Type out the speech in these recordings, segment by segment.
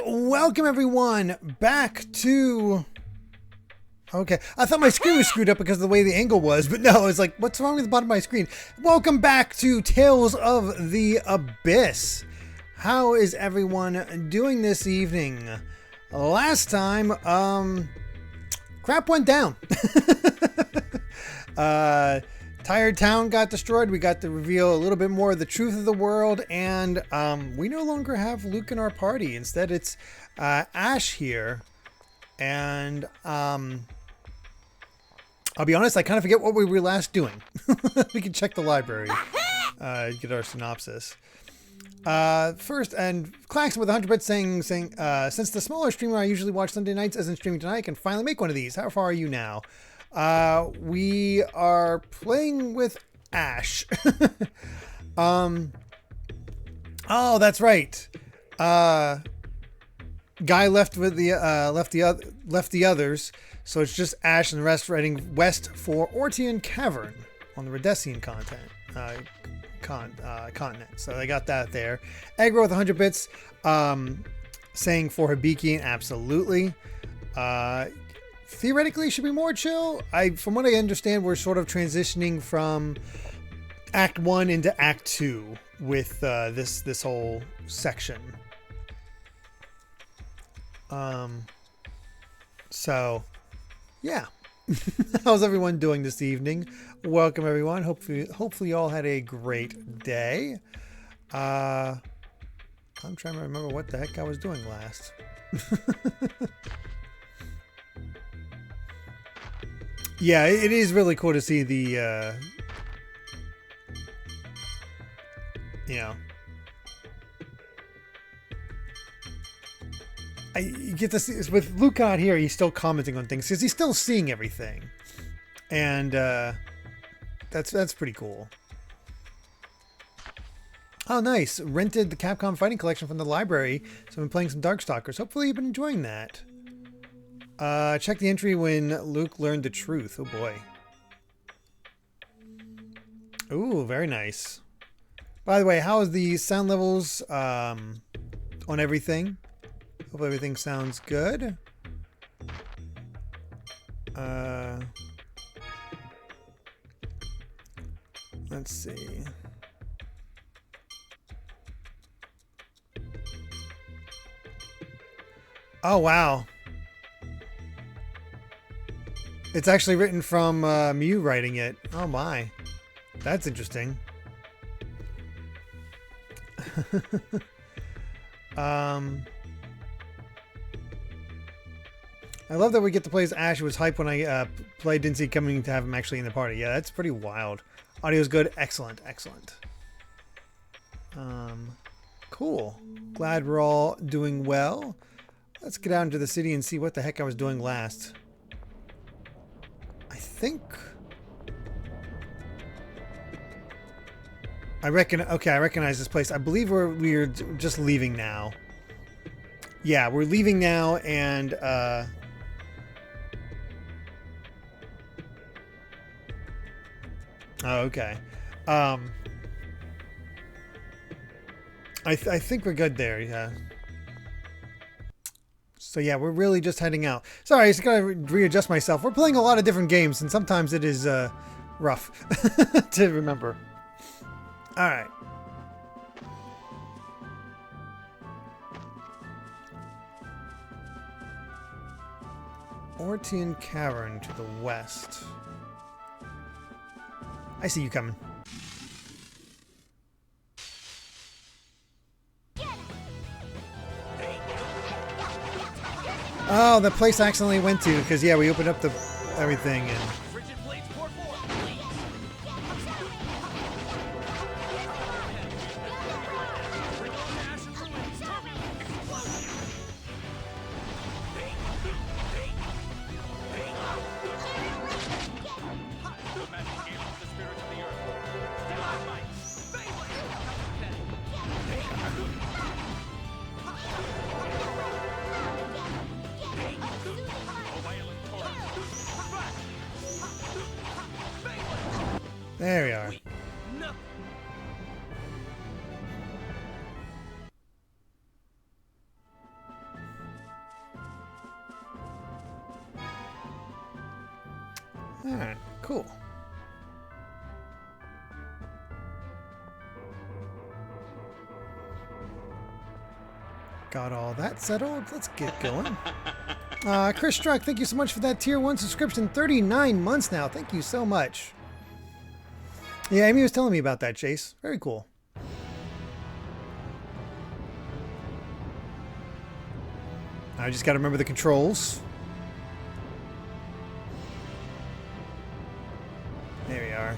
welcome everyone back to... Okay, I thought my screen was screwed up because of the way the angle was, but no, it's like, what's wrong with the bottom of my screen? Welcome back to Tales of the Abyss. How is everyone doing this evening? Last time, crap went down. Tired Town got destroyed. We got to reveal a little bit more of the truth of the world, and we no longer have Luke in our party. Instead, it's Ash here, and I'll be honest, I kind of forget what we were last doing. We can check the library, get our synopsis. First, and Claxon with 100 bits saying, since the smaller streamer I usually watch Sunday nights isn't streaming tonight, I can finally make one of these. How far are you now? We are playing with Ash. Oh, that's right. Guy left with the left the others, so it's just Ash and the rest heading west for Ortian Cavern on the Redesian continent. So they got that there. Aggro with 100 bits, saying for Hibiki, absolutely. Theoretically, it should be more chill. From what I understand, we're sort of transitioning from Act 1 into Act 2 with this whole section. So, yeah. How's everyone doing this evening? Welcome, everyone. Hopefully you all had a great day. I'm trying to remember what the heck I was doing last. Yeah, it is really cool to see the, you get to see with Luke out here, he's still commenting on things because he's still seeing everything. And, that's pretty cool. Oh, nice. Rented the Capcom Fighting Collection from the library. So I've been playing some Darkstalkers. Hopefully you've been enjoying that. Check the entry when Luke learned the truth. Oh boy. Ooh, very nice. By the way, how is the sound levels on everything? Hope everything sounds good. Let's see. Oh, wow. It's actually written from Mew writing it. Oh my. That's interesting. I love that we get to play as Ash. It was hype when I played, didn't see coming to have him actually in the party. Yeah, that's pretty wild. Audio's good. Excellent, excellent. Cool. Glad we're all doing well. Let's get out into the city and see what the heck I was doing last. I recognize this place. I believe we're just leaving now. Yeah, we're leaving now, and oh, okay. I think we're good there. Yeah. So yeah, we're really just heading out. Sorry, I just gotta readjust myself. We're playing a lot of different games, and sometimes it is rough to remember. All right. Ortian Cavern to the west. I see you coming. Oh, the place I accidentally went to because yeah, we opened up the everything and. There we are. Alright, cool. Got all that settled. Let's get going. Chris Struck, thank you so much for that tier 1 subscription. 39 months now. Thank you so much. Yeah, Amy was telling me about that, Chase. Very cool. I just got to remember the controls. There we are.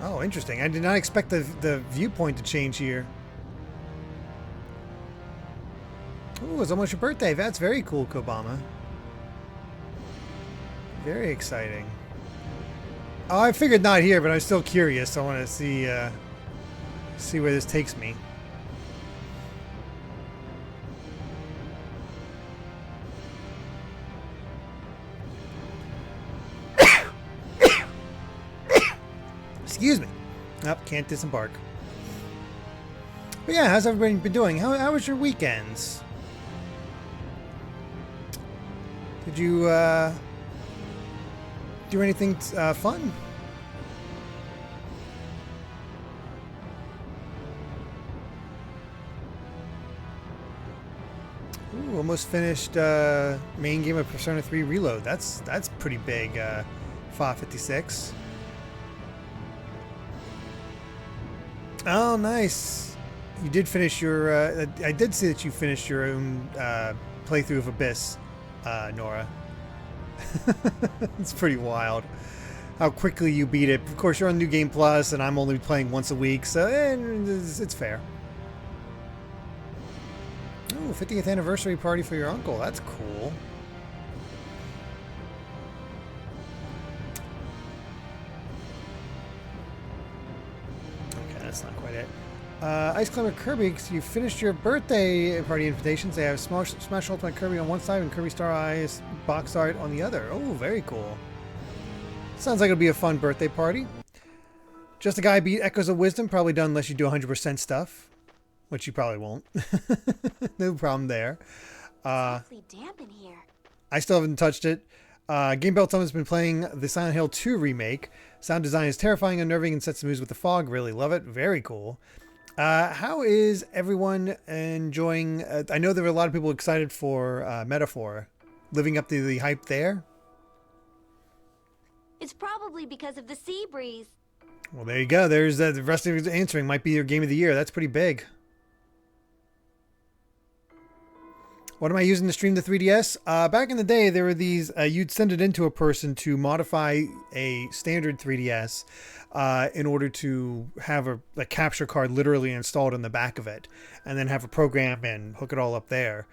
Oh, interesting. I did not expect the viewpoint to change here. Ooh, it's almost your birthday. That's very cool, Kobama. Very exciting. Oh, I figured not here, but I'm still curious. I want to see where this takes me. Excuse me. Oh, can't disembark. But yeah, how's everybody been doing? How was your weekends? Did you do anything fun? Ooh, almost finished main game of Persona 3 Reload. That's pretty big. 556. Oh, nice. You did finish your... I did see that you finished your own playthrough of Abyss, Nora. It's pretty wild how quickly you beat it. Of course, you're on New Game Plus, and I'm only playing once a week, so it's fair. Oh, 50th anniversary party for your uncle. That's cool. That's not quite it. Ice Climber Kirby, you finished your birthday party invitations. They have Smash Ultimate Kirby on one side and Kirby Star Eyes box art on the other. Oh, very cool. Sounds like it'll be a fun birthday party. Just a Guy beat Echoes of Wisdom. Probably done unless you do 100% stuff, which you probably won't. No problem there. It's awfully damp in here. I still haven't touched it. Game Belt has been playing the Silent Hill 2 remake. Sound design is terrifying, unnerving, and sets the moves with the fog. Really love it. Very cool. How is everyone enjoying... I know there were a lot of people excited for Metaphor. Living up to the hype there? It's probably because of the sea breeze. Well, there you go. There's the rest of your answering. Might be your game of the year. That's pretty big. What am I using to stream the 3DS? Back in the day, there were these, you'd send it into a person to modify a standard 3DS in order to have a capture card literally installed on the back of it, and then have a program and hook it all up there.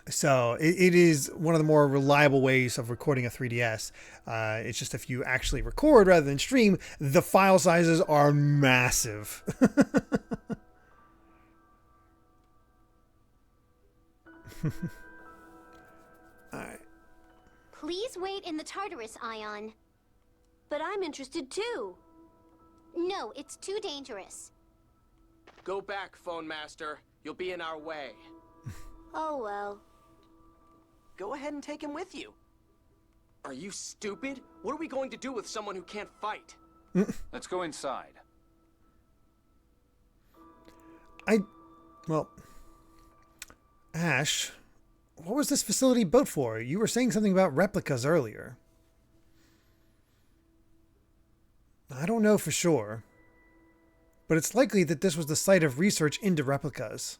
So it is one of the more reliable ways of recording a 3DS. It's just if you actually record rather than stream, the file sizes are massive. Alright. Please wait in the Tartarus, Ion. But I'm interested too. No, it's too dangerous. Go back, Phone Master. You'll be in our way. Oh well. Go ahead and take him with you. Are you stupid? What are we going to do with someone who can't fight? Let's go inside. Well... Ash, what was this facility built for? You were saying something about replicas earlier. I don't know for sure, but it's likely that this was the site of research into replicas.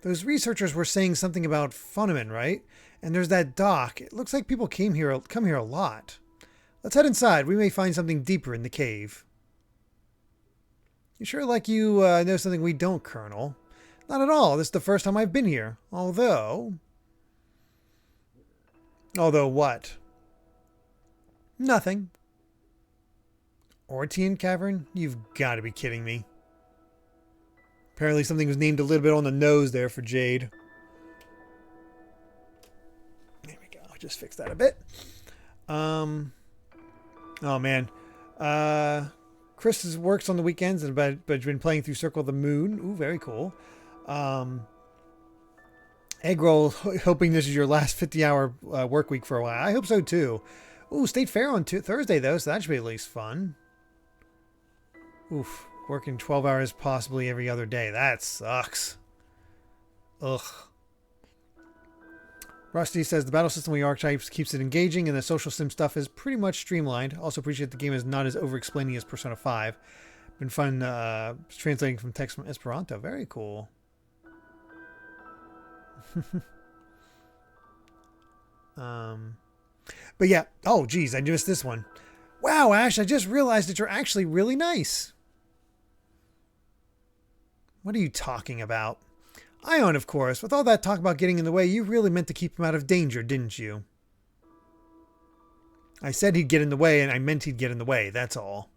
Those researchers were saying something about Funneman, right? And there's that dock. It looks like people come here a lot. Let's head inside. We may find something deeper in the cave. You sure like you know something we don't, Colonel? Not at all. This is the first time I've been here. Although what? Nothing. Ortian Cavern? You've got to be kidding me. Apparently something was named a little bit on the nose there for Jade. There we go. Just fix that a bit. Oh man. Chris works on the weekends, but has been playing through Circle of the Moon. Ooh, very cool. Eggroll, hoping this is your last 50-hour work week for a while. I hope so too. Ooh, State Fair on Thursday though, so that should be at least fun. Oof, working 12 hours possibly every other day. That sucks. Ugh. Rusty says the battle system with archetypes keeps it engaging, and the social sim stuff is pretty much streamlined. Also appreciate the game is not as over-explaining as Persona 5. Been fun translating from text from Esperanto. Very cool. But yeah. Oh, geez, I missed this one. Wow, Ash, I just realized that you're actually really nice. What are you talking about? Ion, of course. With all that talk about getting in the way, you really meant to keep him out of danger, didn't you? I said he'd get in the way, and I meant he'd get in the way, that's all.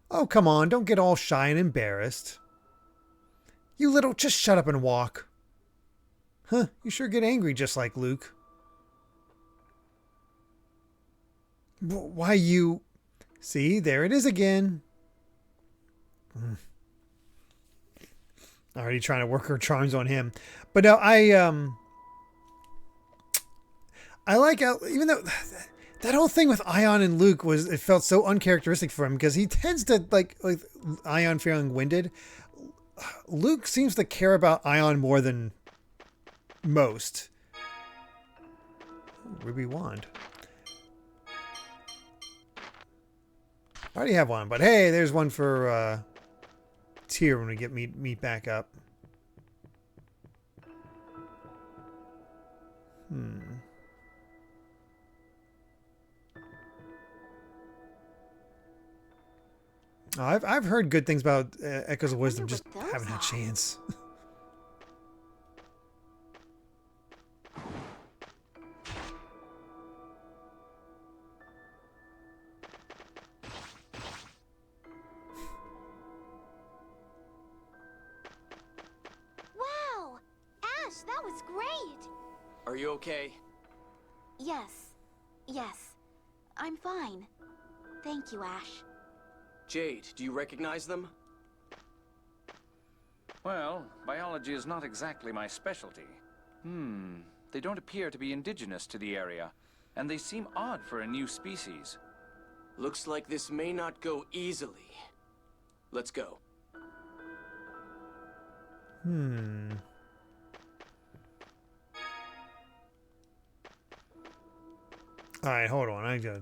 Oh, come on, don't get all shy and embarrassed. You little, just shut up and walk. Huh, you sure get angry just like Luke. Why you... See, there it is again. Already trying to work her charms on him. But no, I like how, even though that whole thing with Ion and Luke it felt so uncharacteristic for him because he tends to like Ion feeling winded. Luke seems to care about Ion more than most. Ooh, Ruby Wand. I already have one, but hey, there's one for Tyr when we get meet back up. Oh, I've heard good things about Echoes of Wisdom, just haven't had a chance. Wow! Ash, that was great! Are you okay? Yes. Yes. I'm fine. Thank you, Ash. Jade, do you recognize them? Well, biology is not exactly my specialty. They don't appear to be indigenous to the area, and they seem odd for a new species. Looks like this may not go easily. Let's go. Alright, hold on. I got...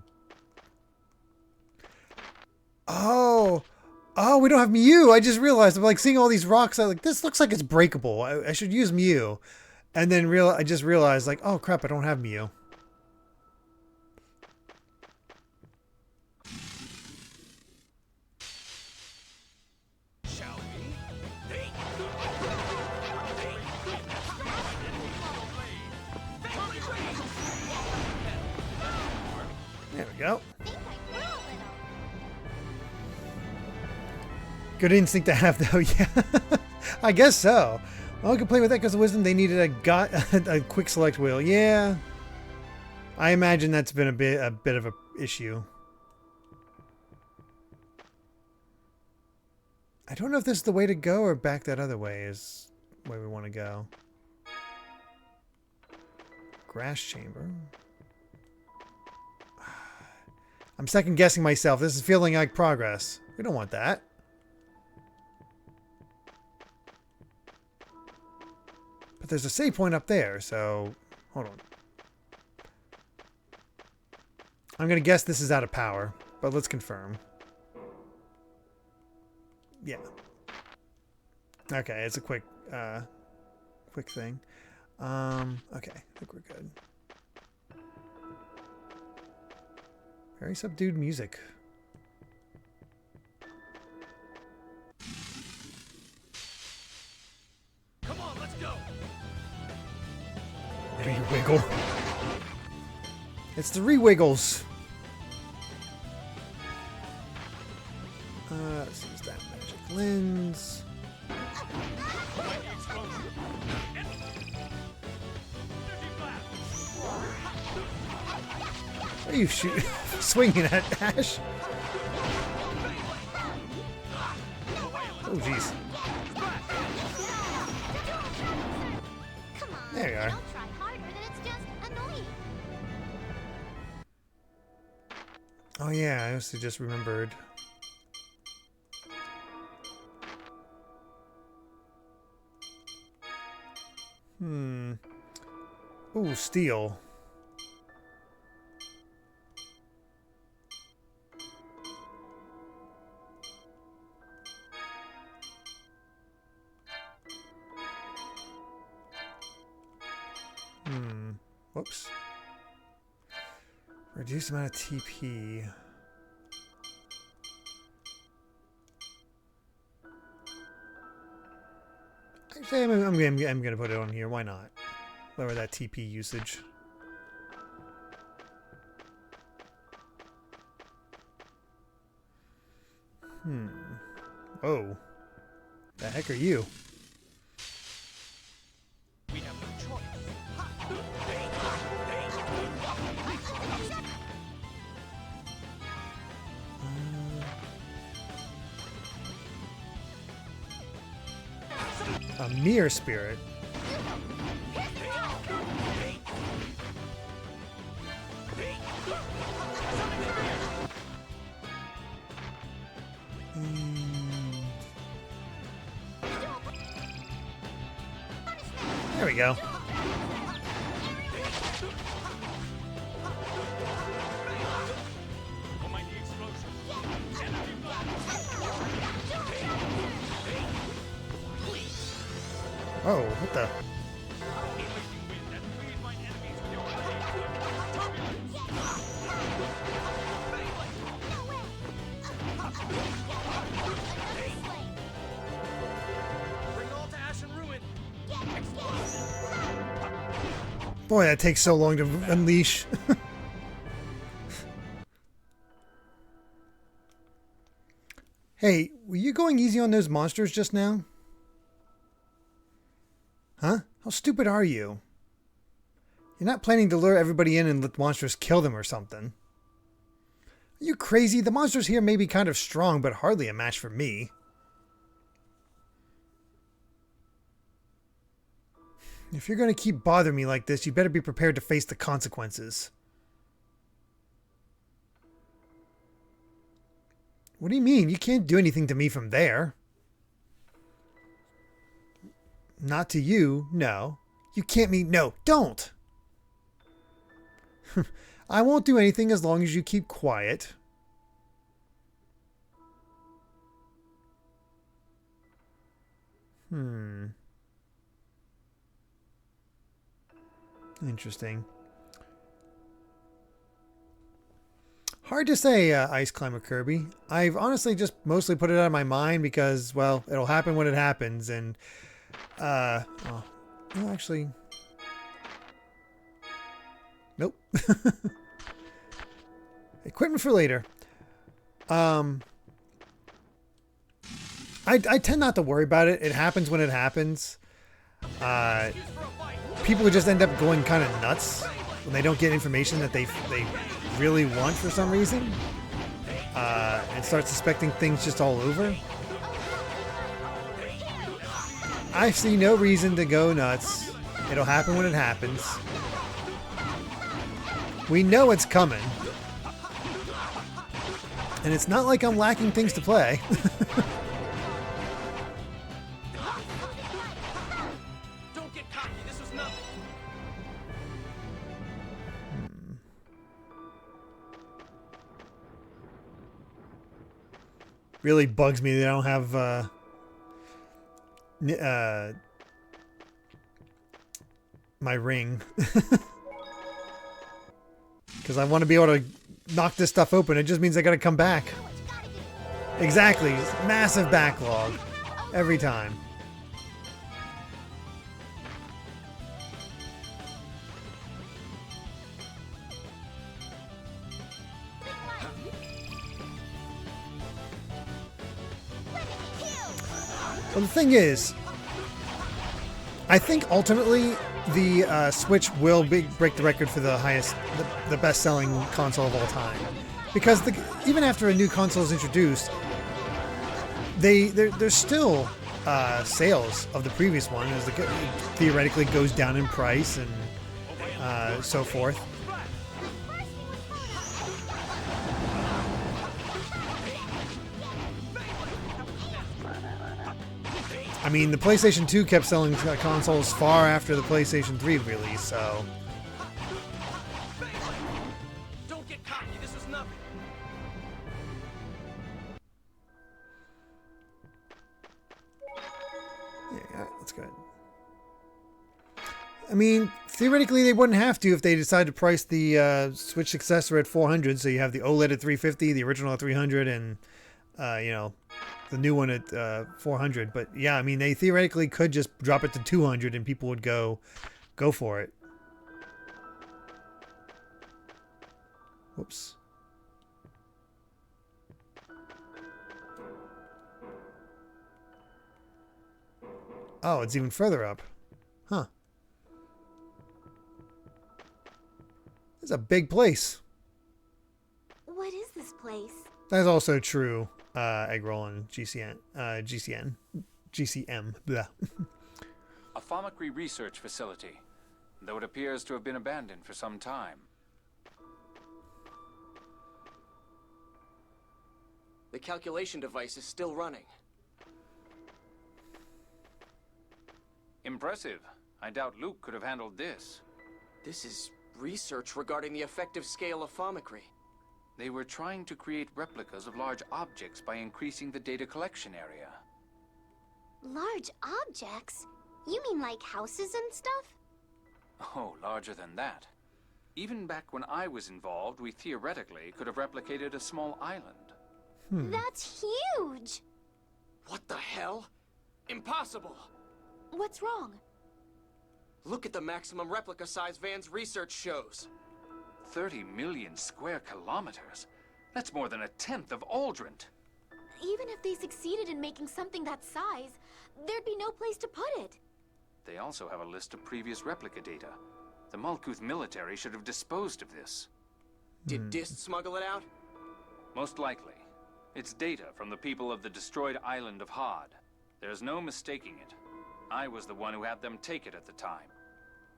Oh, we don't have Mew. I just realized. I'm like seeing all these rocks. I'm like, this looks like it's breakable. I should use Mew. And then I just realized, like, oh crap, I don't have Mew. Shall we? There we go. Good instinct to have, though. Yeah, I guess so. Well, I could play with Echoes of Wisdom. They needed a quick select wheel. Yeah, I imagine that's been a bit of a issue. I don't know if this is the way to go or back that other way is the way we want to go. Grass chamber. I'm second guessing myself. This is feeling like progress. We don't want that. But there's a save point up there, so hold on. I'm going to guess this is out of power, but let's confirm. Yeah. Okay, it's a quick thing. Okay, I think we're good. Very subdued music. Come on, let's go. There you wiggle. It's the re-wiggles. Let's use that magic lens. Are you shooting? swinging at Ash. Oh, jeez. Come on, There you are. don't try harder, then it's just annoying. Oh yeah, I also just remembered. Ooh, steel. Whoops. Reduce amount of TP. Actually, I'm gonna put it on here. Why not? Lower that TP usage. Oh. The heck are you? We have no choice. A mere spirit. There we go. Oh, what the? Bring all to ash and ruin. Boy, that takes so long to unleash. Hey, were you going easy on those monsters just now? Huh? How stupid are you? You're not planning to lure everybody in and let monsters kill them or something. Are you crazy? The monsters here may be kind of strong, but hardly a match for me. If you're going to keep bothering me like this, you better be prepared to face the consequences. What do you mean? You can't do anything to me from there. Not to you, no. You can't mean... No, don't! I won't do anything as long as you keep quiet. Interesting. Hard to say, Ice Climber Kirby. I've honestly just mostly put it out of my mind because, well, it'll happen when it happens, and... oh, no, actually... Nope. Equipment for later. I tend not to worry about it. It happens when it happens. People just end up going kind of nuts when they don't get information that they really want for some reason. And start suspecting things just all over. I see no reason to go nuts. It'll happen when it happens. We know it's coming. And it's not like I'm lacking things to play. Don't get cocky. This was nothing. Really bugs me that I don't have my ring. Because I want to be able to knock this stuff open. It just means I got to come back. Exactly. Massive backlog. Every time. Well, the thing is, I think ultimately the Switch will break the record for the highest, the best-selling console of all time. because even after a new console is introduced, there's still sales of the previous one as it theoretically goes down in price and so forth. I mean, the PlayStation 2 kept selling consoles far after the PlayStation 3 release, so... Don't get cocky, this is nothing. Yeah, that's good. I mean, theoretically, they wouldn't have to if they decided to price the Switch successor at $400, so you have the OLED at $350, the original at $300, and, you know, the new one at $400. But yeah, I mean, they theoretically could just drop it to $200 and people would go for it. Whoops. Oh, it's even further up. Huh. It's a big place. What is this place? That's also true. Eggroll and GCM. Blah. A Thaumacrine research facility, though it appears to have been abandoned for some time. The calculation device is still running. Impressive. I doubt Luke could have handled this. This is research regarding the effective scale of Thaumacrine. They were trying to create replicas of large objects by increasing the data collection area. Large objects? You mean like houses and stuff? Oh, larger than that. Even back when I was involved, we theoretically could have replicated a small island. That's huge! What the hell? Impossible! What's wrong? Look at the maximum replica size Van's research shows. 30 million square kilometers? That's more than a tenth of Aldrint. Even if they succeeded in making something that size, there'd be no place to put it. They also have a list of previous replica data. The Malkuth military should have disposed of this. Did Dist smuggle it out? Most likely. It's data from the people of the destroyed island of Hod. There's no mistaking it. I was the one who had them take it at the time.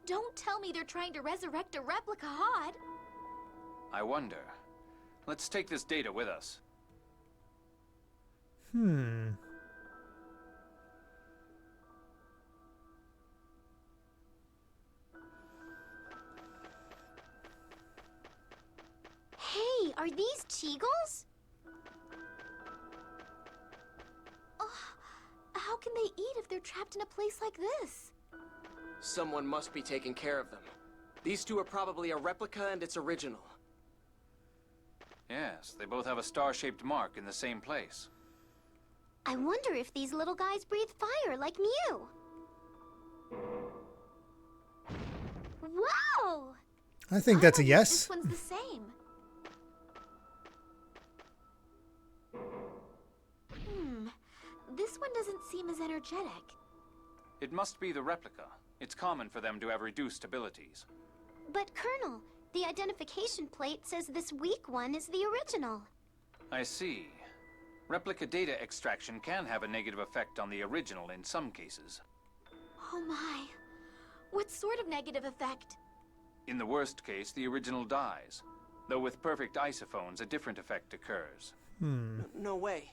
Don't tell me they're trying to resurrect a replica Hod. I wonder. Let's take this data with us. Hey, are these Cheagles? Oh, how can they eat if they're trapped in a place like this? Someone must be taking care of them. These two are probably a replica and its original. Yes, they both have a star-shaped mark in the same place. I wonder if these little guys breathe fire like Mew. Whoa! I think that's a wonder if yes. This one's the same. This one doesn't seem as energetic. It must be the replica. It's common for them to have reduced abilities. But Colonel, the identification plate says this weak one is the original. I see. Replica data extraction can have a negative effect on the original in some cases. Oh my. What sort of negative effect? In the worst case, the original dies. Though with perfect isophones, a different effect occurs. No way.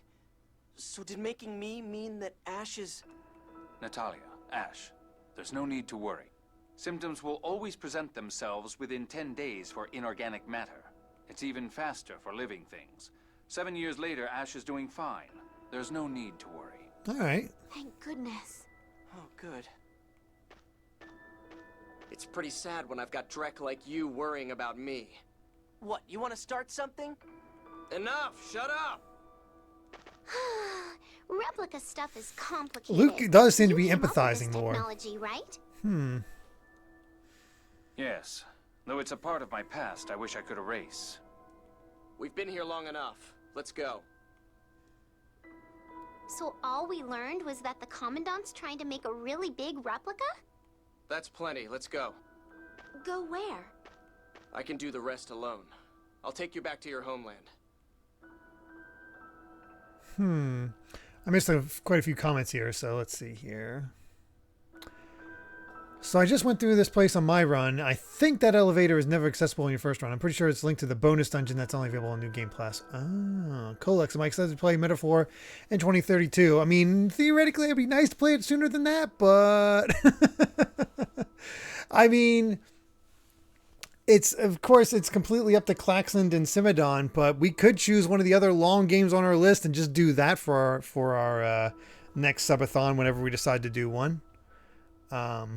So did making me mean that Ash is... Natalia, Ash, there's no need to worry. Symptoms will always present themselves within 10 days for inorganic matter. It's even faster for living things. 7 years later, Ash is doing fine. There's no need to worry. All right. Thank goodness. Oh, good. It's pretty sad when I've got Drek like you worrying about me. What, you want to start something? Enough! Shut up! Replica stuff is complicated. Luke does seem to be You came up with this empathizing more. technology, right? Yes. Though it's a part of my past I wish I could erase. We've been here long enough. Let's go. So all we learned was that the Commandant's trying to make a really big replica? That's plenty. Let's go. Go where? I can do the rest alone. I'll take you back to your homeland. I missed quite a few comments here, so let's see here. So I just went through this place on my run. I think that elevator is never accessible in your first run. I'm pretty sure it's linked to the bonus dungeon that's only available on New Game Plus. Oh, Colex. Am I excited to play Metaphor in 2032? I mean, theoretically, it'd be nice to play it sooner than that, but... I mean... Of course, it's completely up to Klaxland and Simidon, but we could choose one of the other long games on our list and just do that for our next subathon whenever we decide to do one. Oh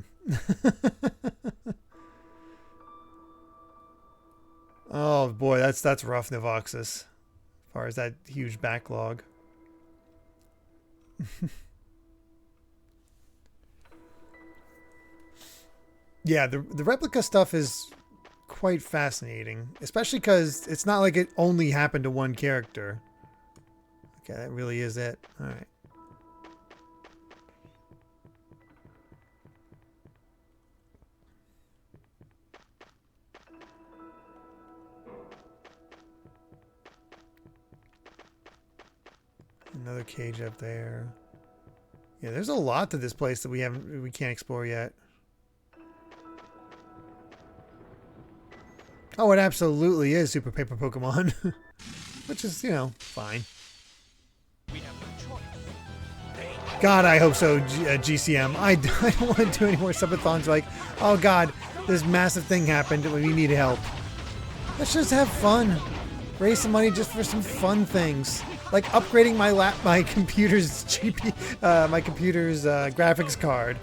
boy, that's rough, Novoxis, as far as that huge backlog. Yeah, the replica stuff is quite fascinating, especially because it's not like it only happened to one character. Okay, that really is it. All right. Another cage up there. Yeah, there's a lot to this place that we can't explore yet. Oh, it absolutely is Super Paper Pokemon. Which is, you know, fine. God, I hope so, GCM. I don't want to do any more subathons like, oh God, this massive thing happened. We need help. Let's just have fun. Raise some money just for some fun things. Like upgrading my computer's graphics card.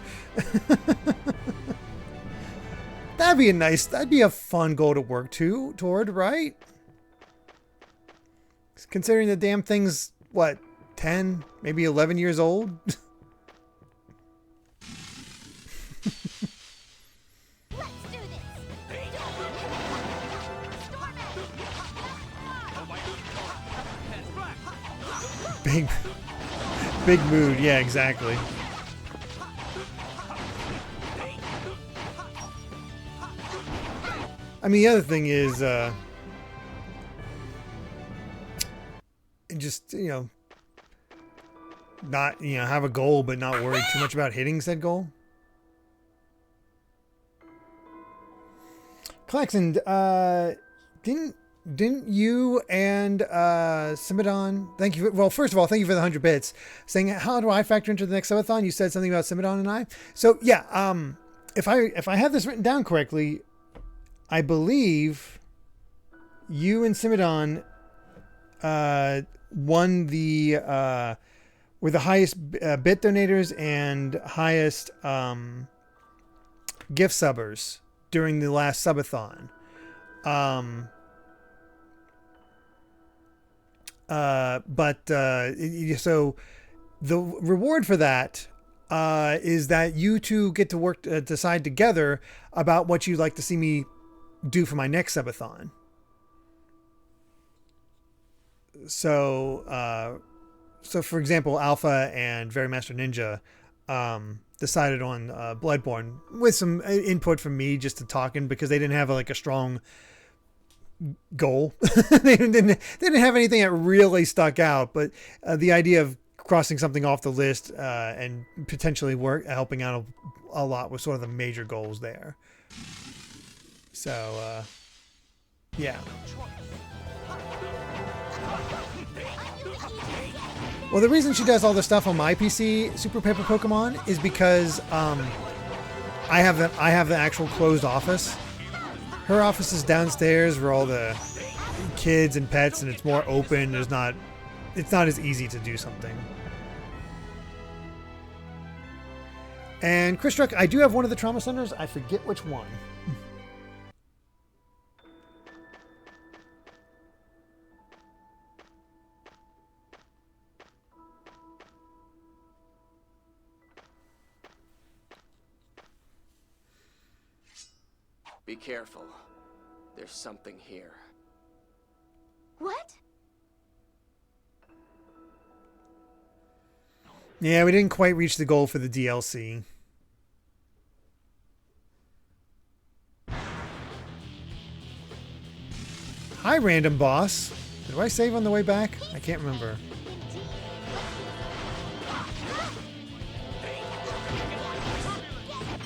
That'd be a fun goal to work toward, right? Considering the damn thing's, what, 10, maybe 11 years old? Let's do this. Big mood, yeah, exactly. I mean, the other thing is, just, you know, not, you know, have a goal, but not worry too much about hitting said goal. Klaxon, didn't you and Simidon, thank you. Well, first of all, thank you for the 100 bits. Saying, how do I factor into the next subathon? You said something about Simidon and I. So yeah, if I have this written down correctly, I believe you and Simidon won were the highest bit donators and highest gift subbers during the last subathon. So the reward for that is that you two get to decide together about what you'd like to see me do for my next subathon. So for example, Alpha and Very Master Ninja decided on Bloodborne with some input from me just to talking because they didn't have a strong goal. they didn't have anything that really stuck out, but the idea of crossing something off the list and potentially helping out a lot was sort of the major goals there. So yeah. Well, the reason she does all the stuff on my PC, Super Paper Pokemon, is because I have the actual closed office. Her office is downstairs where all the kids and pets, and it's more open. It's not as easy to do something. And Chris Struck, I do have one of the trauma centers. I forget which one. Be careful. There's something here. What? Yeah, we didn't quite reach the goal for the DLC. Hi, random boss. Did I save on the way back? I can't remember.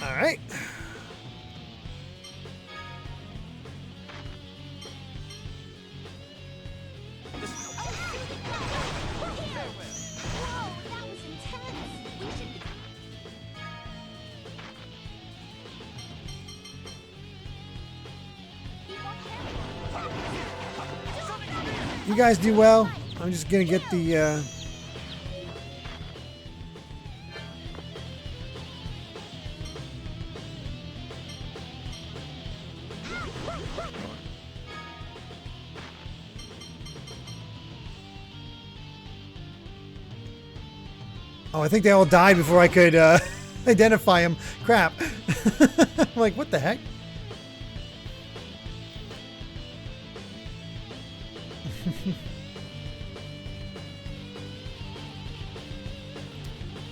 All right. You guys do well. I'm just gonna get the Oh, I think they all died before I could identify them. Crap. I'm like, what the heck?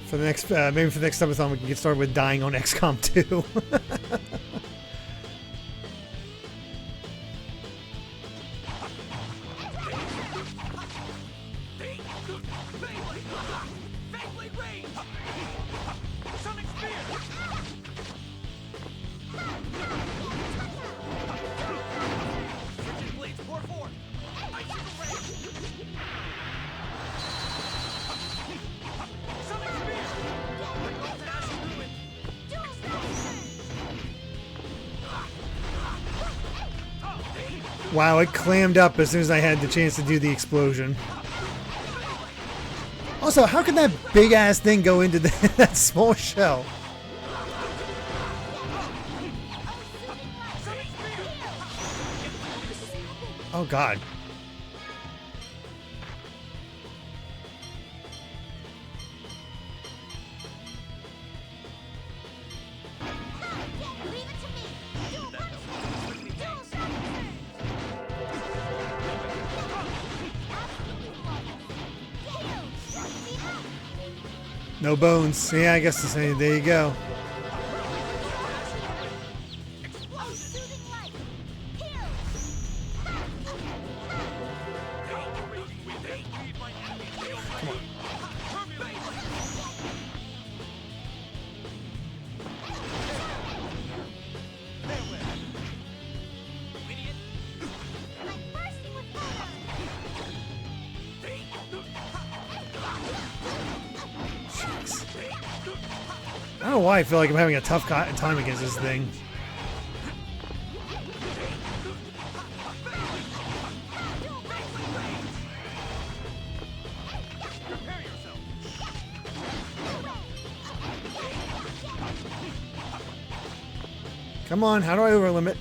For the next, maybe for the next subathon, we can get started with dying on XCOM 2. Wow, it clammed up as soon as I had the chance to do the explosion. Also, how can that big ass thing go into that small shell? Oh God. No bones. Yeah, I guess the same. There you go. I don't know why I feel like I'm having a tough time against this thing. Come on, how do I overlimit?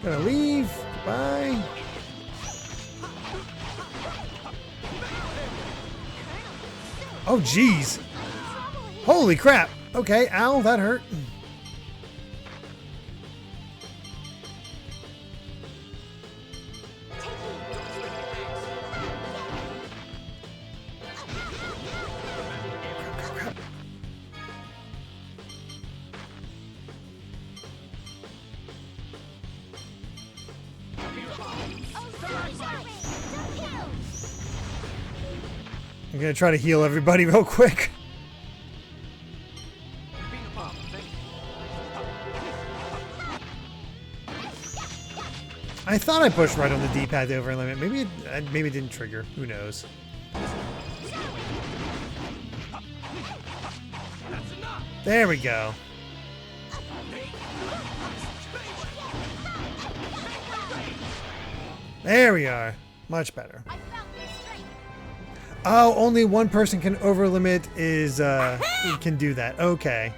Gonna leave. Bye. Oh, jeez. Holy crap. Okay, ow, that hurt. I'm gonna try to heal everybody real quick. I thought I pushed right on the D-pad to overlimit. Maybe it didn't trigger. Who knows? There we go. There we are. Much better. Oh, only one person can overlimit is can do that. Okay.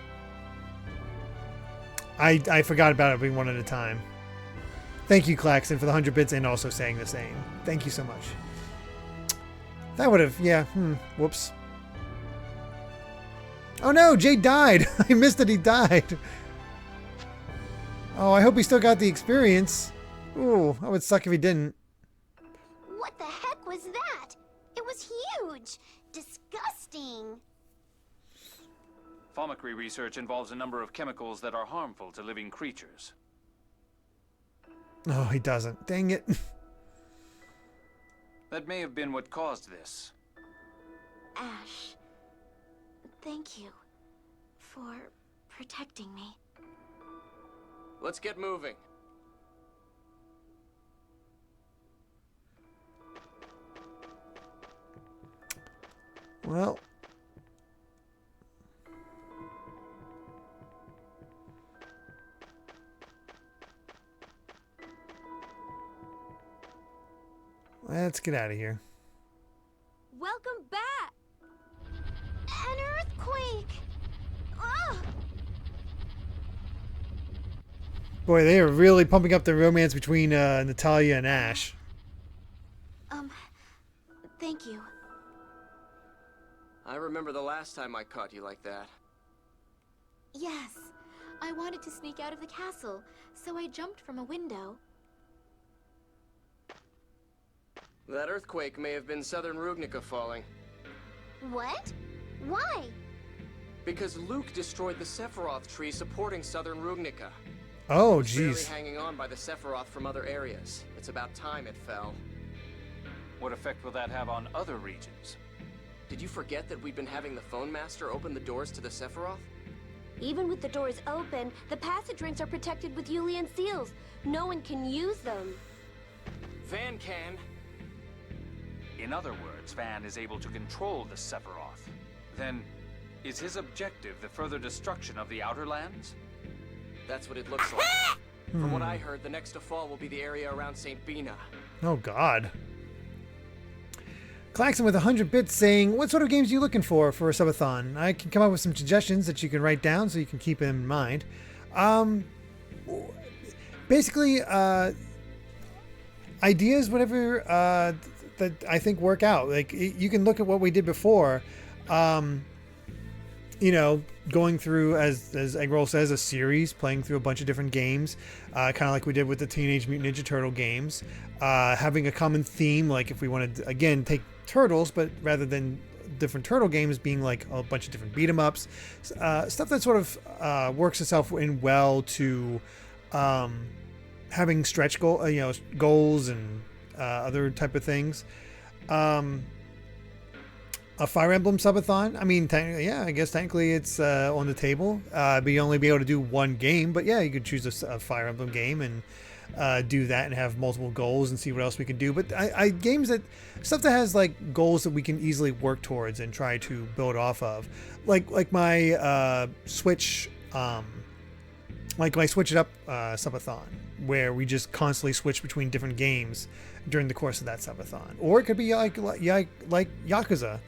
I forgot about it being one at a time. Thank you, Claxton, for the 100 bits and also saying the same. Thank you so much. That would have, yeah, whoops. Oh no, Jade died. I missed that he died. Oh, I hope he still got the experience. Ooh, that would suck if he didn't. What the heck was that? It was huge. Disgusting. Pharmacy research involves a number of chemicals that are harmful to living creatures. Oh, he doesn't. Dang it. That may have been what caused this. Ash, thank you for protecting me. Let's get moving. Well. Let's get out of here. Welcome back! An earthquake! Ugh! Boy, they are really pumping up the romance between Natalia and Ash. Thank you. I remember the last time I caught you like that. Yes, I wanted to sneak out of the castle, so I jumped from a window. That earthquake may have been Southern Rugnica falling. What? Why? Because Luke destroyed the Sephiroth tree supporting Southern Rugnica. Oh, It's barely jeez. hanging on by the Sephiroth from other areas. It's about time it fell. What effect will that have on other regions? Did you forget that we'd been having the Phone Master open the doors to the Sephiroth? Even with the doors open, the passage rings are protected with Yulian seals. No one can use them. Van can. In other words, Van is able to control the Sephiroth. Then, is his objective the further destruction of the Outer Lands? That's what it looks like. From what I heard, the next to fall will be the area around St. Bina. Oh, God. Klaxon with 100 bits saying, what sort of games are you looking for a subathon? I can come up with some suggestions that you can write down so you can keep in mind. Basically, ideas, whatever that I think work out. Like, you can look at what we did before. You know, going through, as Eggroll says, a series, playing through a bunch of different games, kind of like we did with the Teenage Mutant Ninja Turtle games. Having a common theme, like if we wanted to, again, take Turtles, but rather than different Turtle games being like a bunch of different beat 'em ups, stuff that sort of works itself in well to having stretch goals and other type of things. A Fire Emblem subathon. I mean, I guess technically it's on the table. But you only be able to do one game. But yeah, you could choose a Fire Emblem game and do that and have multiple goals and see what else we can do. But stuff that has like goals that we can easily work towards and try to build off of, like my Switch, like my Switch It Up subathon, where we just constantly switch between different games during the course of that subathon. Or it could be like Yakuza.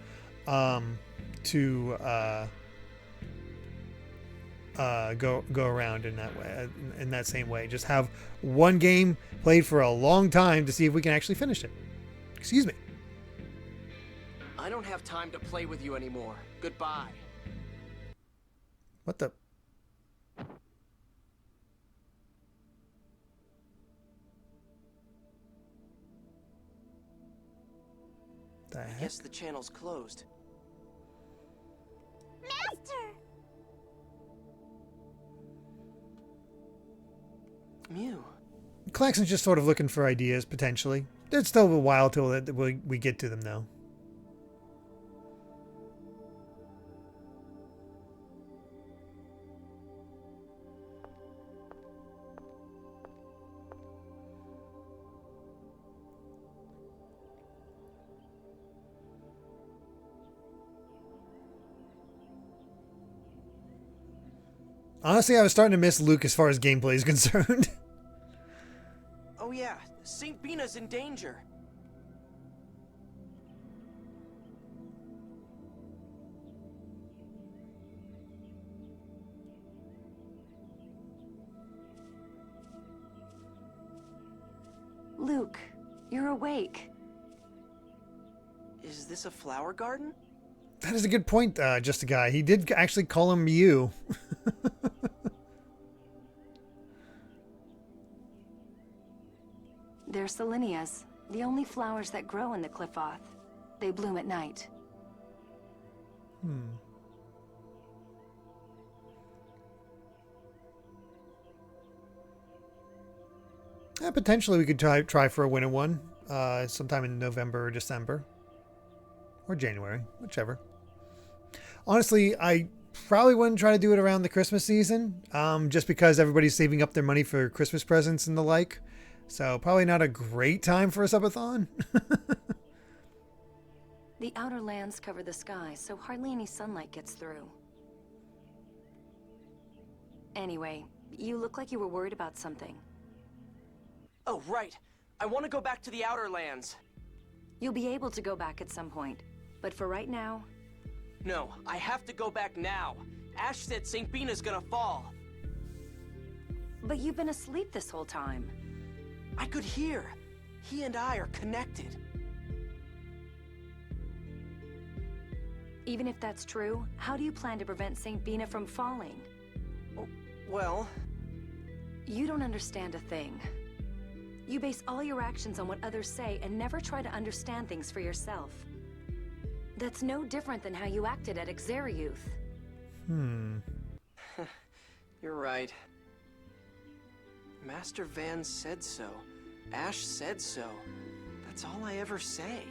To go around in that way, in that same way. Just have one game played for a long time to see if we can actually finish it. Excuse me. I don't have time to play with you anymore. Goodbye. What the? The I heck? guess the channel's closed. Master! Mew. Klaxon's just sort of looking for ideas, potentially. There's still a while till we get to them, though. Honestly, I was starting to miss Luke as far as gameplay is concerned. Oh yeah, St. Bina's in danger. Luke, you're awake. Is this a flower garden? That is a good point, Just a Guy. He did actually call him you. They're Selenias, the only flowers that grow in the Cliffoth. They bloom at night. Potentially we could try for a winter one sometime in November or December. Or January, whichever. Honestly, I probably wouldn't try to do it around the Christmas season, just because everybody's saving up their money for Christmas presents and the like. So probably not a great time for a subathon. The outer lands cover the sky, so hardly any sunlight gets through. Anyway, you look like you were worried about something. Oh, right. I want to go back to the Outer Lands. You'll be able to go back at some point, but for right now... No, I have to go back now. Ash said St. Bina's gonna fall. But you've been asleep this whole time. I could hear. He and I are connected. Even if that's true, how do you plan to prevent St. Bina from falling? Well... You don't understand a thing. You base all your actions on what others say and never try to understand things for yourself. That's no different than how you acted at Exariuth. You're right. Master Van said so. Ash said so. That's all I ever say.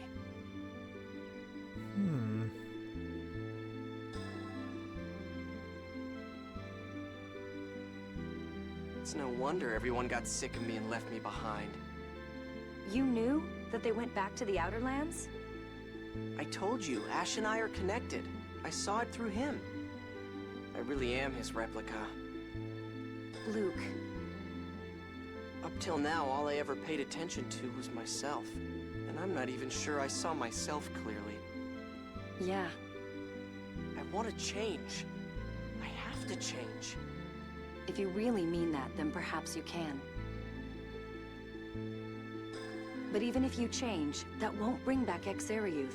It's no wonder everyone got sick of me and left me behind. You knew that they went back to the Outer Lands? I told you, Ash and I are connected. I saw it through him. I really am his replica. Luke. Up till now, all I ever paid attention to was myself. And I'm not even sure I saw myself clearly. Yeah. I want to change. I have to change. If you really mean that, then perhaps you can. But even if you change, that won't bring back Exariuth.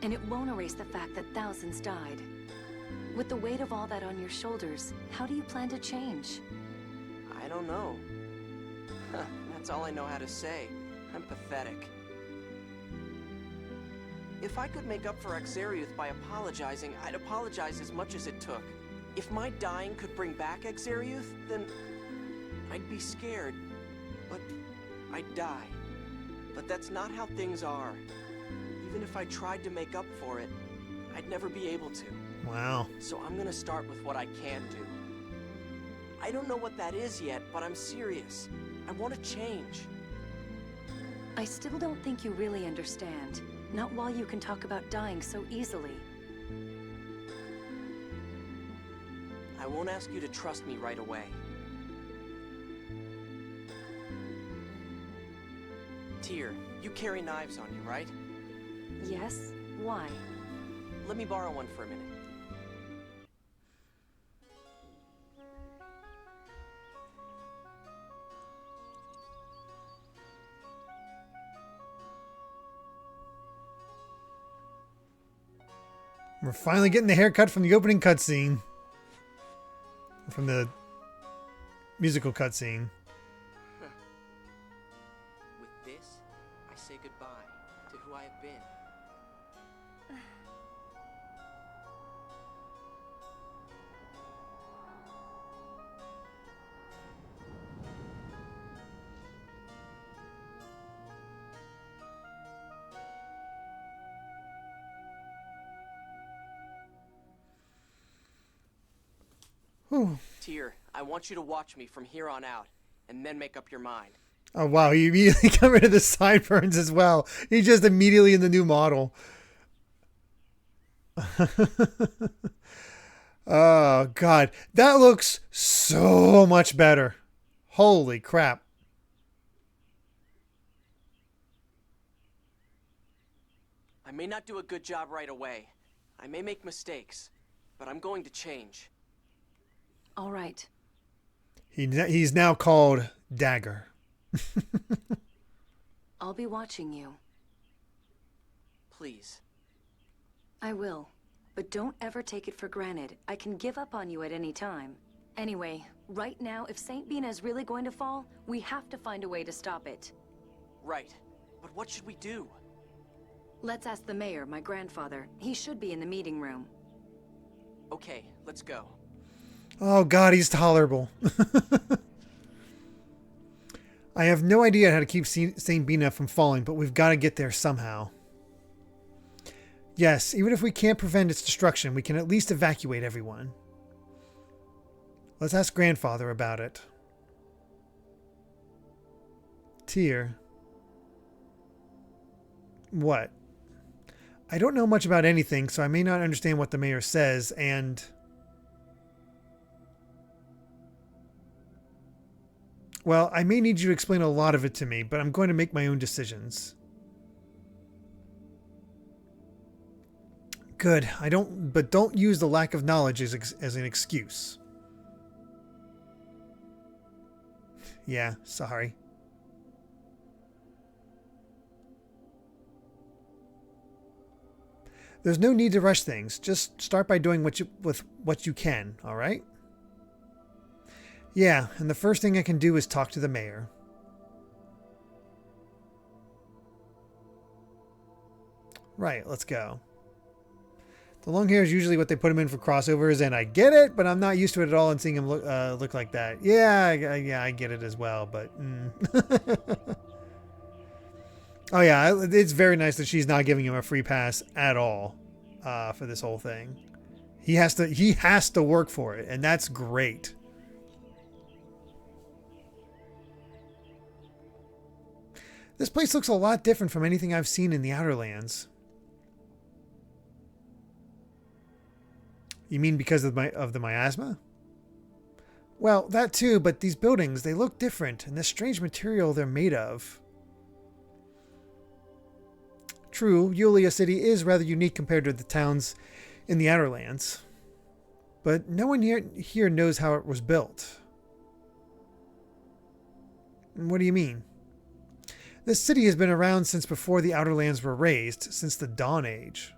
And it won't erase the fact that thousands died. With the weight of all that on your shoulders, how do you plan to change? I don't know. That's all I know how to say. I'm pathetic. If I could make up for Exariuth by apologizing, I'd apologize as much as it took. If my dying could bring back Exariuth, then I'd be scared. But I'd die. But that's not how things are. Even if I tried to make up for it, I'd never be able to. Wow. So I'm gonna start with what I can do. I don't know what that is yet, but I'm serious. I want to change. I still don't think you really understand. Not while you can talk about dying so easily. I won't ask you to trust me right away. Tyr, you carry knives on you, right? Yes? Why? Let me borrow one for a minute. We're finally getting the haircut from the opening cutscene. From the musical cutscene. With this, I say goodbye to who I have been. Whew. Tyr, I want you to watch me from here on out, and then make up your mind. Oh wow, he immediately got rid of the sideburns as well. He's just immediately in the new model. Oh god, that looks so much better. Holy crap. I may not do a good job right away. I may make mistakes, but I'm going to change. All right. He's now called Dagger. I'll be watching you. Please. I will. But don't ever take it for granted. I can give up on you at any time. Anyway, right now, if St. Bina is really going to fall, we have to find a way to stop it. Right. But what should we do? Let's ask the mayor, my grandfather. He should be in the meeting room. Okay, let's go. I have no idea how to keep St. Bina from falling, but we've got to get there somehow. Yes, even if we can't prevent its destruction, we can at least evacuate everyone. Let's ask Grandfather about it. Tyr. What? I don't know much about anything, so I may not understand what the mayor says, and... Well, I may need you to explain a lot of it to me, but I'm going to make my own decisions. Good. But don't use the lack of knowledge as an excuse. Yeah, sorry. There's no need to rush things. Just start by doing with what you can, all right? Yeah, and the first thing I can do is talk to the mayor. Right, let's go. The long hair is usually what they put him in for crossovers, and I get it, but I'm not used to it at all and seeing him look like that. Yeah, I get it as well, but... Oh yeah, it's very nice that she's not giving him a free pass at all for this whole thing. He has to work for it, and that's great. This place looks a lot different from anything I've seen in the Outer Lands. You mean because of the miasma? Well, that too, but these buildings, they look different, and this strange material they're made of. True, Yulia City is rather unique compared to the towns in the Outer Lands. But no one here knows how it was built. What do you mean? This city has been around since before the Outer Lands were raised, since the Dawn Age.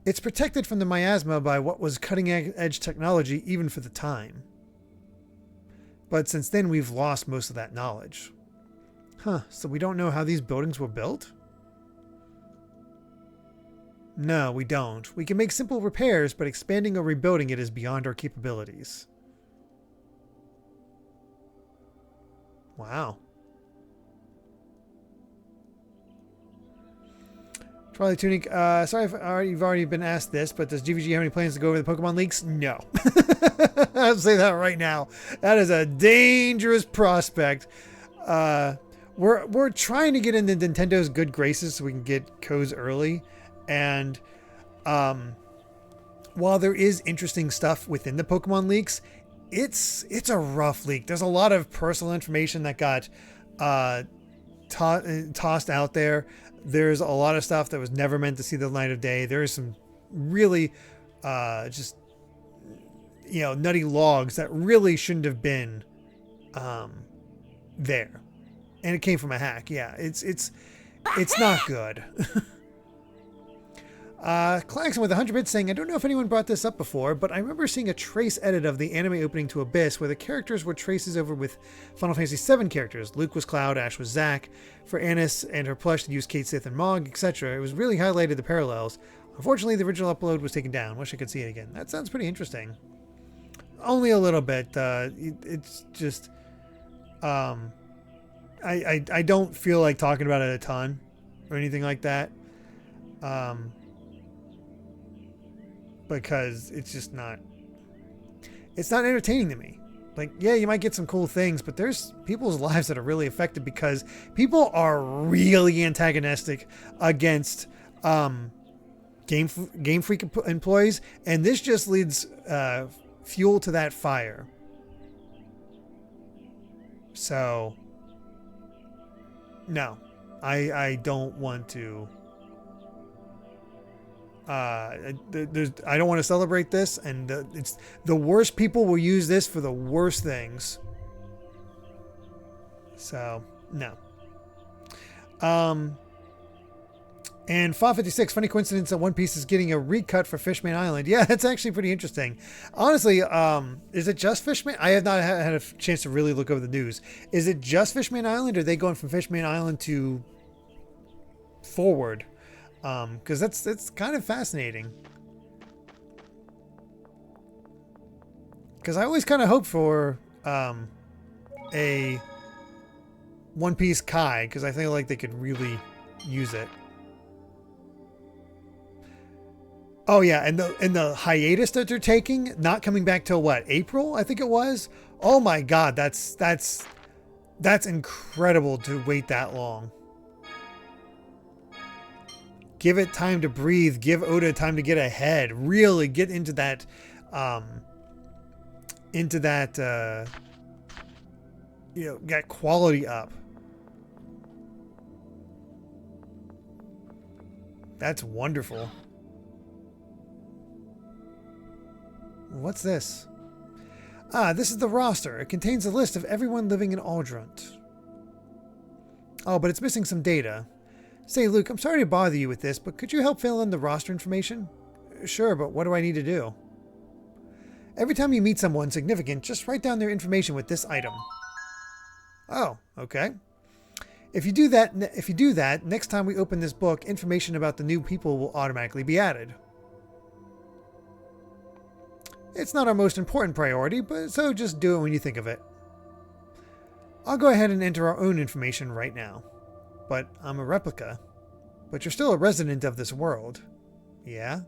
It's protected from the miasma by what was cutting-edge technology even for the time. But since then, we've lost most of that knowledge. Huh, so we don't know how these buildings were built? No, we don't. We can make simple repairs, but expanding or rebuilding it is beyond our capabilities. Wow. Twilight Tunic, sorry if you've already been asked this, but does GVG have any plans to go over the Pokemon leaks? No. I'll say that right now. That is a dangerous prospect. We're trying to get into Nintendo's good graces so we can get codes early. And while there is interesting stuff within the Pokemon leaks, it's a rough leak. There's a lot of personal information that got tossed out there. There's a lot of stuff that was never meant to see the light of day. There is some really just, nutty logs that really shouldn't have been there. And it came from a hack. Yeah, it's not good. Klaxon with 100 bits saying, I don't know if anyone brought this up before, but I remember seeing a trace edit of the anime opening to Abyss where the characters were traces over with Final Fantasy VII characters. Luke was Cloud, Ash was Zack. For Annis and her plush, they used Kate, Sith, and Mog, etc. It was really highlighted the parallels. Unfortunately, the original upload was taken down. Wish I could see it again. That sounds pretty interesting. Only a little bit. It's just... I don't feel like talking about it a ton or anything like that. Because it's just not... It's not entertaining to me. Like, yeah, you might get some cool things, but there's people's lives that are really affected because people are really antagonistic against Game Freak employees, and this just leads fuel to that fire. So, no, I don't want to. I don't want to celebrate this, and it's the worst people will use this for the worst things. So no. And Fa56, funny coincidence that One Piece is getting a recut for Fishman Island. Yeah, that's actually pretty interesting. Honestly, is it just Fishman? I have not had a chance to really look over the news. Is it just Fishman Island, or are they going from Fishman Island to forward? Because that's kind of fascinating. Because I always kind of hope for a One Piece Kai, because I feel like they could really use it. Oh yeah, and the hiatus that they're taking, not coming back till what, April? I think it was. Oh my God, that's incredible to wait that long. Give it time to breathe. Give Oda time to get ahead. Really get into that, get quality up. That's wonderful. What's this? Ah, this is the roster. It contains a list of everyone living in Aldrunt. Oh, but it's missing some data. Say, Luke, I'm sorry to bother you with this, but could you help fill in the roster information? Sure, but what do I need to do? Every time you meet someone significant, just write down their information with this item. Oh, okay. If you do that, next time we open this book, information about the new people will automatically be added. It's not our most important priority, but so just do it when you think of it. I'll go ahead and enter our own information right now. But I'm a replica. But you're still a resident of this world. Yeah?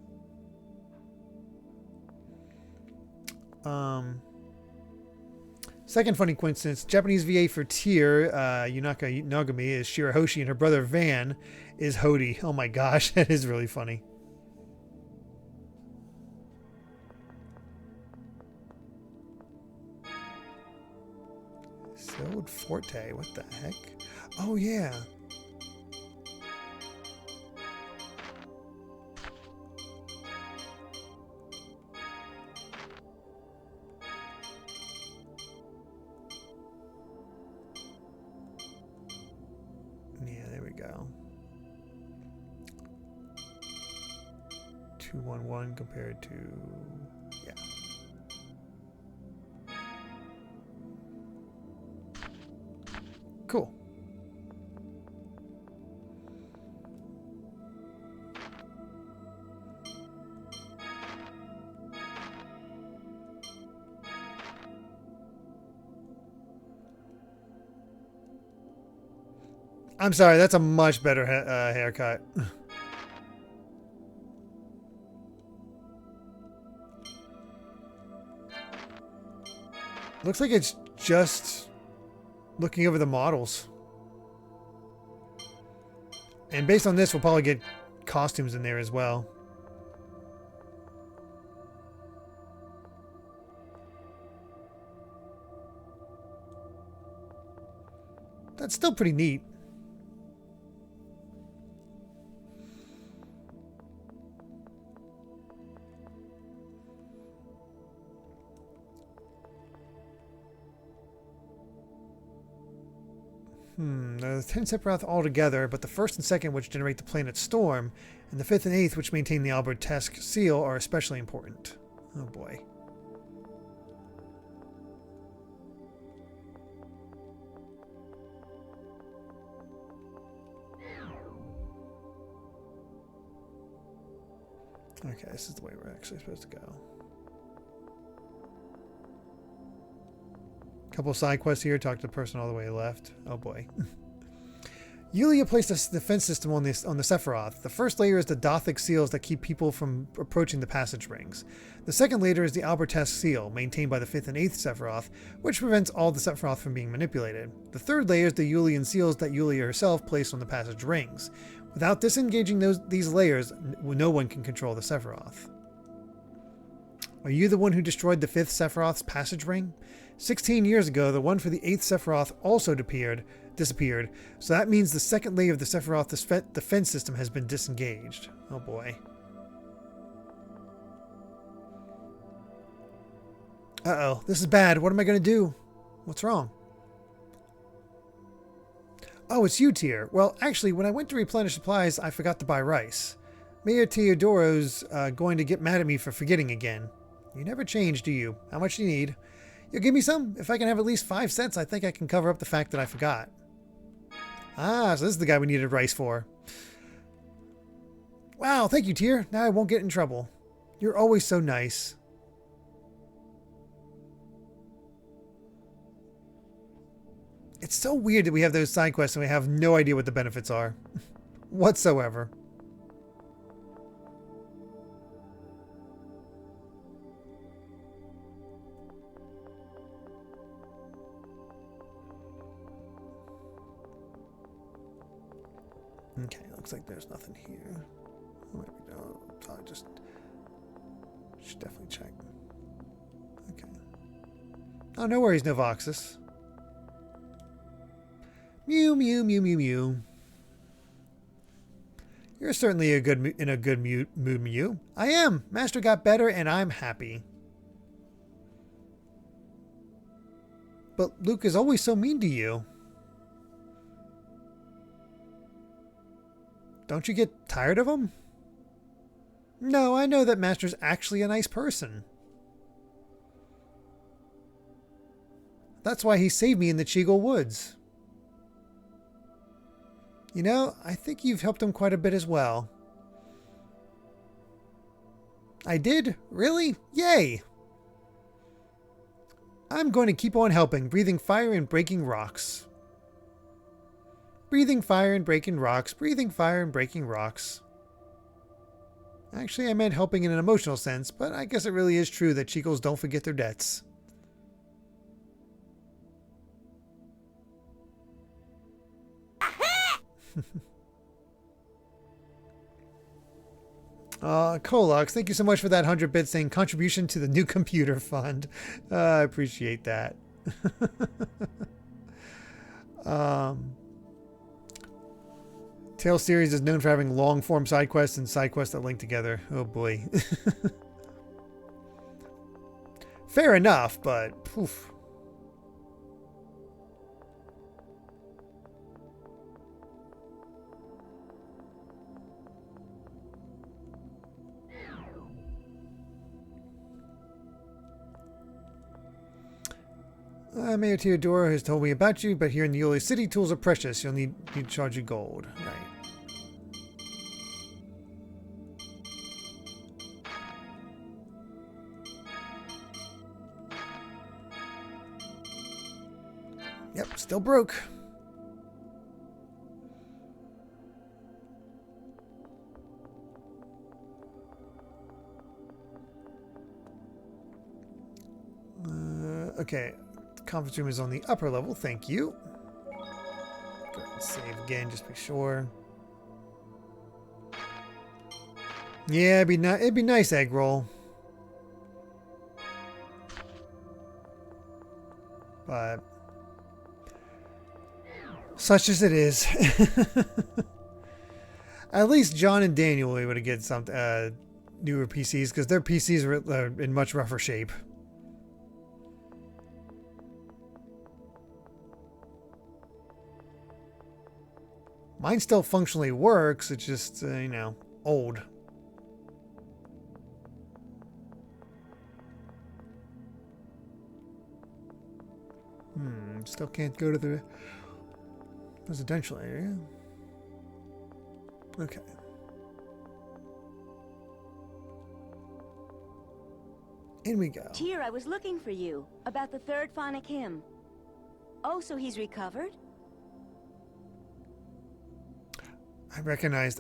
Second funny coincidence. Japanese VA for Tyr, Yunaka Nagami is Shirahoshi, and her brother Van is Hody. Oh my gosh, that is really funny. Sealed Forte, what the heck? Oh yeah. Yeah, there we go. 211 compared to, yeah. Cool. I'm sorry, that's a much better haircut. Looks like it's just looking over the models. And based on this, we'll probably get costumes in there as well. That's still pretty neat. The 10 Sephiroth altogether, but the first and second, which generate the planet Storm, and the fifth and eighth, which maintain the Albertesque seal, are especially important. Oh boy. Okay, this is the way we're actually supposed to go. Couple side quests here. Talk to the person all the way left. Oh boy. Yulia placed a defense system on the Sephiroth. The first layer is the Dothic seals that keep people from approaching the passage rings. The second layer is the Albertesque seal, maintained by the 5th and 8th Sephiroth, which prevents all the Sephiroth from being manipulated. The third layer is the Yulian seals that Yulia herself placed on the passage rings. Without disengaging these layers, no one can control the Sephiroth. Are you the one who destroyed the 5th Sephiroth's passage ring? 16 years ago, the one for the 8th Sephiroth also disappeared, so that means the second layer of the Sephiroth defense system has been disengaged. Oh boy. Uh-oh, this is bad. What am I going to do? What's wrong? Oh, it's you, Tyr. Well, actually, when I went to replenish supplies, I forgot to buy rice. Mayor Teodoro's going to get mad at me for forgetting again. You never change, do you? How much do you need? You'll give me some? If I can have at least 5 cents, I think I can cover up the fact that I forgot. Ah, so this is the guy we needed rice for. Wow, thank you, Tyr. Now I won't get in trouble. You're always so nice. It's so weird that we have those side quests and we have no idea what the benefits are. Whatsoever. Okay, looks like there's nothing here. Maybe no. I just should definitely check. Okay. Oh, no worries, Novoxus. Mew, mew, mew, mew, mew. You're certainly in a good mood, Mew. I am. Master got better, and I'm happy. But Luke is always so mean to you. Don't you get tired of him? No, I know that Master's actually a nice person. That's why he saved me in the Cheagle Woods. You know, I think you've helped him quite a bit as well. I did? Really? Yay! I'm going to keep on helping, breathing fire and breaking rocks. Breathing fire and breaking rocks. Breathing fire and breaking rocks. Actually, I meant helping in an emotional sense, but I guess it really is true that Cheagles don't forget their debts. Kolox, thank you so much for that 100 bits saying contribution to the new computer fund. I appreciate that. Tales series is known for having long form side quests and side quests that link together. Oh boy. Fair enough, but poof. Mayor Theodora has told me about you, but here in the Yuli City, tools are precious. You'll need to charge you gold. Right. Yep, still broke. Okay. Conference room is on the upper level. Thank you. Go ahead and save again, just to be sure. Yeah, it'd be nice, egg roll. But such as it is. At least John and Daniel were able to get some newer PCs because their PCs are in much rougher shape. Mine still functionally works, it's just, you know, old. Still can't go to the residential area. Okay. In we go. Tyr, I was looking for you, about the third phonic hymn. Oh, so he's recovered? I recognized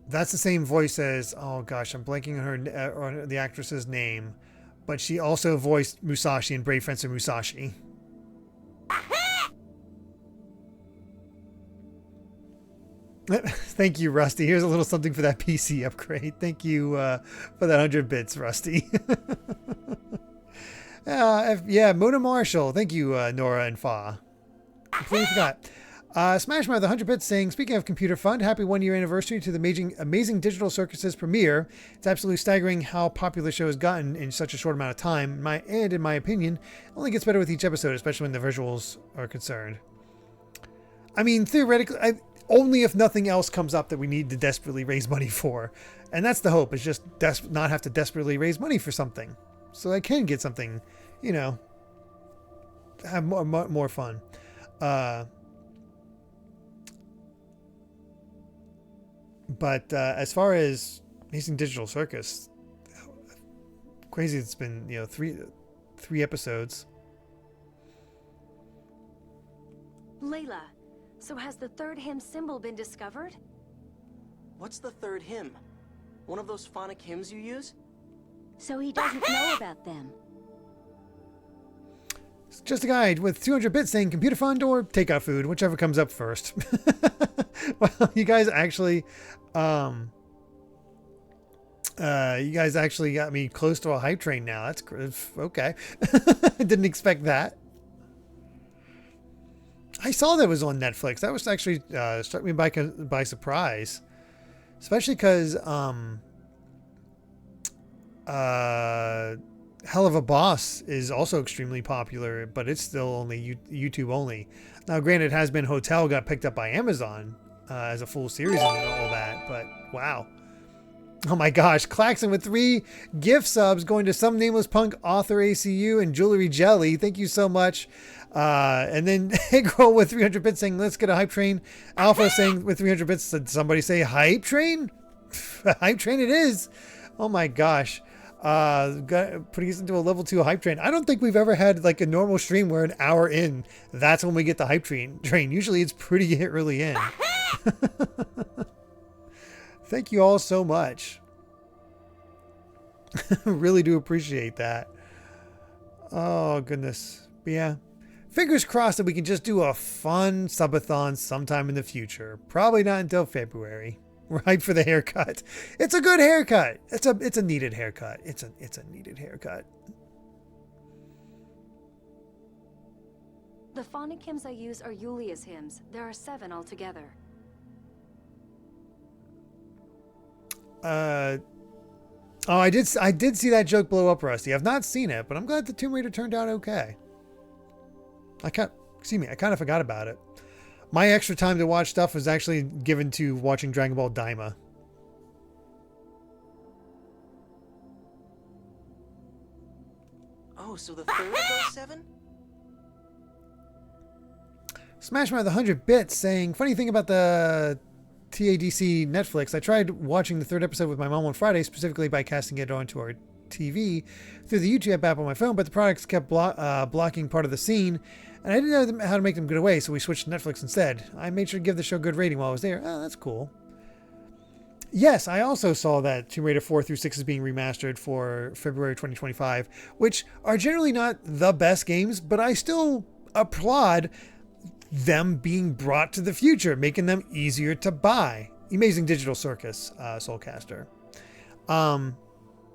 that's the same voice as, oh gosh, I'm blanking on her on the actress's name, but she also voiced Musashi in Brave Fencer Musashi. Thank you, Rusty. Here's a little something for that PC upgrade. Thank you for that 100 bits, Rusty. Yeah, Mona Marshall. Thank you, Nora and Fa. Completely forgot. Smashman with 100 bits saying, speaking of Computer Fund, happy 1-year anniversary to the amazing Digital Circus's premiere. It's absolutely staggering how popular the show has gotten in such a short amount of time. In my opinion, it only gets better with each episode, especially when the visuals are concerned. I mean, theoretically, only if nothing else comes up that we need to desperately raise money for. And that's the hope, is just not have to desperately raise money for something. So I can get something, you know, have more fun. But as far as Amazing Digital Circus, crazy it's been, you know, three episodes. Layla, so has the third hymn symbol been discovered? What's the third hymn? One of those phonic hymns you use? So he doesn't know about them. It's just a guide with 200 bits saying computer fund or takeout food, whichever comes up first. Well, you guys actually got me close to a hype train now. That's okay. Didn't expect that. I saw that it was on Netflix. That was actually struck me by surprise, especially because Hell of a Boss is also extremely popular, but it's still only YouTube only. Now, granted, Has Been Hotel got picked up by Amazon as a full series and all that, but wow. Oh my gosh, Klaxon with 3 gift subs going to Some Nameless Punk, Author ACU, and Jewelry Jelly. Thank you so much. And then Eggroll with 300 bits saying, let's get a hype train. Alpha saying with 300 bits, did somebody say hype train? Hype train it is. Oh my gosh. Putting us into a level 2 hype train. I don't think we've ever had like a normal stream where an hour in, that's when we get the hype train. Usually it's pretty early in. Thank you all so much. Really do appreciate that. Oh, goodness. But yeah. Fingers crossed that we can just do a fun subathon sometime in the future. Probably not until February. We're hyped for the haircut. It's a good haircut. It's a needed haircut. It's a needed haircut. The phonic hymns I use are Julia's hymns. There are 7 altogether. Oh, I did see that joke blow up, Rusty. I've not seen it, but I'm glad the Tomb Raider turned out okay. I kind of forgot about it. My extra time to watch stuff was actually given to watching Dragon Ball Daima. Oh, so the third of those 7? Smashman with 100 bits saying, funny thing about the TADC Netflix, I tried watching the 3rd episode with my mom on Friday, specifically by casting it onto our TV through the YouTube app on my phone, but the products kept blocking part of the scene, and I didn't know how to make them go away, so we switched to Netflix instead. I made sure to give the show a good rating while I was there. Oh, that's cool. Yes, I also saw that Tomb Raider 4 through 6 is being remastered for February 2025, which are generally not the best games, but I still applaud them being brought to the future, making them easier to buy. Amazing Digital Circus, Soulcaster.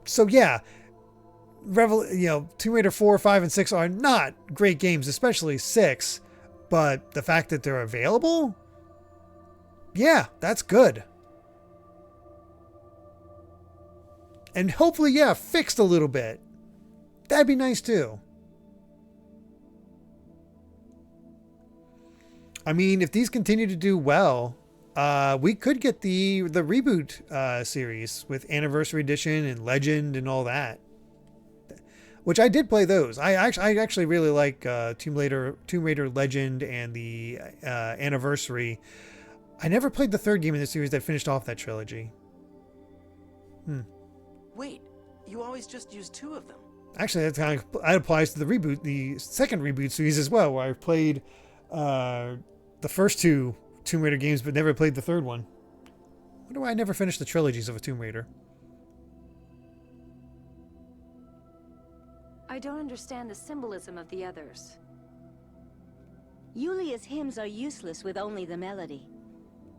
So yeah, Tomb Raider 4, 5, and 6 are not great games, especially 6, but the fact that they're available, yeah, that's good. And hopefully, yeah, fixed a little bit. That'd be nice too. I mean, if these continue to do well, we could get the reboot series with Anniversary Edition and Legend and all that. Which I did play those. I actually really like Tomb Raider Legend and the Anniversary. I never played the 3rd game in the series that finished off that trilogy. Wait, you always just use 2 of them. Actually, that applies to the 2nd reboot series as well, where I played the first 2 Tomb Raider games, but never played the 3rd one. Wonder why I never finished the trilogies of a Tomb Raider. I don't understand the symbolism of the others. Julia's hymns are useless with only the melody.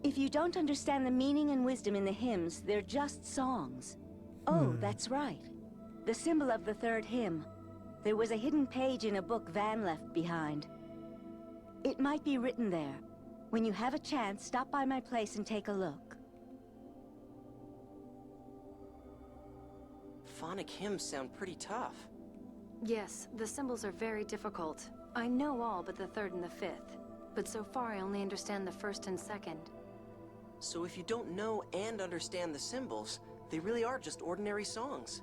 If you don't understand the meaning and wisdom in the hymns, they're just songs. Oh, that's right. The symbol of the 3rd hymn. There was a hidden page in a book Van left behind. It might be written there. When you have a chance, stop by my place and take a look. Phonic hymns sound pretty tough. Yes, the symbols are very difficult. I know all but the 3rd and the 5th. But so far I only understand the 1st and 2nd. So if you don't know and understand the symbols, they really are just ordinary songs.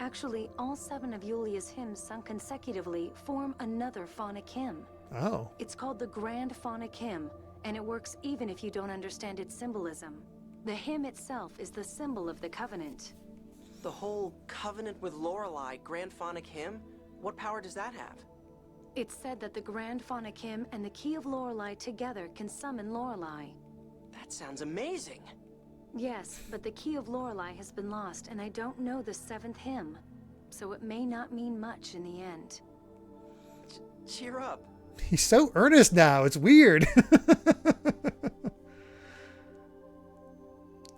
Actually, all 7 of Julia's hymns sung consecutively form another phonic hymn. Oh. It's called the Grand Phonic Hymn, and it works even if you don't understand its symbolism. The hymn itself is the symbol of the Covenant. The whole Covenant with Lorelei Grand Phonic Hymn? What power does that have? It's said that the Grand Phonic Hymn and the Key of Lorelei together can summon Lorelei. That sounds amazing. Yes, but the Key of Lorelei has been lost, and I don't know the 7th hymn. So it may not mean much in the end. Cheer up. He's so earnest now. It's weird.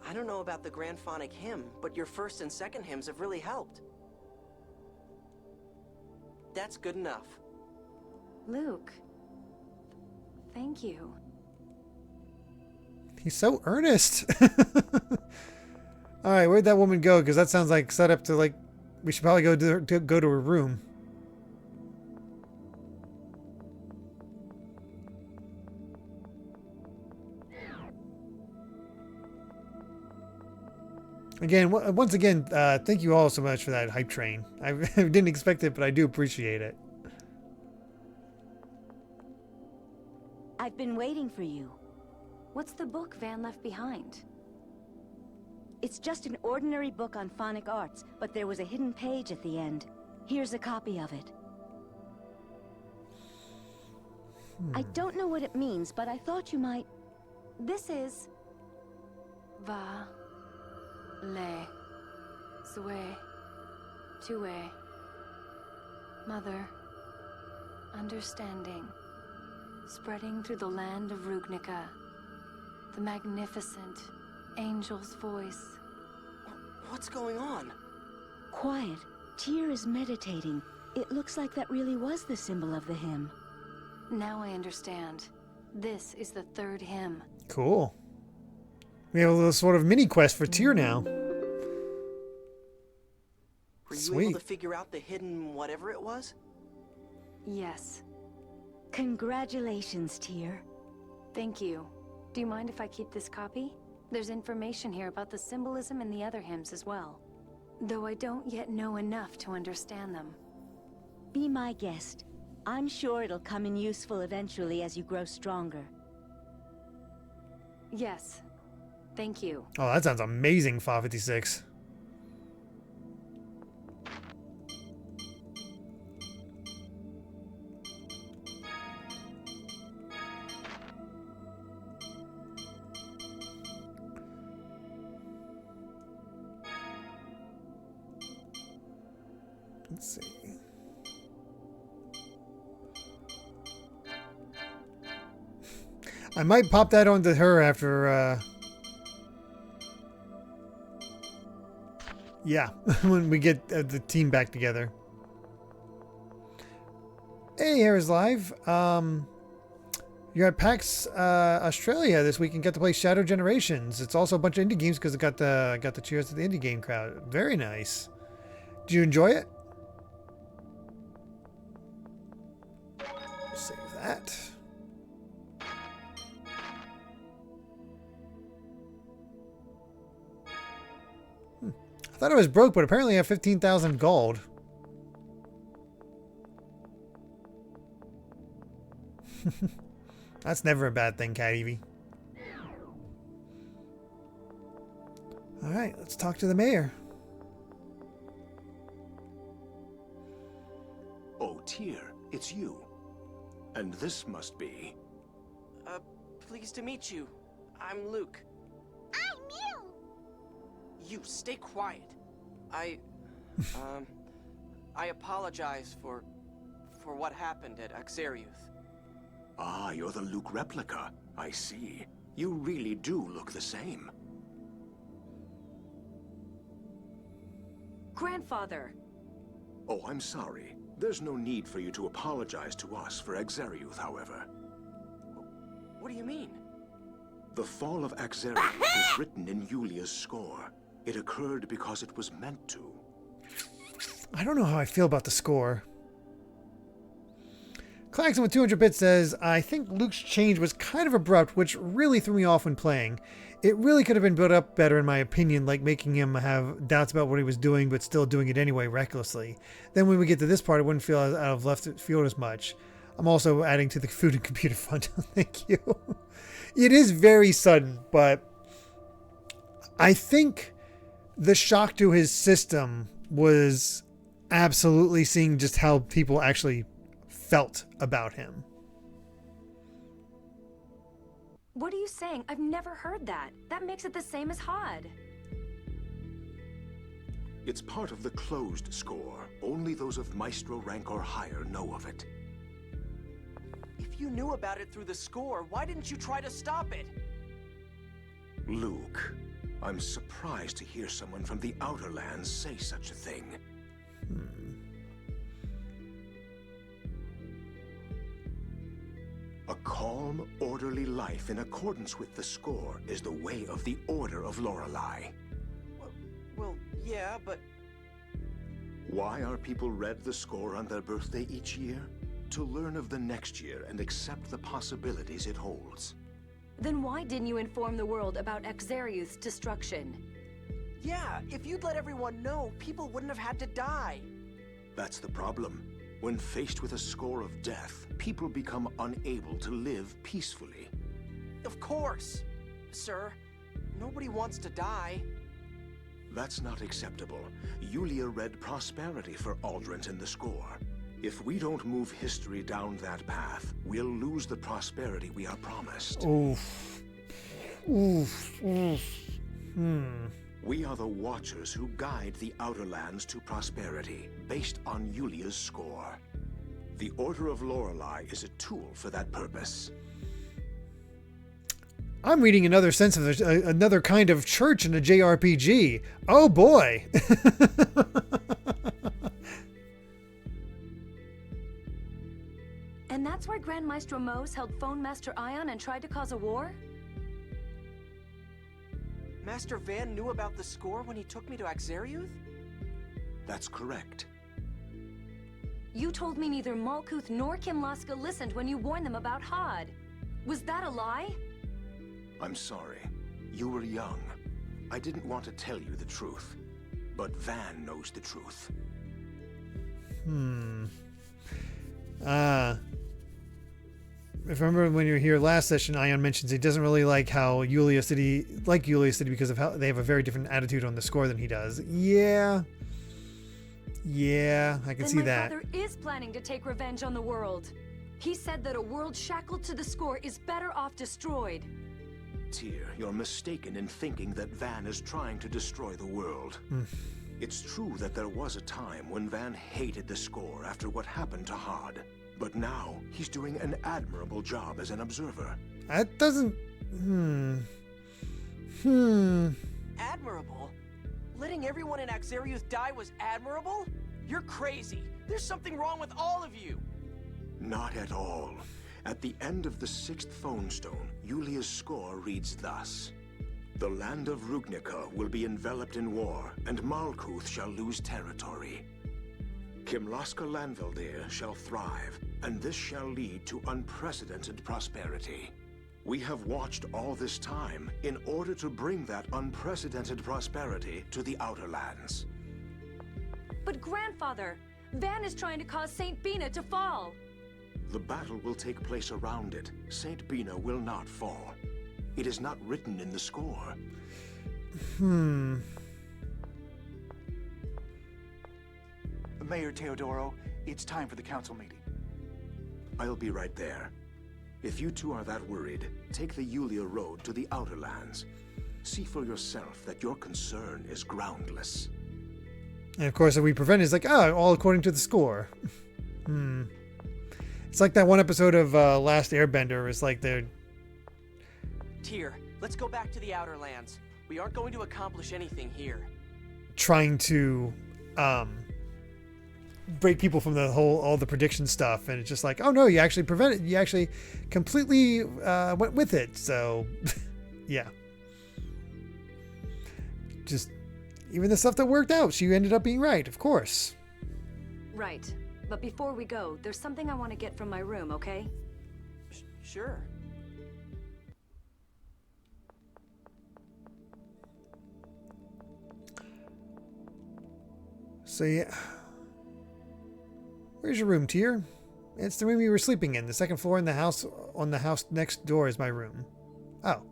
I don't know about the Grand Phonic Hymn, but your first and second hymns have really helped. That's good enough. Luke. Thank you. He's so earnest. All right, where'd that woman go? Because that sounds like set up to like we should probably go to her room. Again, once again, thank you all so much for that hype train. I didn't expect it, but I do appreciate it. I've been waiting for you. What's the book Van left behind? It's just an ordinary book on phonic arts, but there was a hidden page at the end. Here's a copy of it. I don't know what it means, but I thought you might... This is... Va... Le... Zue... Tue... Mother... Understanding... Spreading through the land of Rugnica. The magnificent angel's voice. What's going on? Quiet. Tyr is meditating. It looks like that really was the symbol of the hymn. Now I understand. This is the 3rd hymn. Cool. We have a little sort of mini quest for Tyr now. Were you Sweet. able to figure out the hidden whatever it was? Yes. Congratulations, Tyr. Thank you. Do you mind if I keep this copy? There's information here about the symbolism in the other hymns as well. Though I don't yet know enough to understand them. Be my guest. I'm sure it'll come in useful eventually as you grow stronger. Yes. Thank you. Oh, that sounds amazing, 556. Let's see. I might pop that onto her after, yeah, when we get the team back together. Hey, Harris Live. You're at PAX Australia this week and get to play Shadow Generations. It's also a bunch of indie games because it got the cheers to the indie game crowd. Very nice. Did you enjoy it? Save that. I thought it was broke, but apparently I have 15,000 gold. That's never a bad thing, Cat Evie. Alright, let's talk to the mayor. Oh, Tyr, it's you. And this must be... Pleased to meet you. I'm Luke. I'm you! You, stay quiet. I apologize for what happened at Axariuth. Ah, you're the Luke replica. I see. You really do look the same. Grandfather! Oh, I'm sorry. There's no need for you to apologize to us for Axariuth, however. What do you mean? The fall of Axariuth is written in Yulia's score. It occurred because it was meant to. I don't know how I feel about the score. Claxon with 200 bits says, I think Luke's change was kind of abrupt, which really threw me off when playing. It really could have been built up better in my opinion, like making him have doubts about what he was doing, but still doing it anyway, recklessly. Then when we get to this part, it wouldn't feel out of left field as much. I'm also adding to the food and computer fund. Thank you. It is very sudden, but I think the shock to his system was absolutely seeing just how people actually felt about him. What are you saying? I've never heard that. That makes it the same as Hod. It's part of the closed score. Only those of Maestro rank or higher know of it. If you knew about it through the score, why didn't you try to stop it? Luke, I'm surprised to hear someone from the Outer Lands say such a thing. A calm, orderly life in accordance with the score is the way of the Order of Lorelei. Well, yeah, but... Why are people read the score on their birthday each year? To learn of the next year and accept the possibilities it holds. Then why didn't you inform the world about Exariuth's destruction? Yeah, if you'd let everyone know, people wouldn't have had to die. That's the problem. When faced with a score of death, people become unable to live peacefully. Of course. Sir, nobody wants to die. That's not acceptable. Yulia read prosperity for Aldrich in the score. If we don't move history down that path, we'll lose the prosperity we are promised. Oof. Oof. Oof. We are the Watchers who guide the Outer Lands to prosperity, based on Yulia's score. The Order of Lorelei is a tool for that purpose. I'm reading another sense of another kind of church in a JRPG. Oh boy. And that's why Grand Maestro Mose held Phone Master Ion and tried to cause a war? Master Van knew about the score when he took me to Axariuth? That's correct. You told me neither Malkuth nor Kimlaska listened when you warned them about Hod. Was that a lie? I'm sorry. You were young. I didn't want to tell you the truth. But Van knows the truth. If I remember when you were here last session, Ion mentions he doesn't really like how Yulia City, because of how they have a very different attitude on the score than he does. Yeah, I can see that. My father is planning to take revenge on the world. He said that a world shackled to the score is better off destroyed. Tyr, you're mistaken in thinking that Van is trying to destroy the world. It's true that there was a time when Van hated the score after what happened to Hod. But now, he's doing an admirable job as an observer. That doesn't... Admirable? Letting everyone in Axariuth die was admirable? You're crazy. There's something wrong with all of you. Not at all. At the end of the 6th phone stone, Yulia's score reads thus. The land of Rugnica will be enveloped in war, and Malkuth shall lose territory. Kimlaska Lanveldir shall thrive, and this shall lead to unprecedented prosperity. We have watched all this time in order to bring that unprecedented prosperity to the Outer Lands. But grandfather, Van is trying to cause Saint Bina to fall. The battle will take place around it. Saint Bina will not fall. It is not written in the score. Mayor Teodoro, it's time for the council meeting. I'll be right there. If you two are that worried, take the Yulia Road to the Outer Lands. See for yourself that your concern is groundless. And of course, if we prevent it, it's like, all according to the score. It's like that one episode of Last Airbender. It's like they're... Tyr, let's go back to the Outer Lands. We aren't going to accomplish anything here. trying to break people from all the prediction stuff, and it's just like, oh no, you actually prevented, you actually completely went with it. So yeah, just even the stuff that worked out, she ended up being right, of course. Right, but before we go, there's something I want to get from my room, okay? Sure. So yeah, where's your room, Tyr? It's the room you were sleeping in. The second floor in the house, on the house next door, is my room. Oh.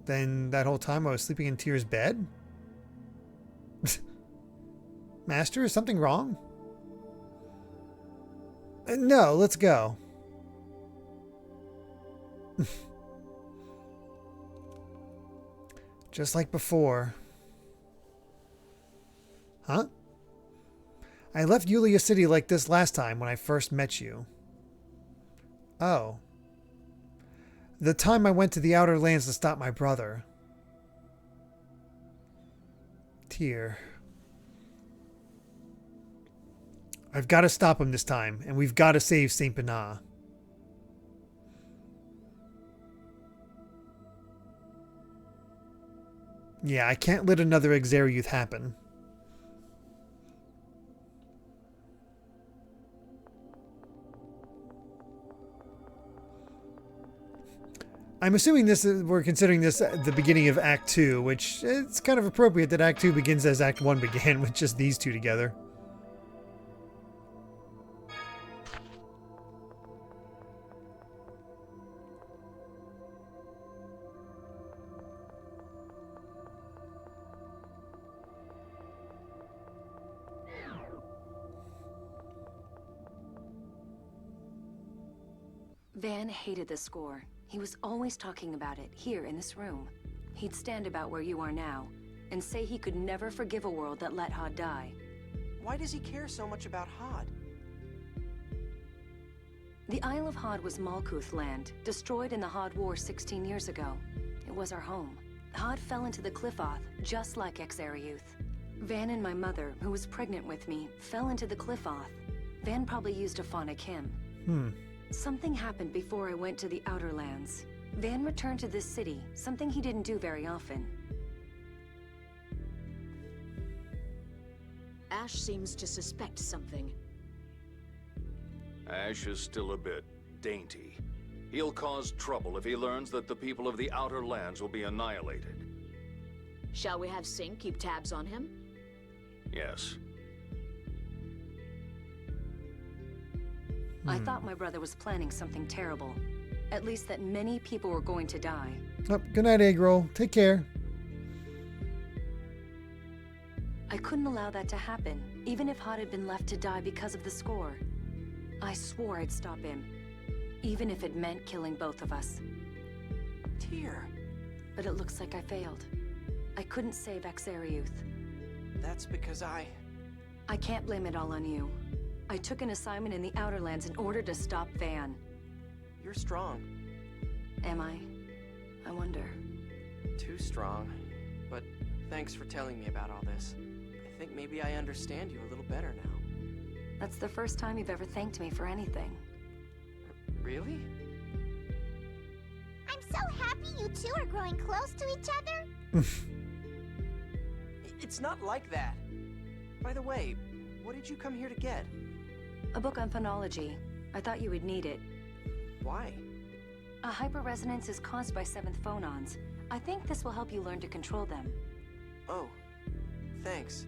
Then that whole time I was sleeping in Tyr's bed? Master, is something wrong? No, let's go. Just like before. Huh? I left Yulia City like this last time when I first met you. Oh. The time I went to the Outer Lands to stop my brother. Tear. I've got to stop him this time, and we've got to save Saint Bernard. Yeah, I can't let another Exariuth happen. I'm assuming we're considering this the beginning of Act 2, which it's kind of appropriate that Act 2 begins as Act 1 began, with just these two together. Van hated the score. He was always talking about it, here in this room. He'd stand about where you are now, and say he could never forgive a world that let Hod die. Why does he care so much about Hod? The Isle of Hod was Malkuth land, destroyed in the Hod War 16 years ago. It was our home. Hod fell into the Cliffoth, just like Exariuth. Van and my mother, who was pregnant with me, fell into the Cliffoth. Van probably used a phonic hymn. Something happened before I went to the Outer Lands. Van returned to this city, something he didn't do very often. Ash seems to suspect something. Ash is still a bit dainty. He'll cause trouble if he learns that the people of the Outer Lands will be annihilated. Shall we have Sink keep tabs on him? Yes. I thought my brother was planning something terrible. At least that many people were going to die. Oh, good night, Egg Roll. Take care. I couldn't allow that to happen, even if Hod had been left to die because of the score. I swore I'd stop him, even if it meant killing both of us. Tear. But it looks like I failed. I couldn't save Exariuth. That's because I can't blame it all on you. I took an assignment in the Outer Lands in order to stop Van. You're strong. Am I? I wonder. Too strong. But thanks for telling me about all this. I think maybe I understand you a little better now. That's the first time you've ever thanked me for anything. Really? I'm so happy you two are growing close to each other. It's not like that. By the way, what did you come here to get? A book on phonology. I thought you would need it. Why? A hyperresonance is caused by seventh phonons. I think this will help you learn to control them. Oh, thanks.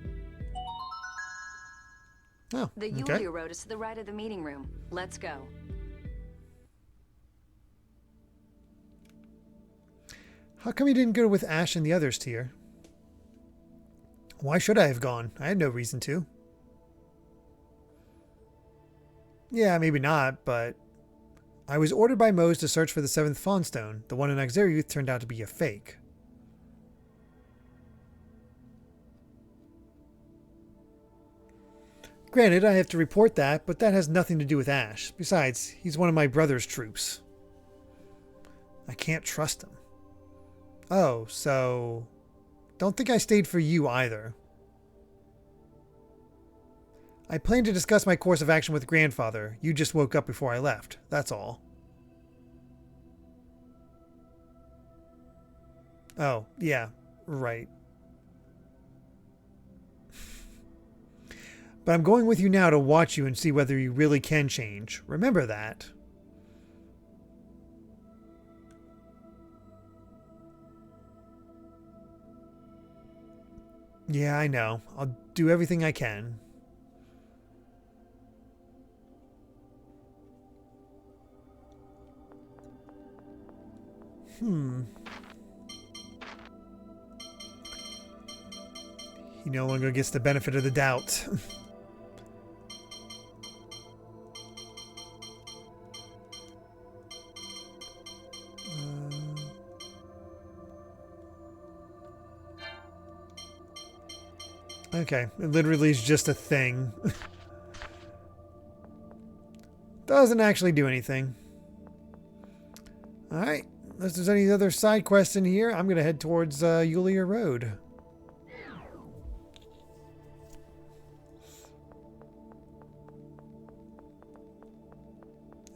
Oh, The okay. Yulia Road is to the right of the meeting room. Let's go. How come you didn't go with Ash and the others, Tyr? Why should I have gone? I had no reason to. Yeah, maybe not, but I was ordered by Mose to search for the 7th Fawn Stone. The one in Exariuth turned out to be a fake. Granted, I have to report that, but that has nothing to do with Ash. Besides, he's one of my brother's troops. I can't trust him. Oh, so... Don't think I stayed for you either. I planned to discuss my course of action with Grandfather. You just woke up before I left. That's all. Oh, yeah. Right. But I'm going with you now to watch you and see whether you really can change. Remember that. Yeah, I know. I'll do everything I can. He no longer gets the benefit of the doubt. Okay, it literally is just a thing. Doesn't actually do anything. Alright, unless there's any other side quests in here, I'm going to head towards Yulia Road.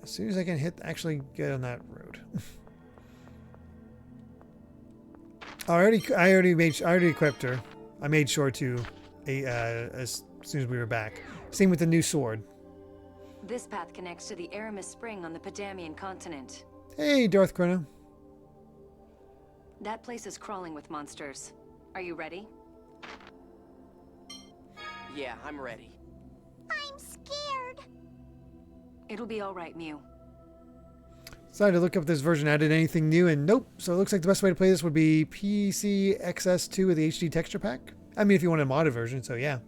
As soon as I can actually get on that road. I already equipped her. I made sure to as soon as we were back. Same with the new sword. This path connects to the Aramis Spring on the Padamian continent. Hey, Darth Chrono. That place is crawling with monsters. Are you ready? Yeah, I'm ready. I'm scared. It'll be all right, Mew. Decided to look up if this version added anything new, and nope. So it looks like the best way to play this would be PC XS2 with the HD texture pack. I mean, if you want a modded version, so yeah.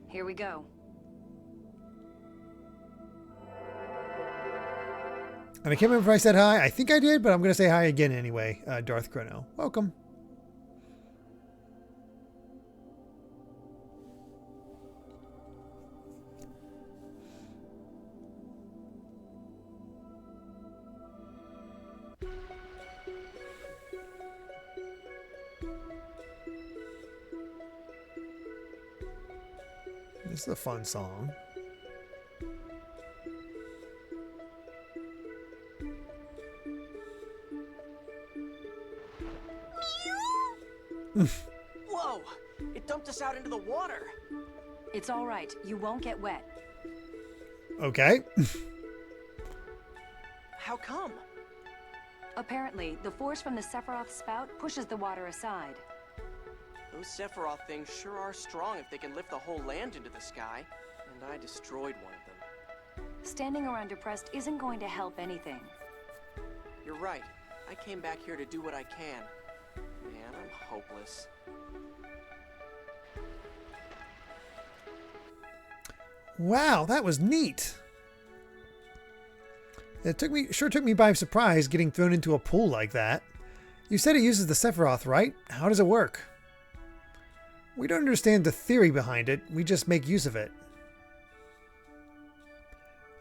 Here we go. And I can't remember if I said hi. I think I did, but I'm going to say hi again anyway. Darth Chrono. Welcome. This is a fun song. Whoa! It dumped us out into the water. It's all right. You won't get wet. Okay. How come? Apparently, the force from the Sephiroth spout pushes the water aside. Those Sephiroth things sure are strong if they can lift the whole land into the sky. And I destroyed one of them. Standing around depressed isn't going to help anything. You're right. I came back here to do what I can. Man, I'm hopeless. Wow, that was neat. It sure took me by surprise getting thrown into a pool like that. You said it uses the Sephiroth, right? How does it work? We don't understand the theory behind it, we just make use of it.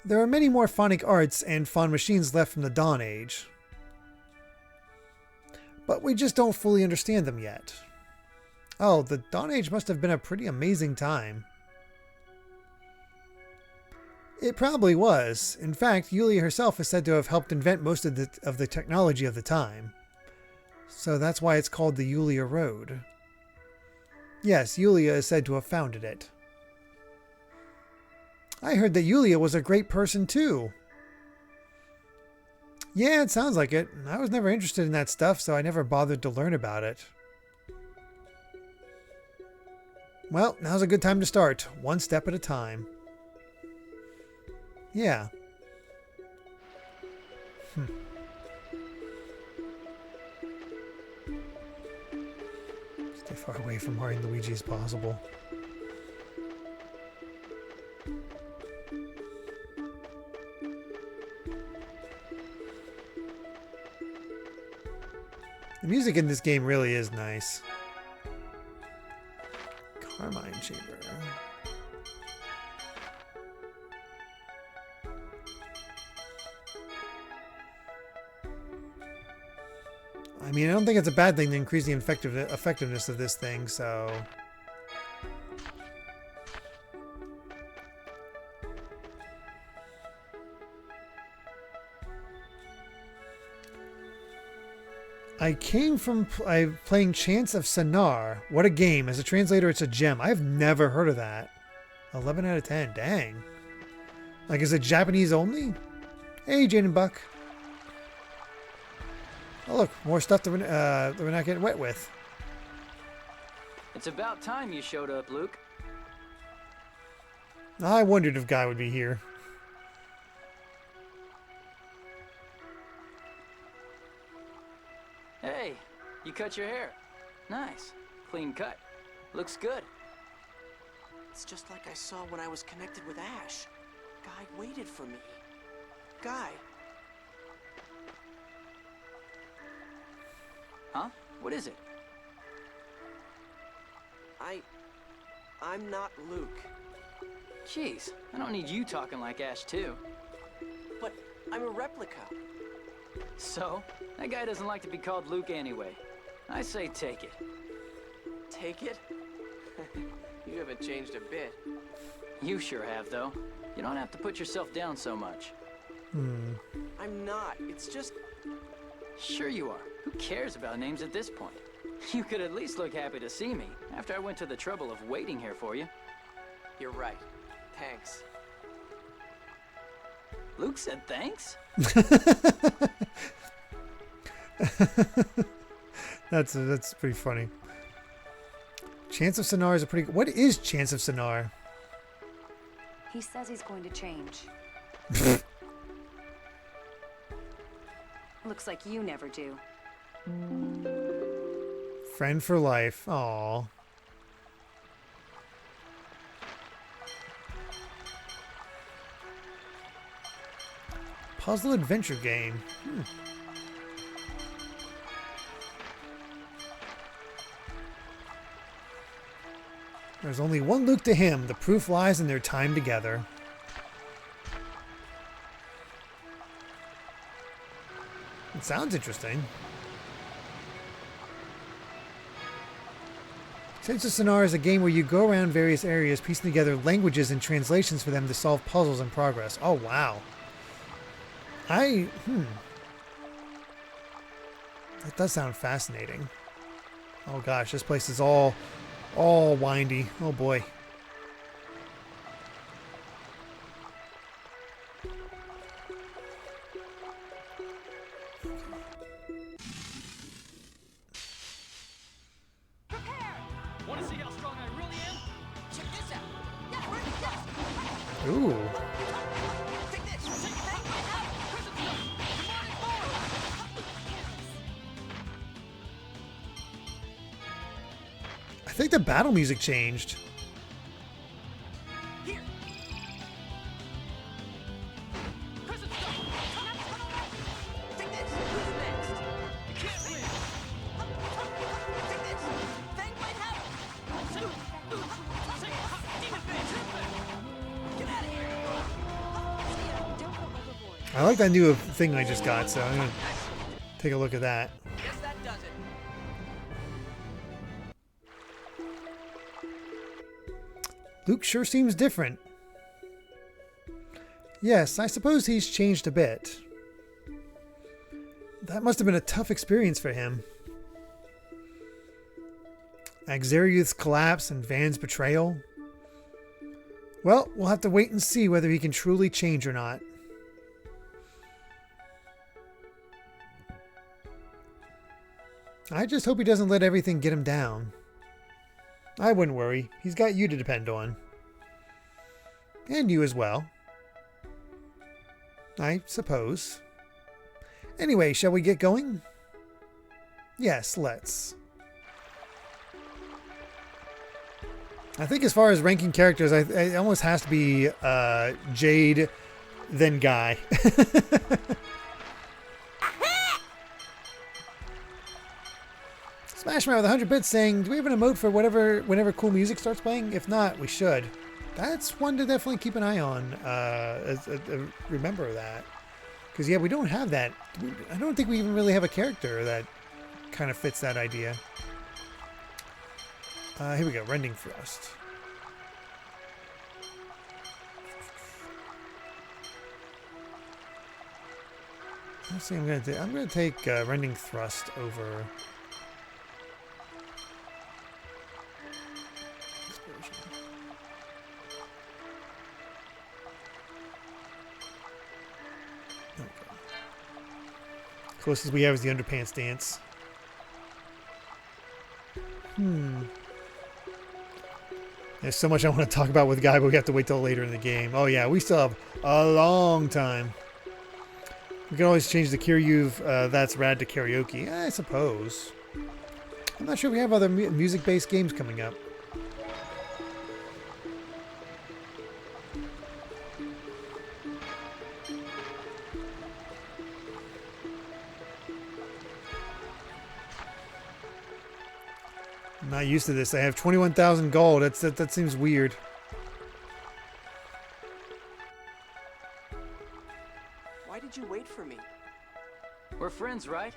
There are many more phonic arts and Fawn machines left from the Dawn Age. But we just don't fully understand them yet. Oh, the Dawn Age must have been a pretty amazing time. It probably was. In fact, Yulia herself is said to have helped invent most of the technology of the time. So that's why it's called the Yulia Road. Yes, Yulia is said to have founded it. I heard that Yulia was a great person too. Yeah, it sounds like it. I was never interested in that stuff, so I never bothered to learn about it. Well, now's a good time to start, one step at a time. Yeah. Stay far away from Mario and Luigi as possible. The music in this game really is nice. Carmine Chamber. I mean, I don't think it's a bad thing to increase the effectiveness of this thing, so... I came from playing Chants of Sonar. What a game. As a translator, it's a gem. I've never heard of that. 11 out of 10. Dang. Like, is it Japanese only? Hey, Jane and Buck. Oh, look. More stuff that we're not getting wet with. It's about time you showed up, Luke. I wondered if Guy would be here. Hey, you cut your hair. Nice. Clean cut. Looks good. It's just like I saw when I was connected with Ash. Guy waited for me. Guy. Huh? What is it? I'm not Luke. Jeez, I don't need you talking like Ash, too. But I'm a replica. So, that guy doesn't like to be called Luke anyway. I say take it. Take it? You haven't changed a bit. You sure have, though. You don't have to put yourself down so much. I'm not. It's just... Sure you are. Who cares about names at this point? You could at least look happy to see me, after I went to the trouble of waiting here for you. You're right. Thanks. Luke said thanks? That's pretty funny. Chance of Sonar is a pretty... What is Chance of Sonar? He says he's going to change. Looks like you never do. Friend for life. Aww. Puzzle adventure game. There's only one Luke to him. The proof lies in their time together. It sounds interesting. Sense of Sonar is a game where you go around various areas, piecing together languages and translations for them to solve puzzles in progress. Oh, wow. That does sound fascinating. Oh gosh, this place is all windy. Oh boy. Want to see how strong I really am? Check this out. Ooh. Take this. Take that. Prison stuff. Demonic force. I think the battle music changed. Here. Prison stuff. Take this. Who's next? You can't win. Take this. Thing might happen. Demon face. Get out of here. I like that new thing I just got, so I'm gonna take a look at that. Guess that does it. Luke sure seems different. Yes, I suppose he's changed a bit. That must have been a tough experience for him. Axariuth's collapse and Van's betrayal. Well, we'll have to wait and see whether he can truly change or not. I just hope he doesn't let everything get him down. I wouldn't worry. He's got you to depend on. And you as well. I suppose. Anyway, shall we get going? Yes, let's. I think as far as ranking characters, it almost has to be Jade, then Guy. Smashman with 100 bits saying, do we have an emote for whenever cool music starts playing? If not, we should. That's one to definitely keep an eye on. Remember that. Because, yeah, we don't have that. I don't think we even really have a character that kind of fits that idea. Here we go. Rending Thrust. Let's see. I'm gonna take Rending Thrust over. Closest we have is the underpants dance. There's so much I want to talk about with Guy, but we have to wait till later in the game. Oh yeah, we still have a long time. We can always change the Kiryu That's Rad to karaoke, I suppose. I'm not sure if we have other music-based games coming up. not used to this. I have 21,000 gold. That seems weird. Why did you wait for me? We're friends, right?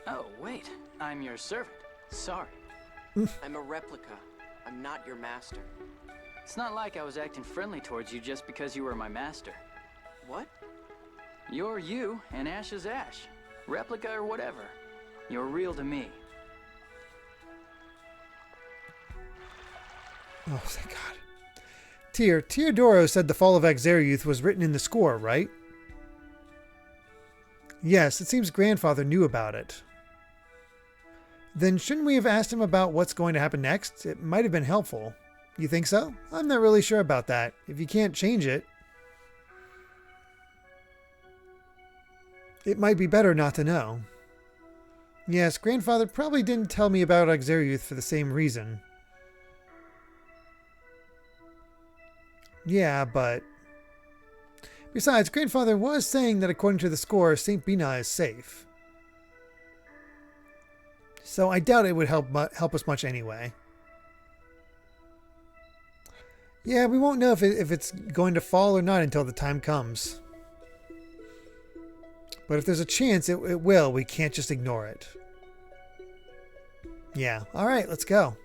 Oh, wait. I'm your servant. Sorry. I'm a replica. I'm not your master. It's not like I was acting friendly towards you just because you were my master. What? You're you, and Ash is Ash. Replica or whatever. You're real to me. Oh, thank God. Teodoro said the fall of Axariuth was written in the score, right? Yes, it seems grandfather knew about it. Then shouldn't we have asked him about what's going to happen next? It might have been helpful. You think so? I'm not really sure about that. If you can't change it, it might be better not to know. Yes, grandfather probably didn't tell me about Axariuth for the same reason. Yeah, but... Besides, grandfather was saying that according to the score, St. Bina is safe. So I doubt it would help us much anyway. Yeah, we won't know if it's going to fall or not until the time comes. But if there's a chance it will, we can't just ignore it. Yeah, alright, let's go.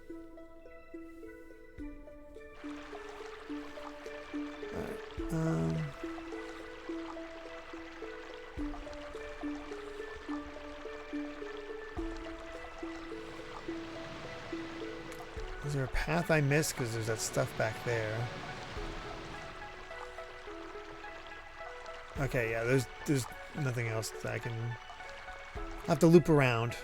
Alright, is there a path I missed? Because there's that stuff back there. Okay, yeah, there's nothing else that I can... I'll have to loop around.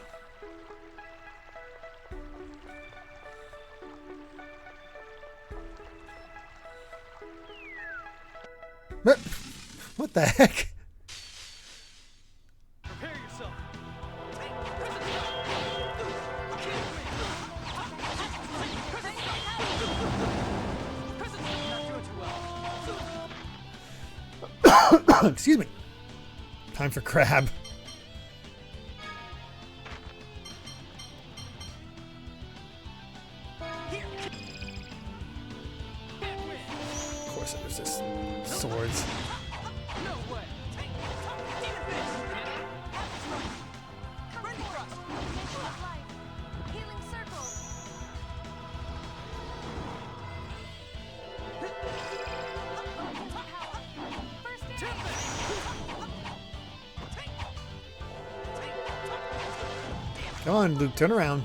What the heck? Prepare yourself. Excuse me. Time for crab. Of course, there's just swords. No way. Healing circle. Come on, Luke, turn around.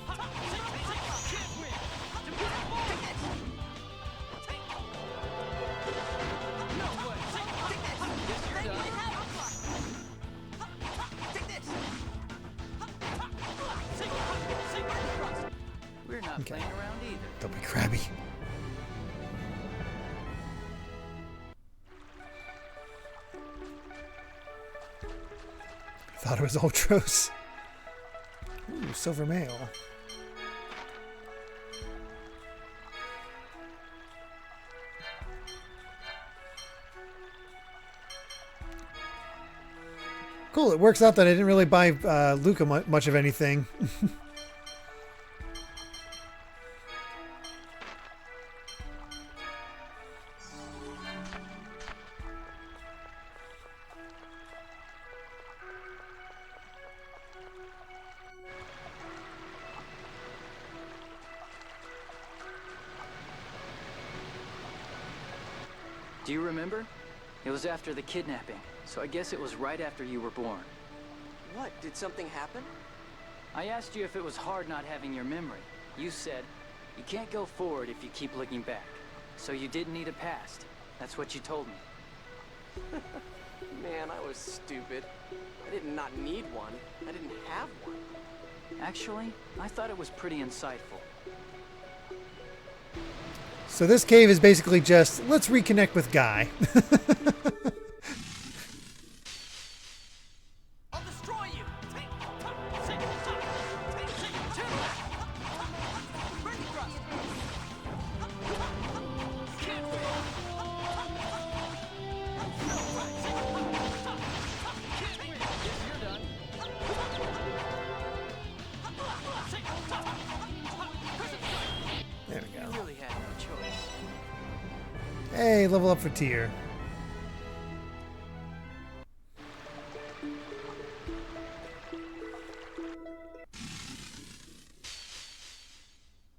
We're not Okay. playing around either. Don't be crabby. I thought it was Ultros. Ooh, silver mail. Cool, it works out that I didn't really buy Luca much of anything. Do you remember? It was after the kidnapping, so I guess it was right after you were born. What? Did something happen? I asked you if it was hard not having your memory. You said, you can't go forward if you keep looking back. So you didn't need a past. That's what you told me. Man, I was stupid. I did not need one. I didn't have one. Actually, I thought it was pretty insightful. So this cave is basically just, let's reconnect with Guy. I'll destroy you. Yay, level up for tier.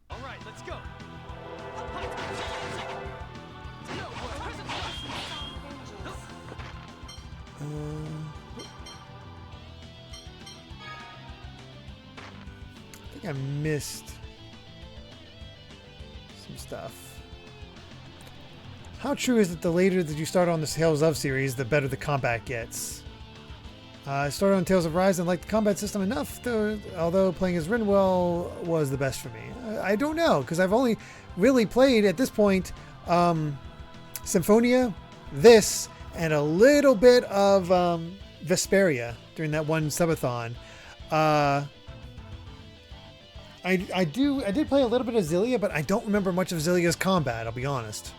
All right, let's go. I think I missed some stuff. How true is it the later that you start on the Tales of series, the better the combat gets? I started on Tales of Rise and liked the combat system enough, although playing as Rinwell was the best for me. I don't know, because I've only really played, at this point, Symphonia, this, and a little bit of Vesperia during that one subathon. I did play a little bit of Zillia, but I don't remember much of Zillia's combat, I'll be honest.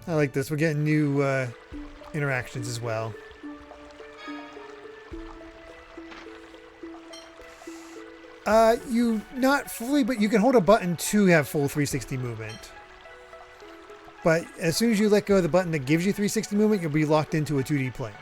I like this. We're getting new interactions as well. You not fully, but you can hold a button to have full 360 movement. But as soon as you let go of the button that gives you 360 movement, you'll be locked into a 2D plane.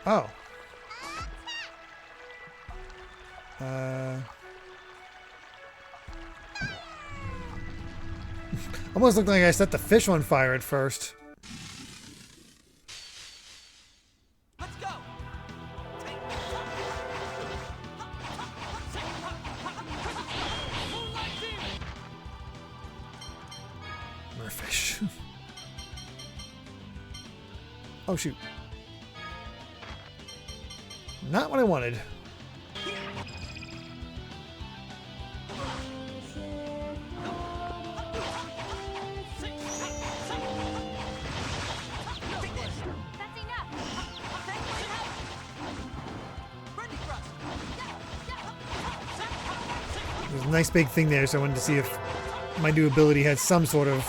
Oh. Almost looked like I set the fish on fire at first. Let's go. Merfish. Oh shoot. Not what I wanted. There's a nice big thing there, so I wanted to see if my new ability had some sort of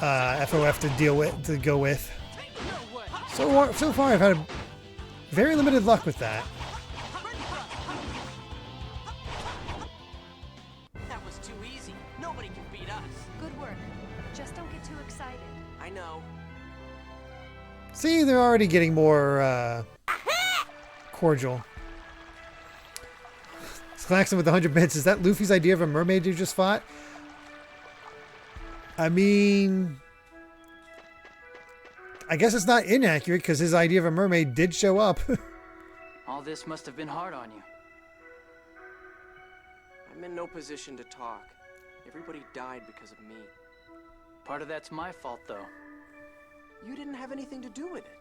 FOF to deal with, to go with. So far, I've had very limited luck with that. That was too easy. Nobody can beat us. Good work. Just don't get too excited. I know. See, they're already getting more cordial. Claxon with 100 bits. Is that Luffy's idea of a mermaid you just fought? I mean, I guess it's not inaccurate because his idea of a mermaid did show up. All this must have been hard on you. I'm in no position to talk. Everybody died because of me. Part of that's my fault, though. You didn't have anything to do with it.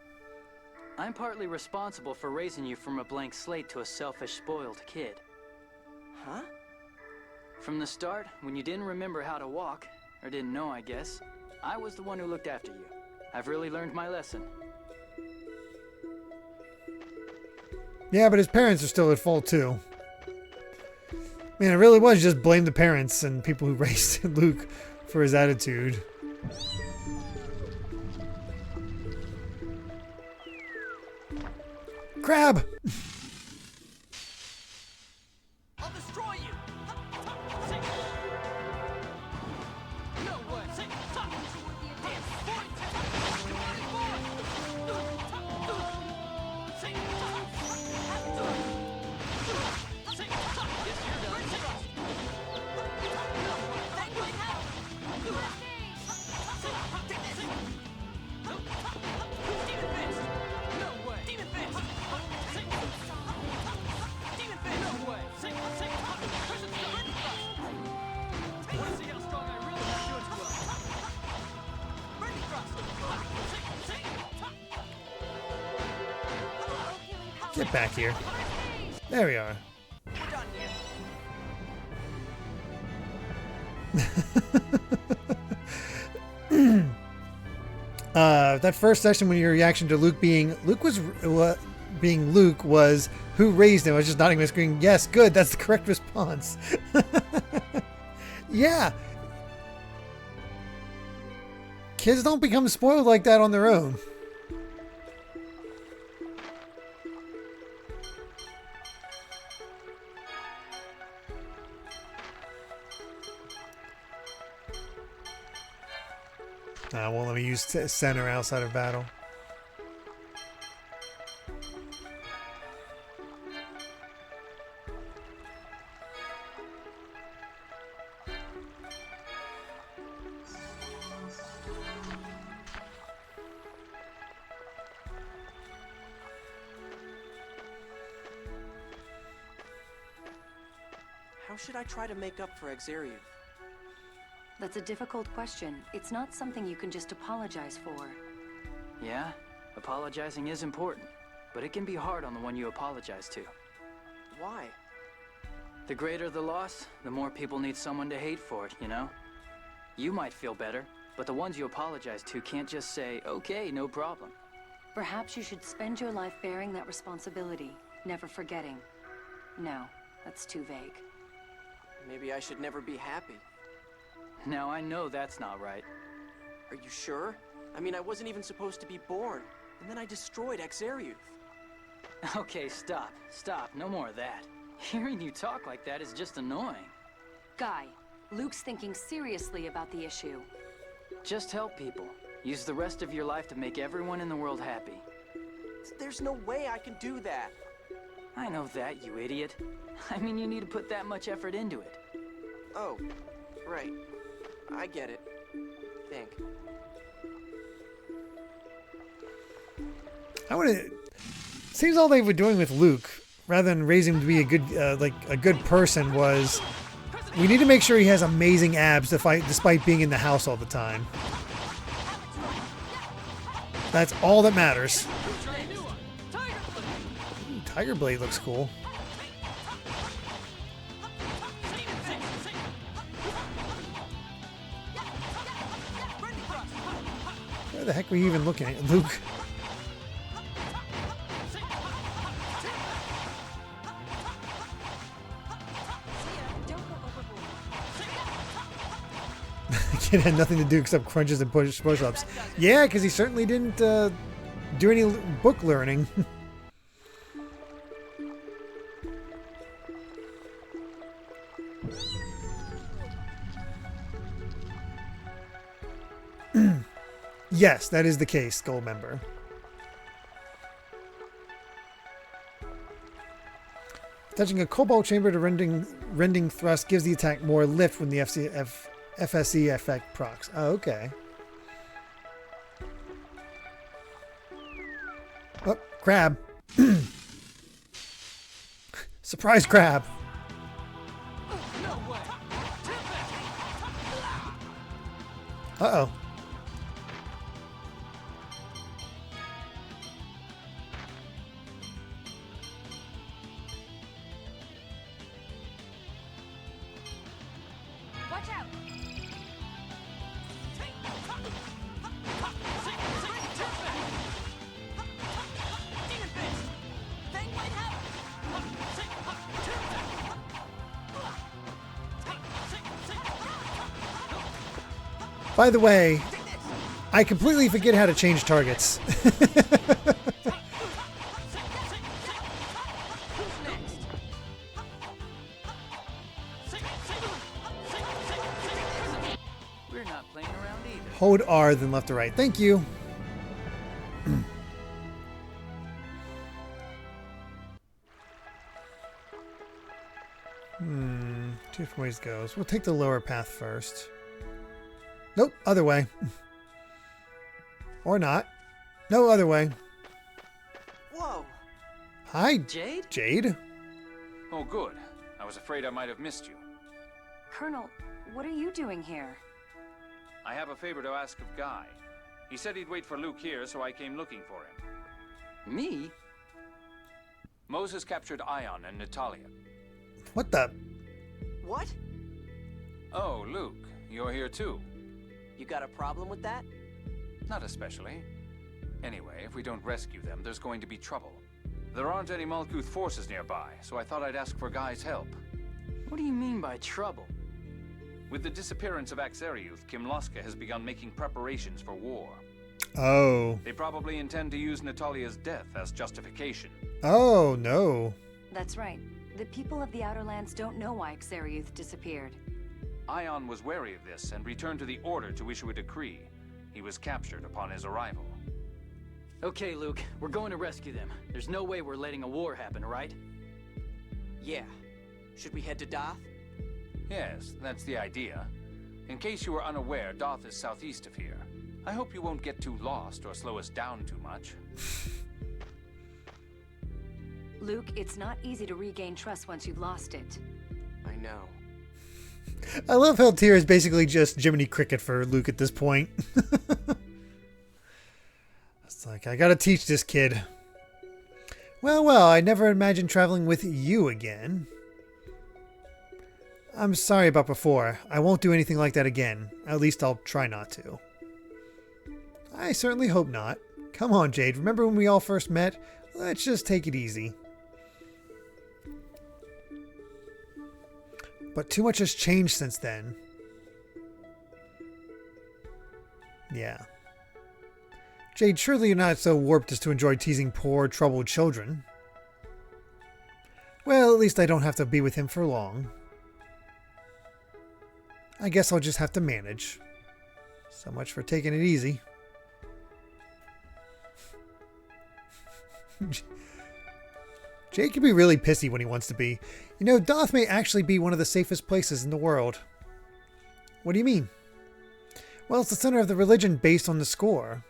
I'm partly responsible for raising you from a blank slate to a selfish, spoiled kid. Huh? From the start, when you didn't remember how to walk, or didn't know, I guess, I was the one who looked after you. I've really learned my lesson. Yeah, but his parents are still at fault too. Man, it really was just blame the parents and people who raised Luke for his attitude. Crab! I'll destroy you. No way. Get back here. There we are. We're done here. That first session when your reaction to Luke being Luke was who raised him. I was just nodding my screen. Yes, good. That's the correct response. Yeah. Kids don't become spoiled like that on their own. Won't let me use center outside of battle. How should I try to make up for Exarius? That's a difficult question. It's not something you can just apologize for. Yeah, apologizing is important, but it can be hard on the one you apologize to. Why? The greater the loss, the more people need someone to hate for it, you know? You might feel better, but the ones you apologize to can't just say, okay, no problem. Perhaps you should spend your life bearing that responsibility, never forgetting. No, that's too vague. Maybe I should never be happy. Now I know that's not right. Are you sure? I mean, I wasn't even supposed to be born, and then I destroyed Exarius. Okay, stop. Stop. No more of that. Hearing you talk like that is just annoying. Guy, Luke's thinking seriously about the issue. Just help people. Use the rest of your life to make everyone in the world happy. There's no way I can do that. I know that, you idiot. I mean, you need to put that much effort into it. Oh, right. I get it. Think. I would. Seems all they were doing with Luke, rather than raising him to be a good, like a good person, was we need to make sure he has amazing abs to fight, despite being in the house all the time. That's all that matters. Tiger Blade looks cool. Where the heck were you even looking at, Luke? Kid had nothing to do except crunches and push-ups. Yeah, because he certainly didn't do any book learning. Yes, that is the case, Goldmember. Touching a cobalt chamber to rending thrust gives the attack more lift when the FSE effect procs. Oh, okay. Oh, crab. Surprise crab. Uh-oh. Watch out! By the way, I completely forget how to change targets. We're not playing around either. Hold R, then left to right. Thank you. Two different ways goes. We'll take the lower path first. Nope, other way. Or not. No, other way. Whoa! Hi, Jade? Jade. Oh, good. I was afraid I might have missed you. Colonel, what are you doing here? I have a favor to ask of Guy. He said he'd wait for Luke here, so I came looking for him. Me? Moses captured Ion and Natalia. What the? What? Oh, Luke, you're here too. You got a problem with that? Not especially. Anyway, if we don't rescue them, there's going to be trouble. There aren't any Malkuth forces nearby, so I thought I'd ask for Guy's help. What do you mean by trouble? With the disappearance of Axariuth, Kimloska has begun making preparations for war. Oh. They probably intend to use Natalia's death as justification. Oh, no. That's right. The people of the Outer Lands don't know why Xariuth disappeared. Ion was wary of this and returned to the Order to issue a decree. He was captured upon his arrival. Okay, Luke, we're going to rescue them. There's no way we're letting a war happen, right? Yeah. Should we head to Doth? Yes, that's the idea. In case you were unaware, Doth is southeast of here. I hope you won't get too lost or slow us down too much. Luke, it's not easy to regain trust once you've lost it. I know. I love how Tyr is basically just Jiminy Cricket for Luke at this point. It's like, I gotta teach this kid. Well, well, I never imagined traveling with you again. I'm sorry about before. I won't do anything like that again. At least I'll try not to. I certainly hope not. Come on, Jade. Remember when we all first met? Let's just take it easy. But too much has changed since then. Yeah. Jade, surely you're not so warped as to enjoy teasing poor, troubled children. Well, at least I don't have to be with him for long. I guess I'll just have to manage. So much for taking it easy. Jade can be really pissy when he wants to be. You know, Doth may actually be one of the safest places in the world. What do you mean? Well, it's the center of the religion based on the score.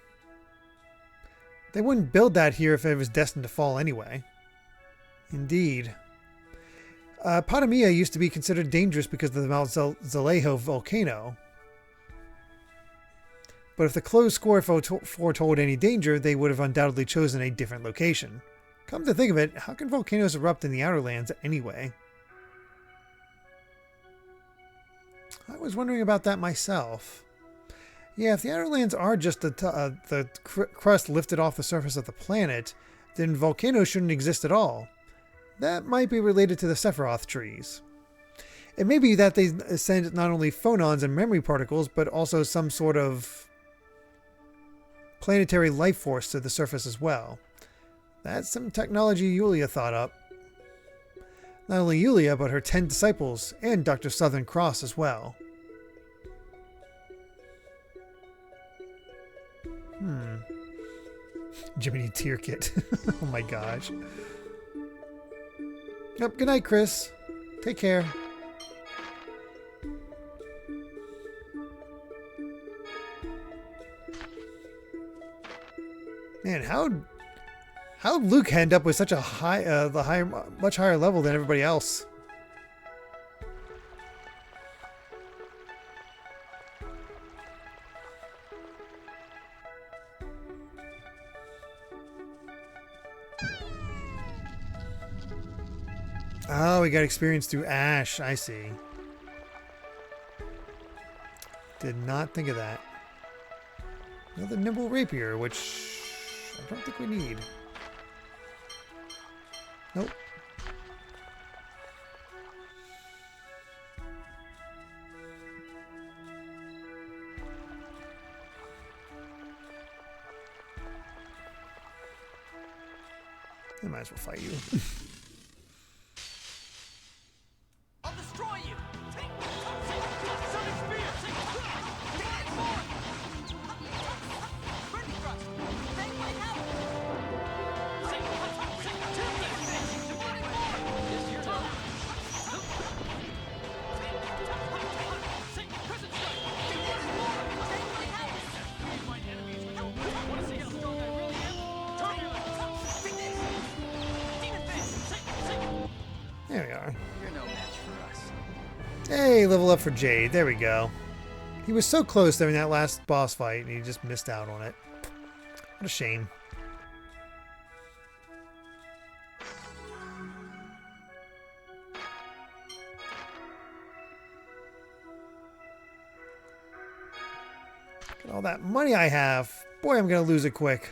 They wouldn't build that here if it was destined to fall anyway. Indeed. Potamia used to be considered dangerous because of the Mount Zalejo volcano. But if the closed score foretold any danger, they would have undoubtedly chosen a different location. Come to think of it, how can volcanoes erupt in the Outer Lands anyway? I was wondering about that myself. Yeah, if the Outer Lands are just the crust lifted off the surface of the planet, then volcanoes shouldn't exist at all. That might be related to the Sephiroth trees. It may be that they send not only phonons and memory particles, but also some sort of planetary life force to the surface as well. That's some technology Yulia thought up. Not only Yulia, but her 10 disciples, and Dr. Southern Cross as well. Jiminy Tear Kit. Oh my gosh. Yep, good night, Chris. Take care. Man, how'd Luke end up with such a much higher level than everybody else? Oh, we got experience through Ash. I see. Did not think of that. Another nimble rapier, which I don't think we need. Nope. I might as well fight you. I'll destroy you! Take Sonic Spear! Take it more! Burning Thrust! Thank my help! Take demonic more! Yes, you're done. Take Crescent Strike! Demonic more! Thank my help! You find enemies. Want to see how strong I really am? Turbulence! Take this! Demon Fist! There we are. You're no match for us. Hey, level up for Jade. There we go. He was so close during that last boss fight, and he just missed out on it. What a shame. Look at all that money I have. Boy, I'm gonna lose it quick.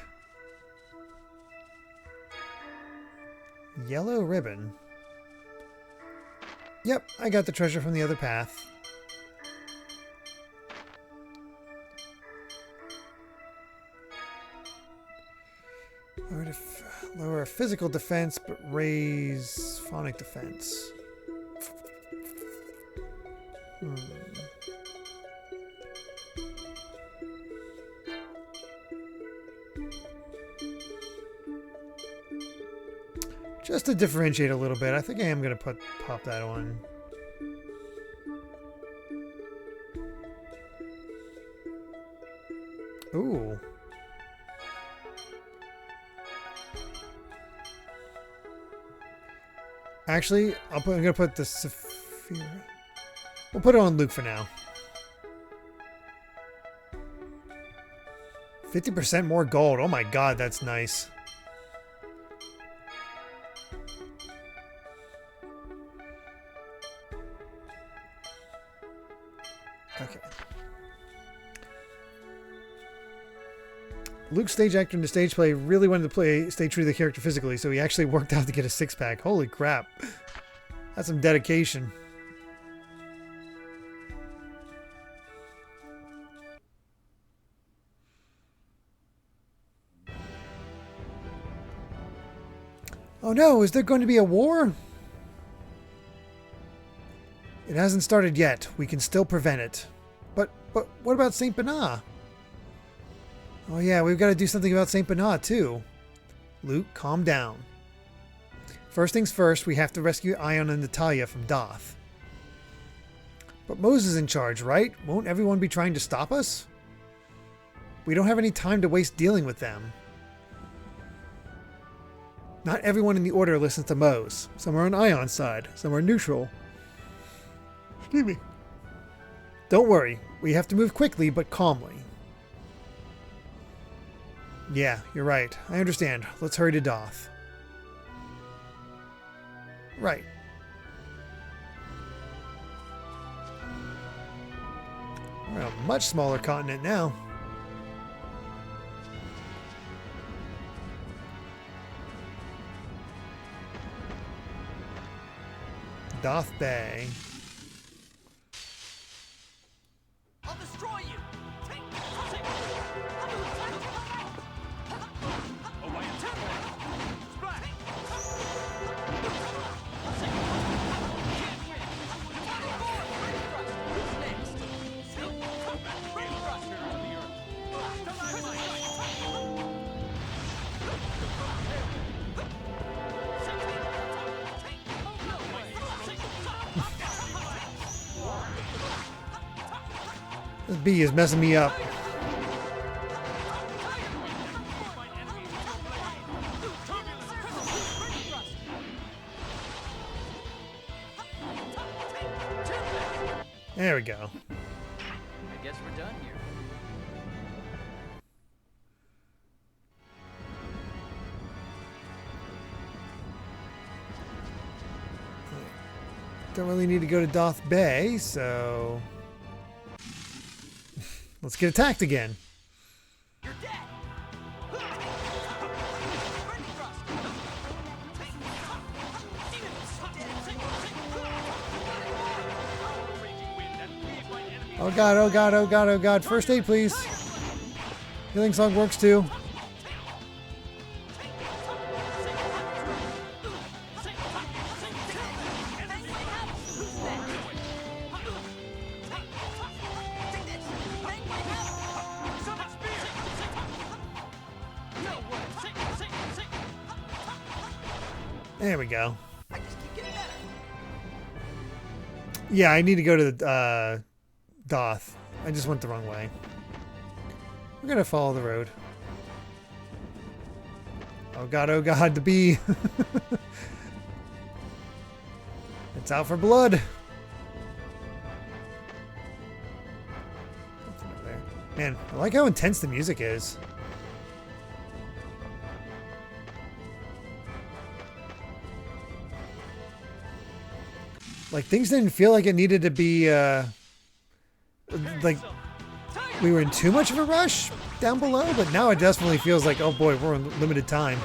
Yellow ribbon. Yep, I got the treasure from the other path. Lower physical defense, but raise phonic defense. Just to differentiate a little bit, I think I am going to pop that on. Ooh. Actually, I'm going to put the Saphira. We'll put it on Luke for now. 50% more gold. Oh my god, that's nice. Okay. Luke's stage actor in the stage play really wanted to stay true to the character physically, so he actually worked out to get a six-pack. Holy crap. That's some dedication. Oh no, is there going to be a war? It hasn't started yet. We can still prevent it. But what about Saint Bernard? Oh yeah, we've got to do something about Saint Bernard too. Luke, calm down. First things first, we have to rescue Ion and Natalia from Doth. But Moses is in charge, right? Won't everyone be trying to stop us? We don't have any time to waste dealing with them. Not everyone in the Order listens to Mose. Some are on Ion's side, some are neutral. Excuse me. Don't worry, we have to move quickly but calmly. Yeah, you're right. I understand. Let's hurry to Doth. Right. We're on a much smaller continent now. Doth Bay. I'll destroy you. Take. Oh, my Splash. This bee is messing me up. There we go. I guess we're done here. Don't really need to go to Doth Bay, so let's get attacked again. You're dead. Oh god, oh god, oh god, oh god. First aid, please. Healing song works too. There we go. Yeah, I need to go to the Doth. I just went the wrong way. We're gonna follow the road. Oh god, the bee. It's out for blood. Something over there. Man, I like how intense the music is. Like, things didn't feel like it needed to be, like... we were in too much of a rush down below, but now it definitely feels like, oh boy, we're on limited time.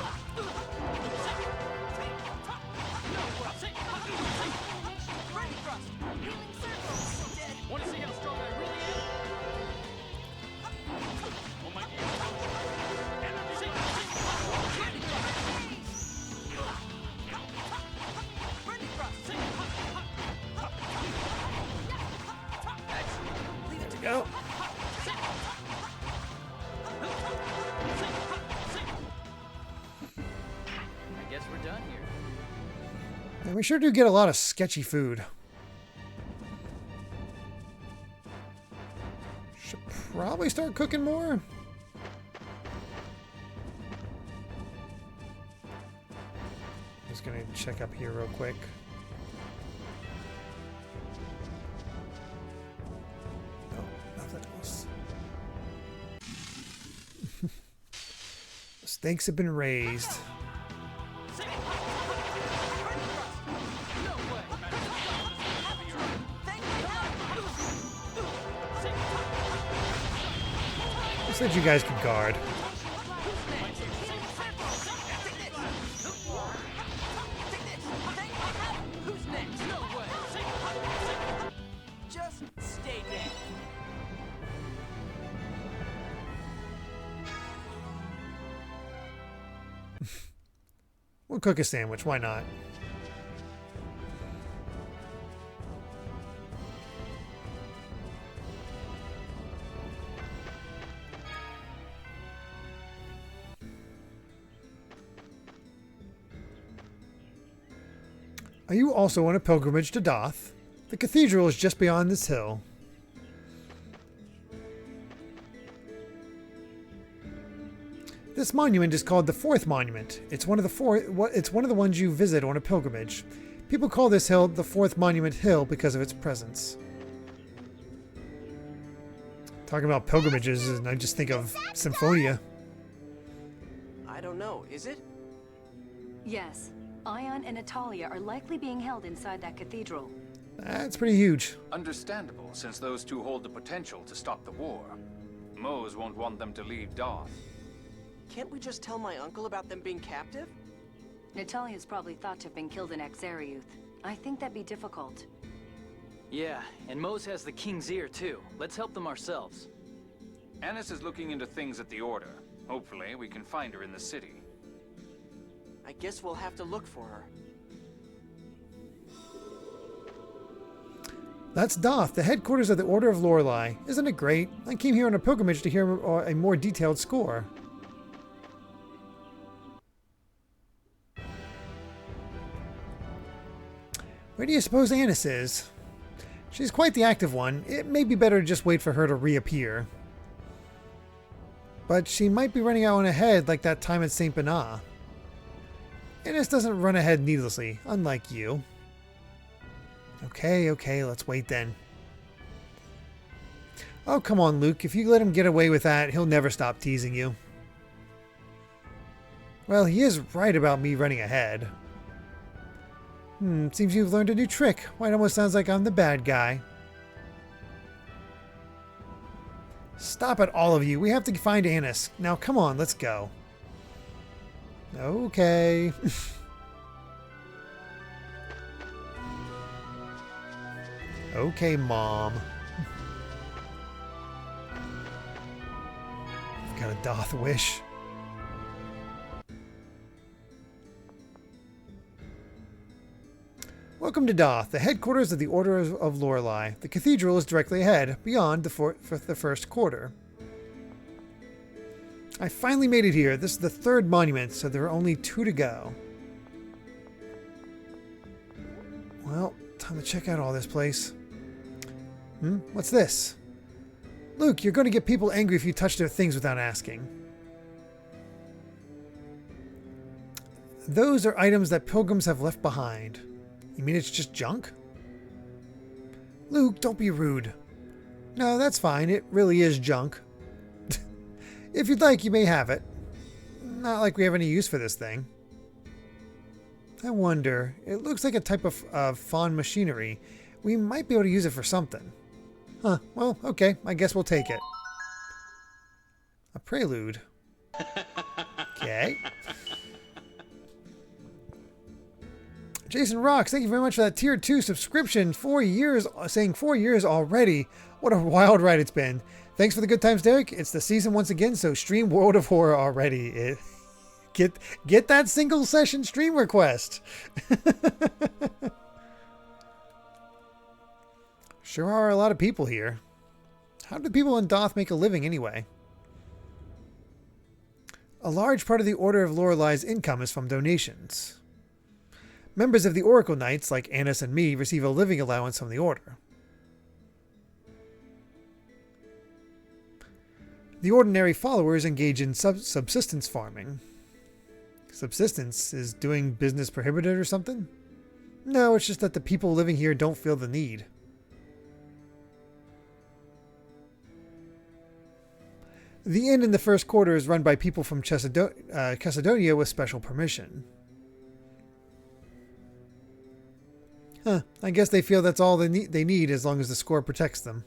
Go. I guess we're done here. And we sure do get a lot of sketchy food. Should probably start cooking more. Just gonna check up here real quick. Stakes have been raised. I said you guys could guard. Just stay dead. We'll cook a sandwich, why not? Are you also on a pilgrimage to Doth? The cathedral is just beyond this hill. This monument is called the Fourth Monument. It's one of the ones you visit on a pilgrimage. People call this hill the Fourth Monument Hill because of its presence. Talking about pilgrimages, and I just think of Symphonia. I don't know, is it? Yes. Ion and Natalia are likely being held inside that cathedral. That's pretty huge. Understandable, since those two hold the potential to stop the war. Mose won't want them to leave Doth. Can't we just tell my uncle about them being captive? Natalia's probably thought to have been killed in Exariuth. I think that'd be difficult. Yeah, and Mose has the king's ear too. Let's help them ourselves. Annis is looking into things at the Order. Hopefully, we can find her in the city. I guess we'll have to look for her. That's Doth, the headquarters of the Order of Lorelei. Isn't it great? I came here on a pilgrimage to hear a more detailed score. Where do you suppose Annis is? She's quite the active one. It may be better to just wait for her to reappear. But she might be running out on ahead like that time at St. Benah. Annis doesn't run ahead needlessly, unlike you. Okay, let's wait then. Oh, come on, Luke. If you let him get away with that, he'll never stop teasing you. Well, he is right about me running ahead. Seems you've learned a new trick. Why, it almost sounds like I'm the bad guy. Stop it, all of you. We have to find Annis. Now, come on, let's go. Okay. Okay, Mom. I've got a Doth wish. Welcome to Doth, the headquarters of the Order of Lorelei. The cathedral is directly ahead, beyond the first quarter. I finally made it here. This is the third monument, so there are only 2 to go. Well, time to check out all this place. What's this? Luke, you're going to get people angry if you touch their things without asking. Those are items that pilgrims have left behind. You mean it's just junk? Luke, don't be rude. No, that's fine. It really is junk. If you'd like, you may have it. Not like we have any use for this thing. I wonder. It looks like a type of Fawn machinery. We might be able to use it for something. Huh, well, okay. I guess we'll take it. A prelude. Okay. Jason Rocks, thank you very much for that tier 2 subscription. 4 years, saying 4 years already. What a wild ride it's been. Thanks for the good times, Derek. It's the season once again, so stream World of Horror already. Get that single session stream request. Sure are a lot of people here. How do people in Doth make a living anyway? A large part of the Order of Lorelei's income is from donations. Members of the Oracle Knights, like Annis and me, receive a living allowance from the Order. The ordinary followers engage in subsistence farming. Subsistence is doing business prohibited or something? No, it's just that the people living here don't feel the need. The inn in the first quarter is run by people from Chesadonia with special permission. Huh, I guess they feel that's all they need as long as the score protects them.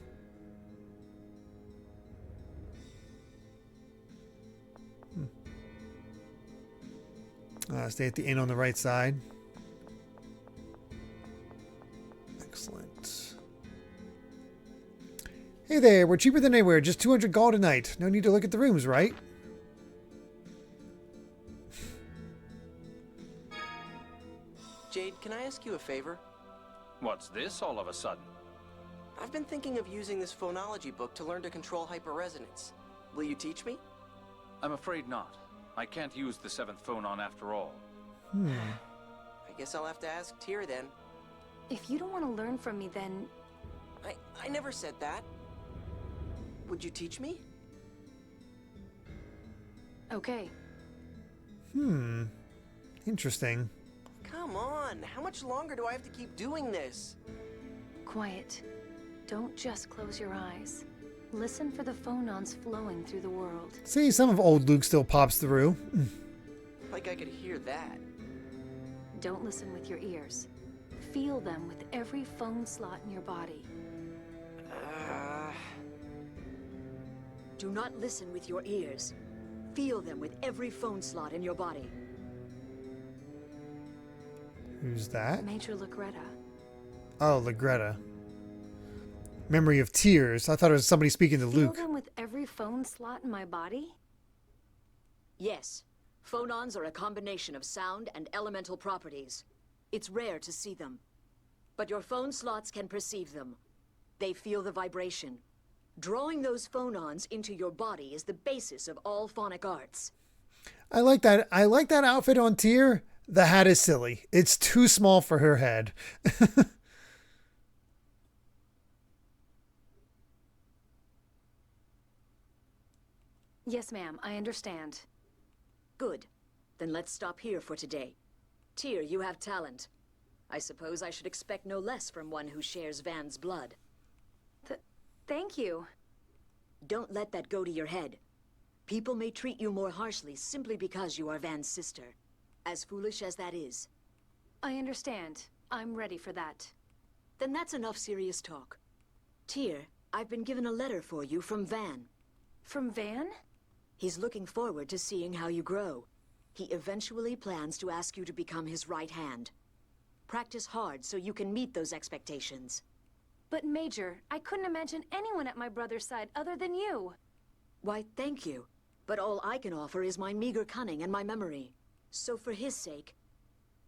Stay at the inn on the right side. Excellent. Hey there, we're cheaper than anywhere, just 200 gold a night. No need to look at the rooms, right? Jade, can I ask you a favor? What's this all of a sudden? I've been thinking of using this phonology book to learn to control hyperresonance. Will you teach me? I'm afraid not. I can't use the 7th phonon after all. I guess I'll have to ask Tyr then. If you don't want to learn from me, then... I never said that. Would you teach me? Okay. Interesting. Come on, how much longer do I have to keep doing this? Quiet. Don't just close your eyes. Listen for the phonons flowing through the world. See, some of old Luke still pops through. Like I could hear that. Don't listen with your ears. Feel them with every phone slot in your body. Do not listen with your ears. Feel them with every phone slot in your body. Who's that? Major Lagretta. Oh, Lagretta. Memory of Tears. I thought it was somebody speaking to Luke. Feel them with every phone slot in my body? Yes. Phonons are a combination of sound and elemental properties. It's rare to see them. But your phone slots can perceive them. They feel the vibration. Drawing those phonons into your body is the basis of all phonic arts. I like that. I like that outfit on Tyr. The hat is silly. It's too small for her head. Yes, ma'am. I understand. Good. Then let's stop here for today. Tyr, you have talent. I suppose I should expect no less from one who shares Van's blood. Thank you. Don't let that go to your head. People may treat you more harshly simply because you are Van's sister. As foolish as that is. I understand. I'm ready for that. Then that's enough serious talk. Tyr, I've been given a letter for you from Van. From Van? He's looking forward to seeing how you grow. He eventually plans to ask you to become his right hand. Practice hard so you can meet those expectations. But Major, I couldn't imagine anyone at my brother's side other than you. Why, thank you. But all I can offer is my meager cunning and my memory. So for his sake...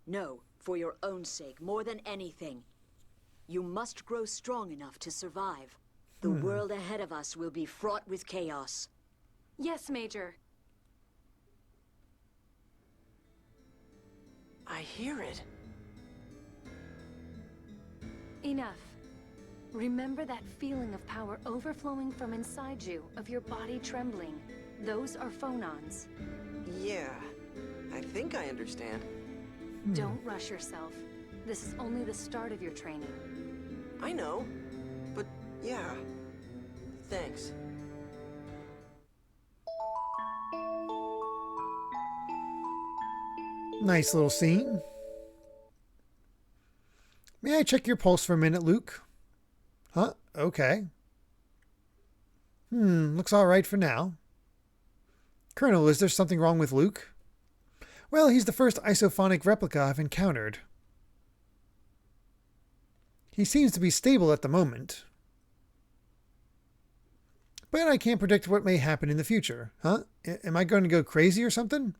No, for your own sake, more than anything. You must grow strong enough to survive. The world ahead of us will be fraught with chaos. Yes, Major. I hear it. Enough. Remember that feeling of power overflowing from inside you, of your body trembling. Those are phonons. Yeah, I think I understand. Don't rush yourself. This is only the start of your training. I know, but yeah, thanks. Nice little scene. May I check your pulse for a minute, Luke? Huh? Okay. Looks all right for now. Colonel, is there something wrong with Luke? Well, he's the first isophonic replica I've encountered. He seems to be stable at the moment. But I can't predict what may happen in the future, huh? Am I going to go crazy or something?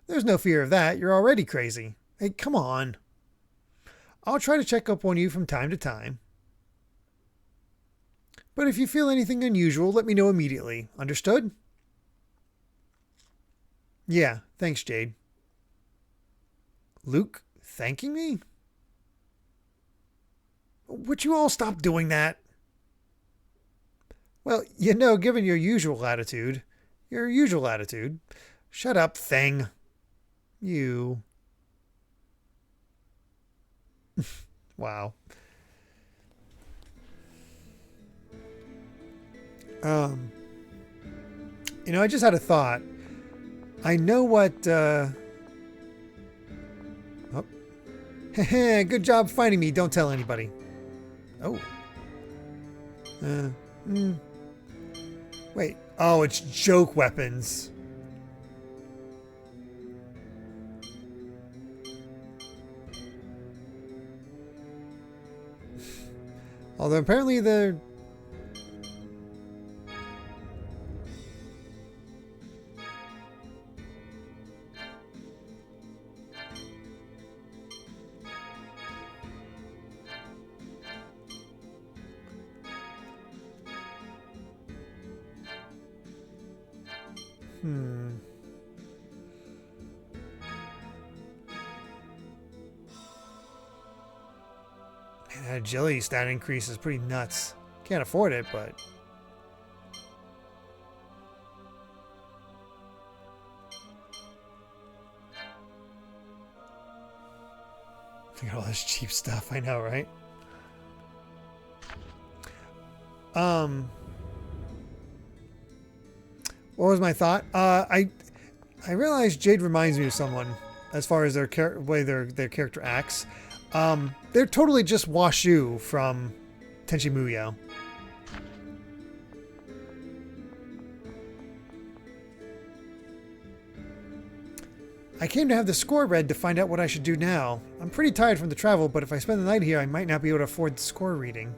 There's no fear of that. You're already crazy. Hey, come on. I'll try to check up on you from time to time. But if you feel anything unusual, let me know immediately. Understood? Yeah, thanks, Jade. Luke, thanking me? Would you all stop doing that? Well, you know, given your usual attitude. Shut up, thing. You. Wow. You know, I just had a thought. I know what, Oh. Good job finding me. Don't tell anybody. Oh. Wait. Oh, it's joke weapons. Although apparently they're... That agility stat increase is pretty nuts. Can't afford it, but... Look at all this cheap stuff. I know, right? What was my thought? I realized Jade reminds me of someone as far as their way their character acts. They're totally just Washu from Tenchi Muyo. I came to have the score read to find out what I should do now. I'm pretty tired from the travel, but if I spend the night here, I might not be able to afford the score reading.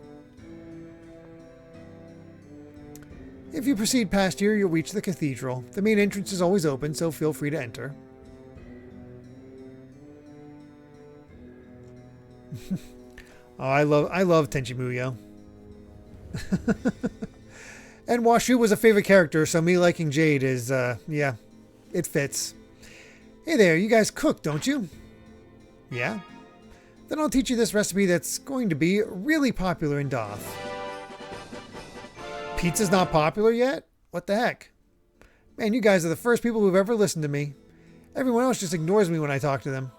If you proceed past here, you'll reach the cathedral. The main entrance is always open, so feel free to enter. Oh, I love Tenchi Muyo. And Washu was a favorite character, so me liking Jade is, yeah, it fits. Hey there, you guys cook, don't you? Yeah? Then I'll teach you this recipe that's going to be really popular in Doth. Pizza's not popular yet? What the heck? Man, you guys are the first people who've ever listened to me. Everyone else just ignores me when I talk to them.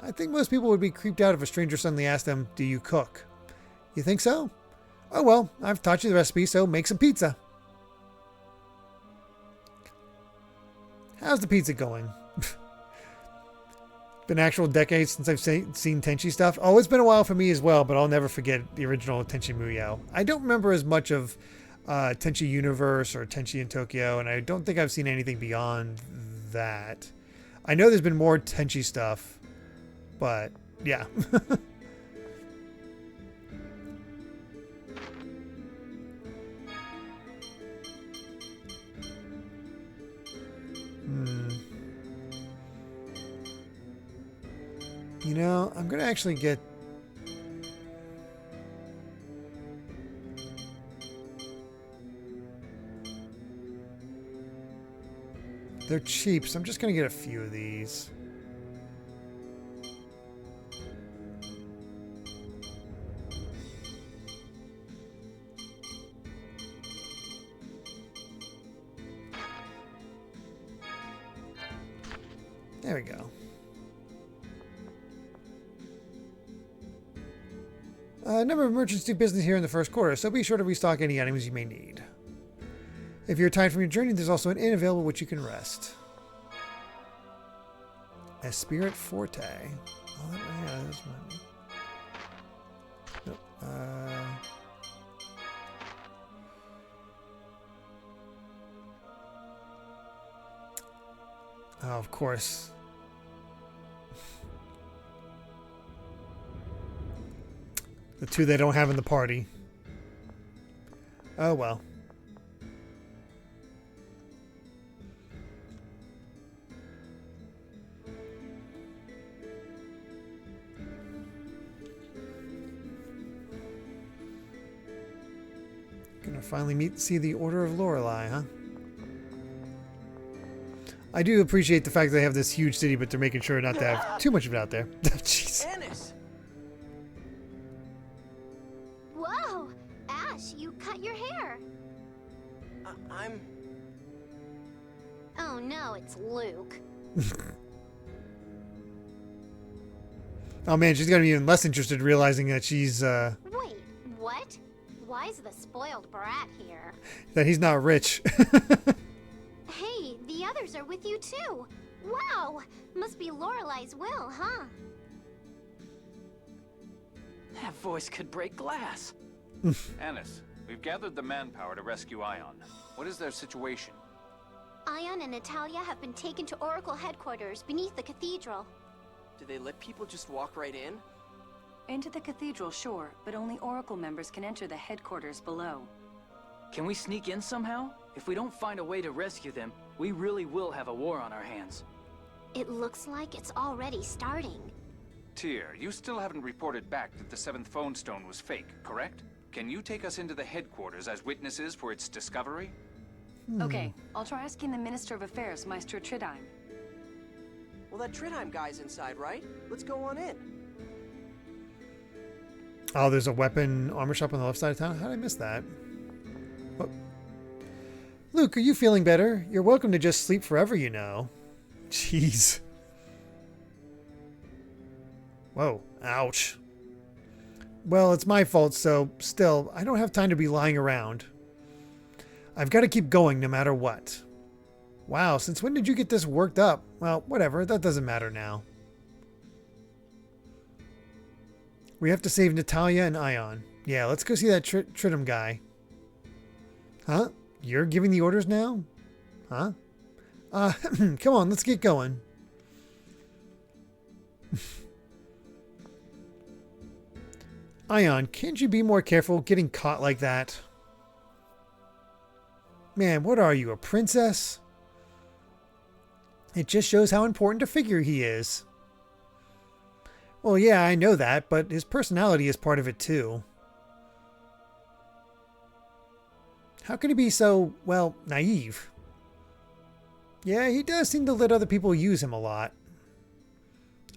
I think most people would be creeped out if a stranger suddenly asked them, "Do you cook?" You think so? Oh well, I've taught you the recipe, so make some pizza. How's the pizza going? Been actual decades since I've seen Tenchi stuff. Oh, it's been a while for me as well, but I'll never forget the original Tenchi Muyo. I don't remember as much of Tenchi Universe or Tenchi in Tokyo, and I don't think I've seen anything beyond that. I know there's been more Tenchi stuff, but yeah. You know, I'm going to actually get... They're cheap, so I'm just going to get a few of these. There we go. A number of merchants do business here in the first quarter, so be sure to restock any items you may need. If you're tired from your journey, there's also an inn available which you can rest. A Spirit Forte. Oh, yeah, that's mine. Nope. of course. The two they don't have in the party. Oh well. Gonna finally see the Order of Lorelei, huh? I do appreciate the fact that they have this huge city, but they're making sure not to have too much of it out there. Jeez. Ennis! Whoa! Ash, you cut your hair. I'm... Oh no, it's Luke. Oh man, she's gonna be even less interested realizing that she's, Wait, what? Why is the spoiled brat here? that he's not rich. Hey, the others are with you too. Wow! Must be Lorelei's will, huh? That voice could break glass. Annis, we've gathered the manpower to rescue Ion. What is their situation? Ion and Natalia have been taken to Oracle headquarters beneath the cathedral. Do they let people just walk right in? Into the cathedral, sure, but only Oracle members can enter the headquarters below. Can we sneak in somehow? If we don't find a way to rescue them, we really will have a war on our hands. It looks like it's already starting. Tyr, you still haven't reported back that the 7th phone stone was fake, correct? Can you take us into the headquarters as witnesses for its discovery? Okay, I'll try asking the Minister of Affairs, Maestro Tridime. Well, that Tridime guy's inside, right? Let's go on in. Oh, there's a weapon armor shop on the left side of town? How did I miss that? What? Luke, are you feeling better? You're welcome to just sleep forever, you know. Jeez. Whoa. Ouch. Well, it's my fault, so still, I don't have time to be lying around. I've got to keep going no matter what. Wow, since when did you get this worked up? Well, whatever, that doesn't matter now. We have to save Natalia and Ion. Yeah, let's go see that Tridum guy. Huh? You're giving the orders now? Huh? Come on, let's get going. Ion, can't you be more careful getting caught like that? Man, what are you, a princess? It just shows how important a figure he is. Well, yeah, I know that, but his personality is part of it too. How can he be so, well, naive? Yeah, he does seem to let other people use him a lot.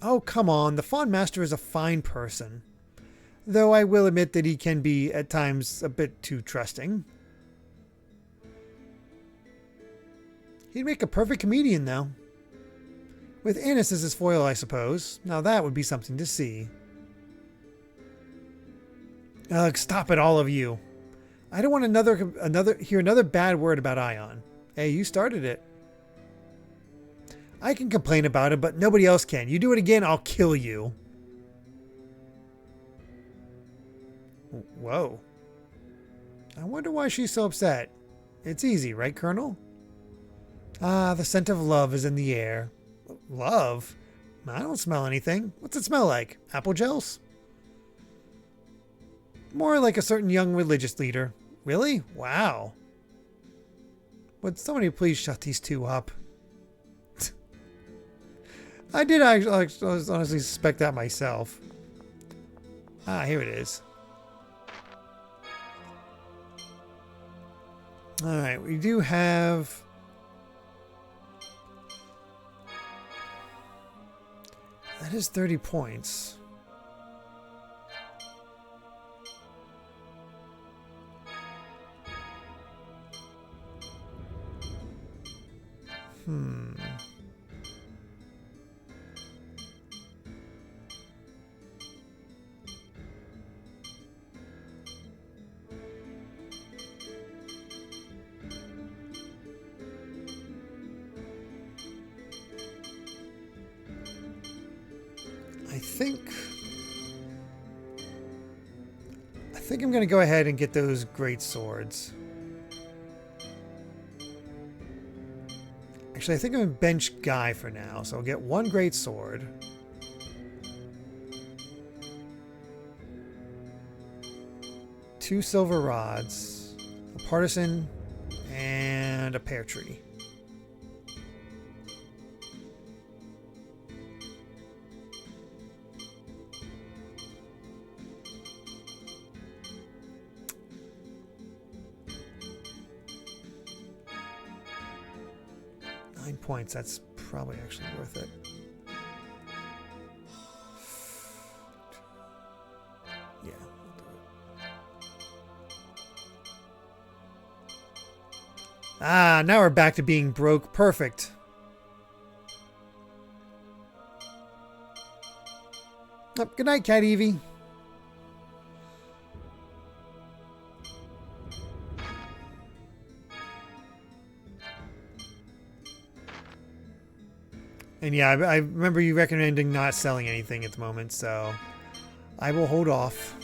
Oh, come on, the Fawn Master is a fine person. Though I will admit that he can be, at times, a bit too trusting. He'd make a perfect comedian, though. With Annis as his foil, I suppose. Now that would be something to see. Ugh, stop it, all of you. I don't want hear another bad word about Ion. Hey, you started it. I can complain about it, but nobody else can. You do it again, I'll kill you. Whoa. I wonder why she's so upset. It's easy, right, Colonel? Ah, the scent of love is in the air. Love? I don't smell anything. What's it smell like? Apple gels? More like a certain young religious leader. Really? Wow. Would somebody please shut these two up? I did actually honestly suspect that myself. Ah, here it is. Alright, we do have... That is 30 points. I think I'm going to go ahead and get those great swords. I Actually, I think I'm a bench guy for now, so I'll get 1 great sword. Two silver rods, a partisan, and a pear tree. Points, that's probably actually worth it. Yeah, we'll do it. Ah, now we're back to being broke. Perfect. Oh, good night, Cat Evie. And yeah, I remember you recommending not selling anything at the moment, so I will hold off.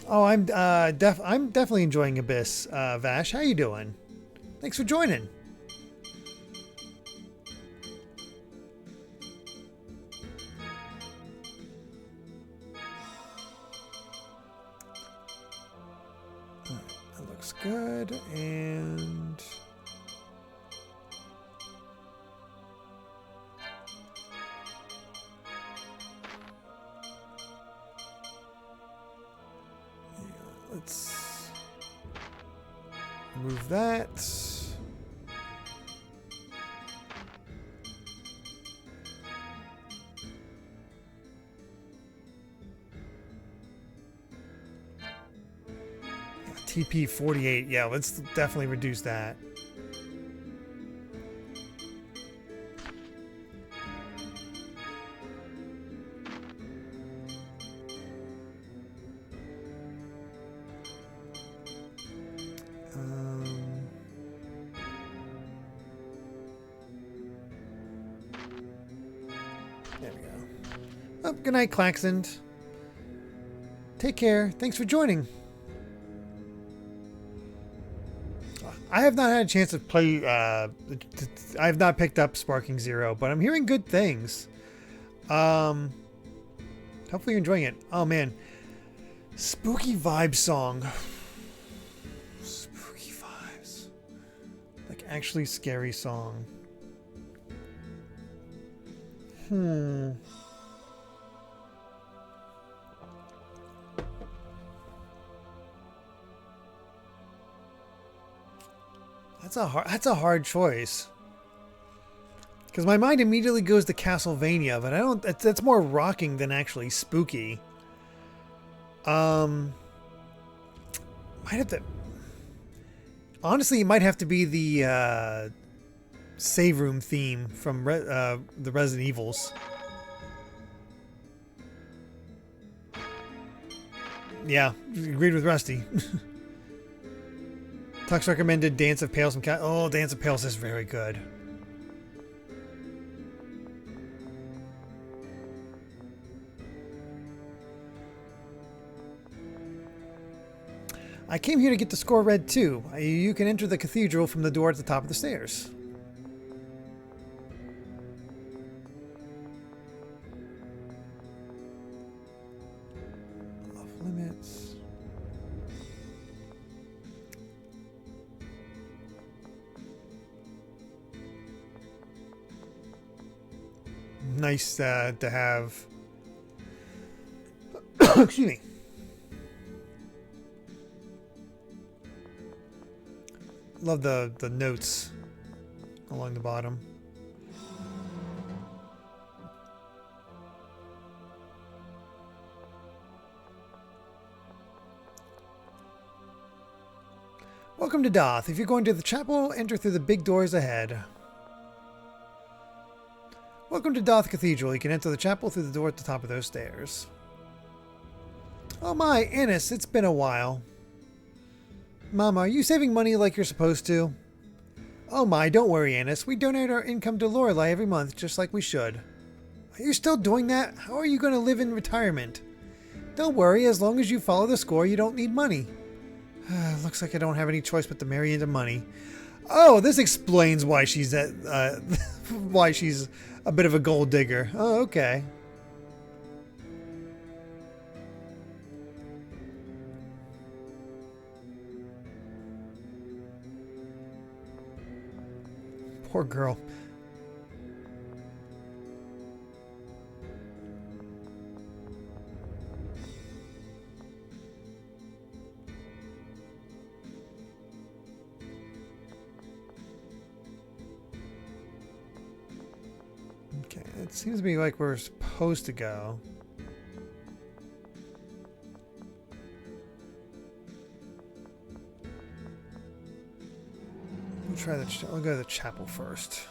Oh, I'm definitely enjoying Abyss. Vash, how you doing? Thanks for joining. That looks good, and let's remove that. TP 48. Yeah, let's definitely reduce that. There we go. Oh, good night, Claxon. Take care. Thanks for joining. I have not had a chance to play. I have not picked up Sparking Zero, but I'm hearing good things. Hopefully you're enjoying it. Oh man, spooky vibe song. Spooky vibes. Like actually scary song. That's a hard choice. Because my mind immediately goes to Castlevania, but I don't. That's more rocking than actually spooky. Might have to. Honestly, it might have to be the save room theme from the Resident Evils. Yeah, agreed with Rusty. Tux recommended Dance of Pales from Cat. Oh, Dance of Pales is very good. I came here to get the score read too. You can enter the cathedral from the door at the top of the stairs. Off limits. Nice to have. Excuse me. Love the notes along the bottom. Welcome to Doth. If you're going to the chapel, enter through the big doors ahead. Welcome to Doth Cathedral. You can enter the chapel through the door at the top of those stairs. Oh my, Annis, it's been a while. Mama, are you saving money like you're supposed to? Oh my, don't worry, Annis. We donate our income to Lorelei every month, just like we should. Are you still doing that? How are you going to live in retirement? Don't worry, as long as you follow the score, you don't need money. Looks like I don't have any choice but to marry into money. Oh, this explains why she's why she's a bit of a gold digger. Oh, okay. Poor girl. Okay, it seems to be like we're supposed to go. We'll try the. I'll go to the chapel first.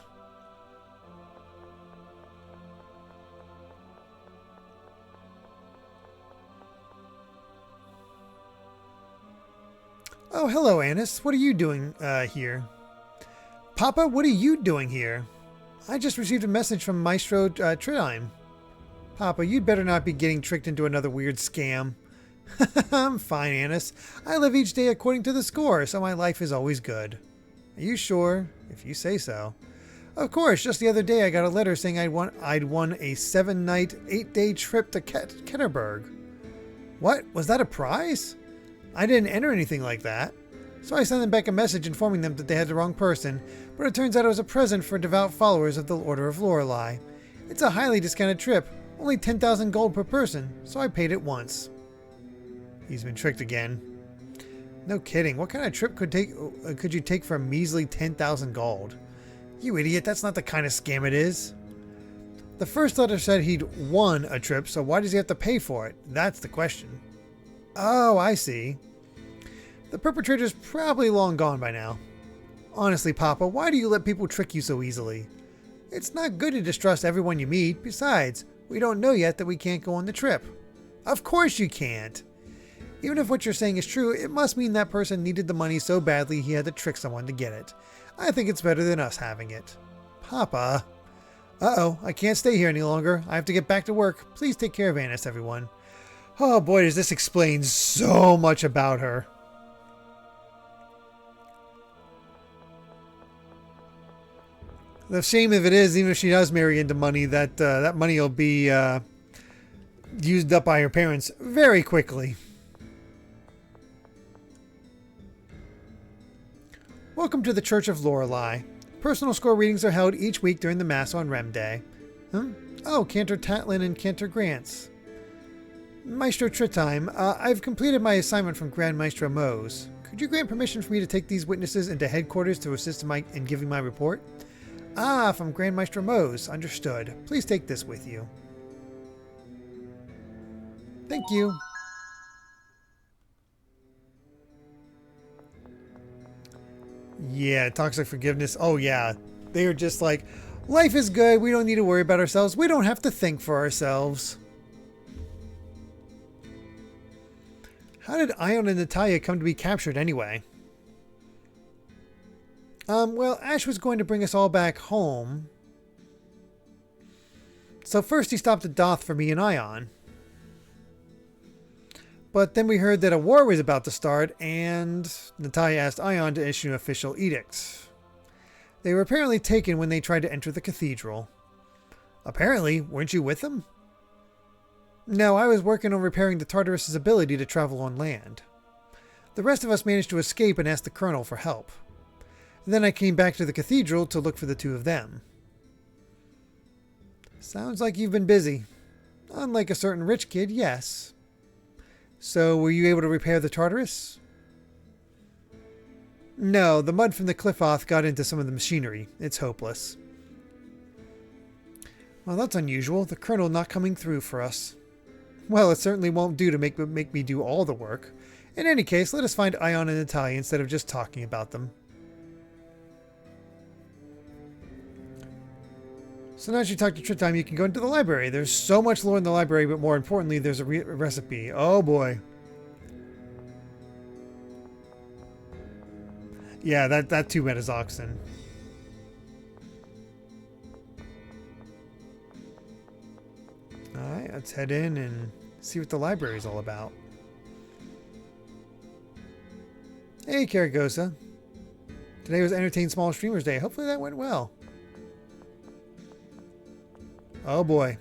Oh, hello, Annis. What are you doing here? Papa, what are you doing here? I just received a message from Maestro Tridime. Papa, you'd better not be getting tricked into another weird scam. I'm fine, Annis. I live each day according to the score, so my life is always good. Are you sure? If you say so. Of course, just the other day I got a letter saying I'd won a 7-night, 8-day trip to Ketterberg. What? Was that a prize? I didn't enter anything like that. So I sent them back a message informing them that they had the wrong person, but it turns out it was a present for devout followers of the Order of Lorelei. It's a highly discounted trip, only 10,000 gold per person, so I paid it once. He's been tricked again. No kidding, what kind of trip could you take for a measly 10,000 gold? You idiot, that's not the kind of scam it is. The first letter said he'd won a trip, so why does he have to pay for it? That's the question. Oh, I see. The perpetrator's probably long gone by now. Honestly, Papa, why do you let people trick you so easily? It's not good to distrust everyone you meet. Besides, we don't know yet that we can't go on the trip. Of course you can't. Even if what you're saying is true, it must mean that person needed the money so badly he had to trick someone to get it. I think it's better than us having it. Papa. Uh-oh, I can't stay here any longer. I have to get back to work. Please take care of Annis, everyone. Oh boy, does this explain so much about her. The shame of it is, even if she does marry into money, that that money will be used up by her parents very quickly. Welcome to the Church of Lorelei. Personal score readings are held each week during the Mass on Rem Day. Oh, Cantor Tatlin and Cantor Grants. Maestro Tritime, I've completed my assignment from Grand Maestro Mose. Could you grant permission for me to take these witnesses into headquarters to assist in giving my report? Ah, from Grand Maestro Mose. Understood. Please take this with you. Thank you. Yeah, toxic forgiveness. Oh, yeah. They are just like, life is good. We don't need to worry about ourselves. We don't have to think for ourselves. How did Ion and Natalia come to be captured anyway? Well, Ash was going to bring us all back home. So first he stopped at Doth for me and Ion. But then we heard that a war was about to start, and Natalia asked Ion to issue an official edict. They were apparently taken when they tried to enter the cathedral. Apparently, weren't you with them? No, I was working on repairing the Tartarus' ability to travel on land. The rest of us managed to escape and asked the Colonel for help. Then I came back to the cathedral to look for the two of them. Sounds like you've been busy. Unlike a certain rich kid, yes. So, were you able to repair the Tartarus? No, the mud from the cliff off got into some of the machinery. It's hopeless. Well, that's unusual. The Colonel not coming through for us. Well, it certainly won't do to make me do all the work. In any case, let us find Ion and Natalia instead of just talking about them. So now that you talked to Trip Time, you can go into the library. There's so much lore in the library, but more importantly, there's a recipe. Oh boy. Yeah, that too is oxen. Alright, let's head in and see what the library is all about. Hey, Karagosa. Today was Entertain Small Streamers Day. Hopefully that went well. Oh boy.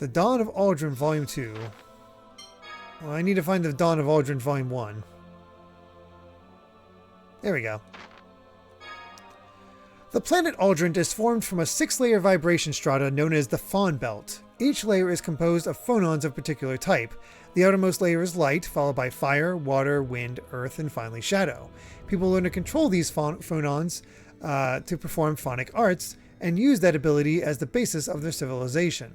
The Dawn of Aldrin Volume 2. Well, I need to find the Dawn of Aldrin Volume 1. There we go. The planet Aldrin is formed from a 6-layer vibration strata known as the Fawn Belt. Each layer is composed of phonons of particular type. The outermost layer is light, followed by fire, water, wind, earth, and finally shadow. People learn to control these phonons to perform phonic arts, and use that ability as the basis of their civilization.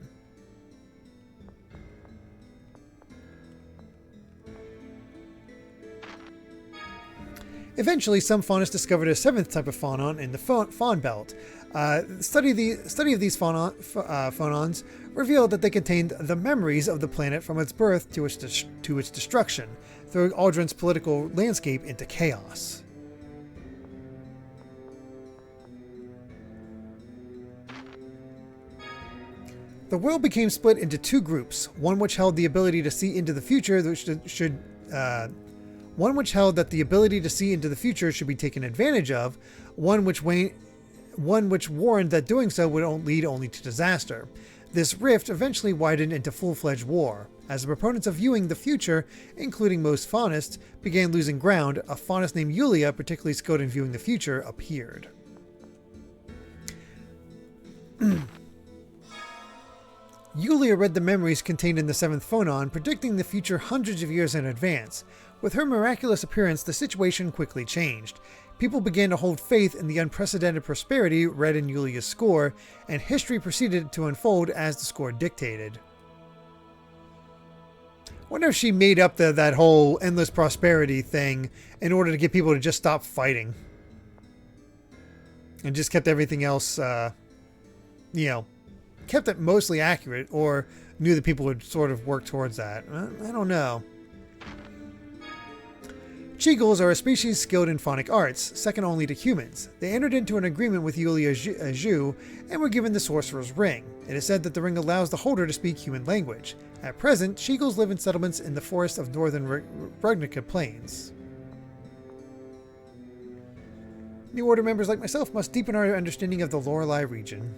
Eventually, some faunists discovered a 7th type of phonon in the Fawn Belt. Study of these phonons revealed that they contained the memories of the planet from its birth to its destruction, throwing Aldrin's political landscape into chaos. The world became split into 2 groups, one which held the ability to see into the future, one which held that the ability to see into the future should be taken advantage of, one which warned that doing so would lead only to disaster. This rift eventually widened into full-fledged war. As the proponents of viewing the future, including most faunists, began losing ground, a faunist named Yulia, particularly skilled in viewing the future, appeared. Yulia read the memories contained in the 7th phonon, predicting the future hundreds of years in advance. With her miraculous appearance, the situation quickly changed. People began to hold faith in the unprecedented prosperity read in Yulia's score, and history proceeded to unfold as the score dictated. Wonder if she made up that whole endless prosperity thing in order to get people to just stop fighting. And just kept everything else, kept it mostly accurate, or knew that people would sort of work towards that. I don't know. Cheagles are a species skilled in phonic arts, second only to humans. They entered into an agreement with Yulia Zhu and were given the Sorcerer's Ring. It is said that the ring allows the holder to speak human language. At present, Cheagles live in settlements in the forests of northern Rugnica Plains. New Order members like myself must deepen our understanding of the Lorelei region.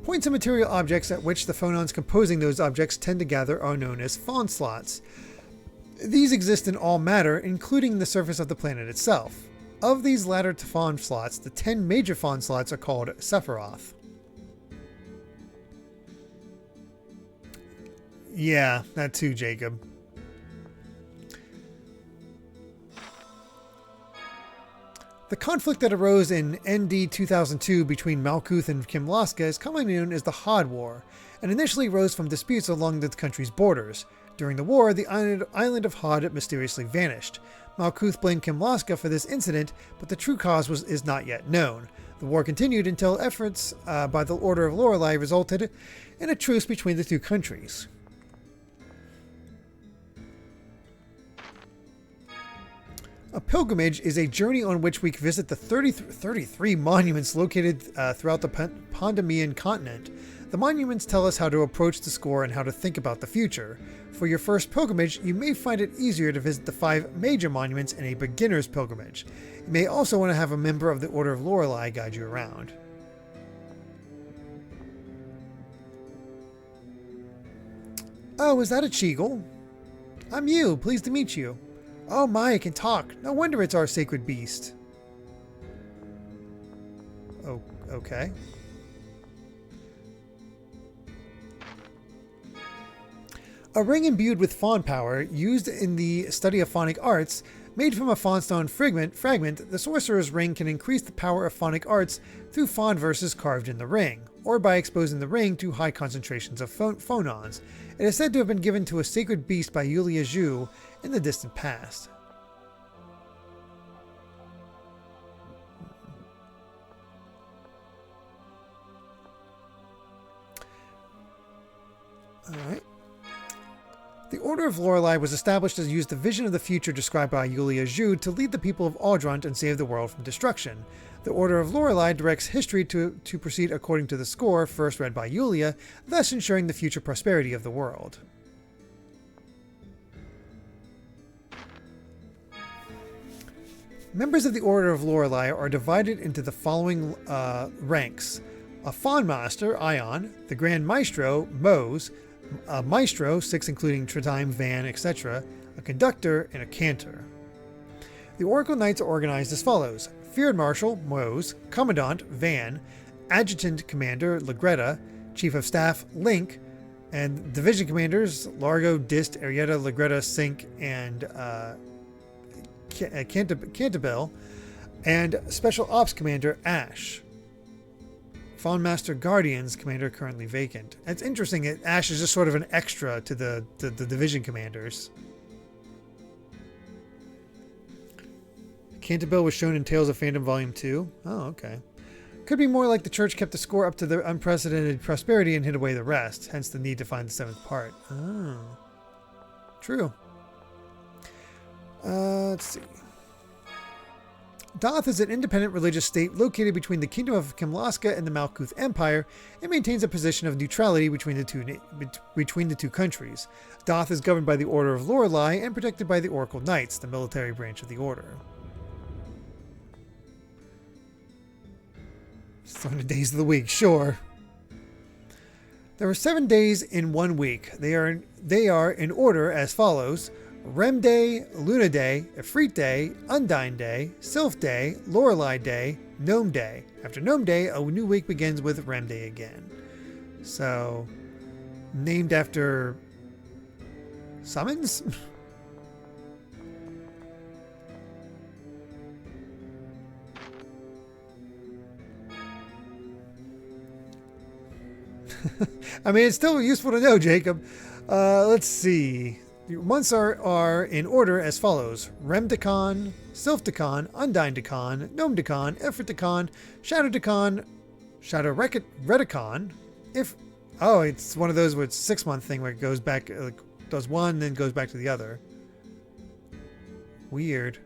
Points and material objects at which the phonons composing those objects tend to gather are known as fawn slots. These exist in all matter, including the surface of the planet itself. Of these latter fawn slots, the 10 major fawn slots are called Sephiroth. Yeah, that too, Jacob. The conflict that arose in ND 2002 between Malkuth and Kimlaska is commonly known as the Hod War, and initially rose from disputes along the country's borders. During the war, the island of Hod mysteriously vanished. Malkuth blamed Kimlaska for this incident, but the true cause is not yet known. The war continued until efforts by the Order of Lorelei resulted in a truce between the two countries. A pilgrimage is a journey on which we visit the 33 monuments located throughout the Pandemian continent. The monuments tell us how to approach the score and how to think about the future. For your first pilgrimage, you may find it easier to visit the 5 major monuments in a beginner's pilgrimage. You may also want to have a member of the Order of Lorelei guide you around. Oh, is that a Cheagle? I'm you, pleased to meet you. Oh my, it can talk. No wonder it's our sacred beast. Oh, okay. A ring imbued with fawn power, used in the study of phonic arts, made from a fawnstone fragment, the Sorcerer's Ring can increase the power of phonic arts through fawn verses carved in the ring. or by exposing the ring to high concentrations of phonons. It is said to have been given to a sacred beast by Yulia Zhu in the distant past. Alright. The Order of Lorelei was established to use the vision of the future described by Yulia Zhu to lead the people of Audront and save the world from destruction. The Order of Lorelei directs history to proceed according to the score first read by Yulia, thus ensuring the future prosperity of the world. Members of the Order of Lorelei are divided into the following ranks. A Fawn Master, Ion, the Grand Maestro, Mose, a Maestro, 6 including Tritime, Van, etc., a Conductor, and a Cantor. The Oracle Knights are organized as follows. Field Marshal, Mose, Commandant, Van, Adjutant Commander, Legretta, Chief of Staff, Link, and Division Commanders, Largo, Dist, Arietta, Legretta, Sink, and Cantabile, and Special Ops Commander, Ash. Fawn Master Guardians commander currently vacant. It's interesting that Ash is just sort of an extra to the division commanders. Cantabile was shown in Tales of Phantom Volume 2. Oh, okay. Could be more like the church kept the score up to the unprecedented prosperity and hid away the rest, hence the need to find the 7th part. Oh. True. Let's see. Doth is an independent religious state located between the Kingdom of Kimlaska and the Malkuth Empire and maintains a position of neutrality between the two countries. Doth is governed by the Order of Lorelei and protected by the Oracle Knights, the military branch of the Order. 7 days of the week, sure. There are 7 days in 1 week. They are in order as follows. Rem Day, Luna Day, Ifrit Day, Undine Day, Sylph Day, Lorelei Day, Gnome Day. After Gnome Day, a new week begins with Rem Day again. So, named after summons? I mean, it's still useful to know, Jacob. Let's see. The months are in order as follows. Remdecon, Sylphdecon, Undine-decon, Gnome-decon, Ifrit-decon, Shadow-decon, Shadow-Redicon. It's one of those where it's a 6-month thing where it goes back, does one, then goes back to the other. Weird.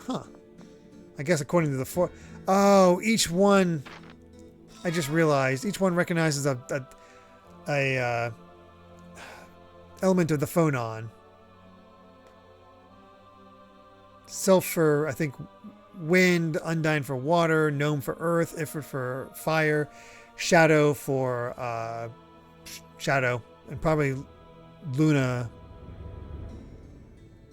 Huh. I guess according to the 4... Oh, each one... I just realized each one recognizes a element of the phonon. Sylph for, I think, wind, Undine for water, Gnome for earth, Ifrit for fire, Shadow for shadow, and probably Luna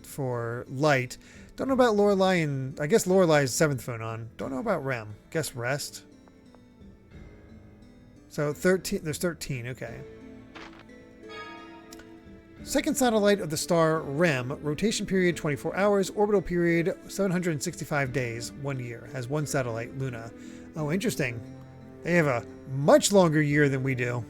for light. Don't know about Lorelei, and I guess Lorelei is 7th phonon. Don't know about Rem. Guess rest. So 13. There's 13. Okay. Second satellite of the star Rem, rotation period 24 hours, orbital period 765 days, 1 year. Has 1 satellite, Luna. Oh, interesting. They have a much longer year than we do.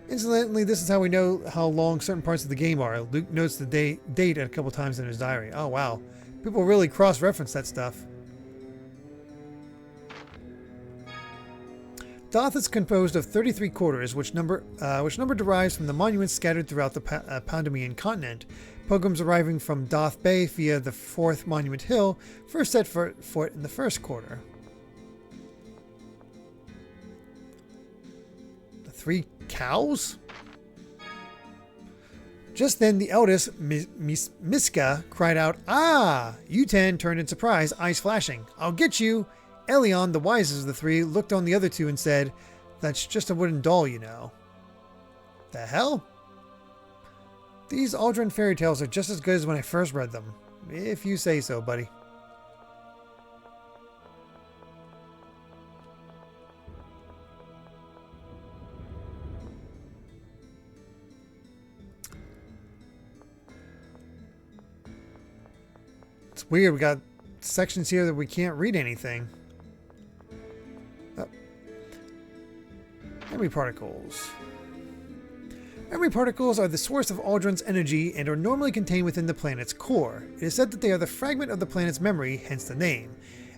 Incidentally, this is how we know how long certain parts of the game are. Luke notes the date a couple times in his diary. Oh, wow. People really cross-reference that stuff. Doth is composed of 33 quarters, which number derives from the monuments scattered throughout the Pandemian continent. Pilgrims arriving from Doth Bay via the 4th Monument Hill first set foot in the 1st quarter. The 3 cows? Just then, the eldest, Miska, cried out, "Ah!" Yutan turned in surprise, eyes flashing. "I'll get you!" Elion, the wisest of the 3, looked on the other 2 and said, "That's just a wooden doll, you know." The hell? These Aldrin fairy tales are just as good as when I first read them. If you say so, buddy. It's weird, we got sections here that we can't read anything. Memory particles. Memory particles are the source of Aldrin's energy and are normally contained within the planet's core. It is said that they are the fragment of the planet's memory, hence the name.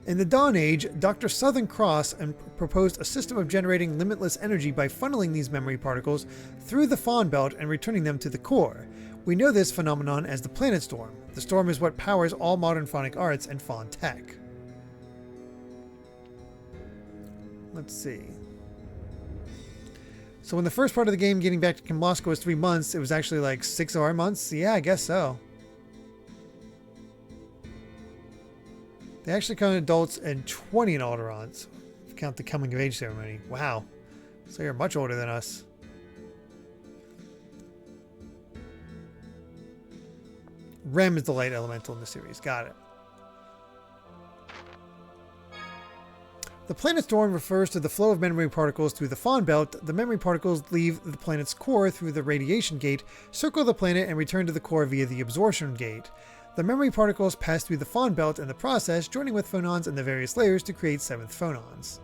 In the Dawn Age, Dr. Southern Cross proposed a system of generating limitless energy by funneling these memory particles through the Fawn Belt and returning them to the core. We know this phenomenon as the Planet Storm. The storm is what powers all modern phonic arts and Fawn tech. Let's see. So when the first part of the game, getting back to Kimloska, was 3 months, it was actually like 6 or 8 months? Yeah, I guess so. They actually count adults and 20 in Alderaan. Count the coming of age ceremony. Wow. So you're much older than us. Rem is the light elemental in the series. Got it. The planet storm refers to the flow of memory particles through the Fawn Belt. The memory particles leave the planet's core through the radiation gate, circle the planet, and return to the core via the absorption gate. The memory particles pass through the Fawn Belt in the process, joining with phonons in the various layers to create 7th phonons.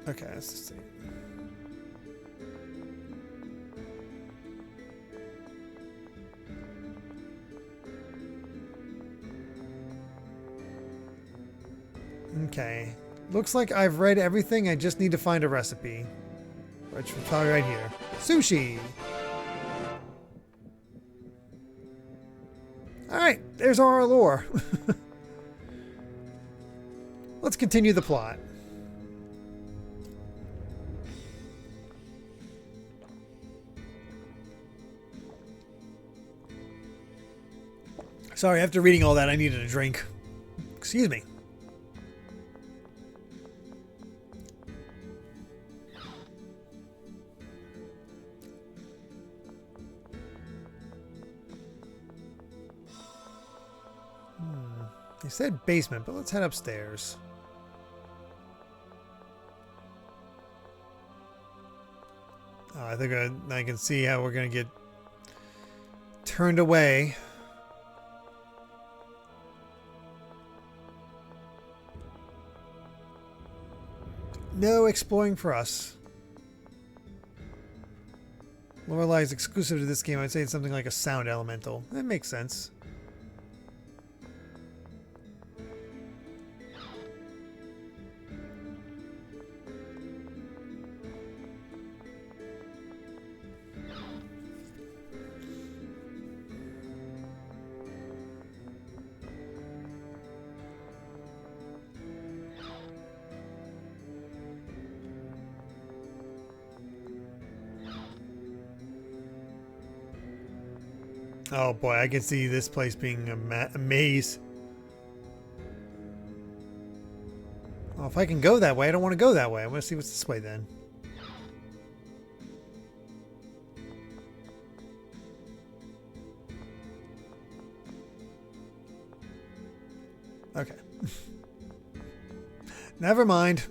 Okay, let's just see. Okay. Looks like I've read everything. I just need to find a recipe. Which is probably right here. Sushi! Alright, there's our lore. Let's continue the plot. Sorry, after reading all that, I needed a drink. Excuse me. They said basement, but let's head upstairs. Oh, I think I can see how we're going to get turned away. No exploring for us. Lorelei is exclusive to this game. I'd say it's something like a sound elemental. That makes sense. Oh boy, I can see this place being a maze. Well, if I can go that way, I don't want to go that way. I want to see what's this way then. Okay. Never mind.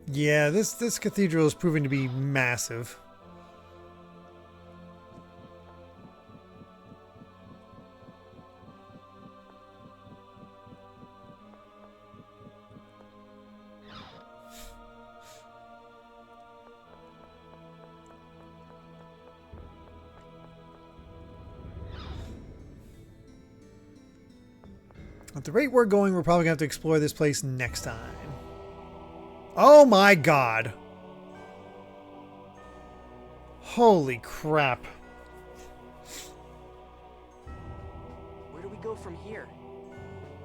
Yeah, this cathedral is proving to be massive. At the rate we're going, we're probably going to have to explore this place next time. Oh my god. Holy crap. Where do we go from here?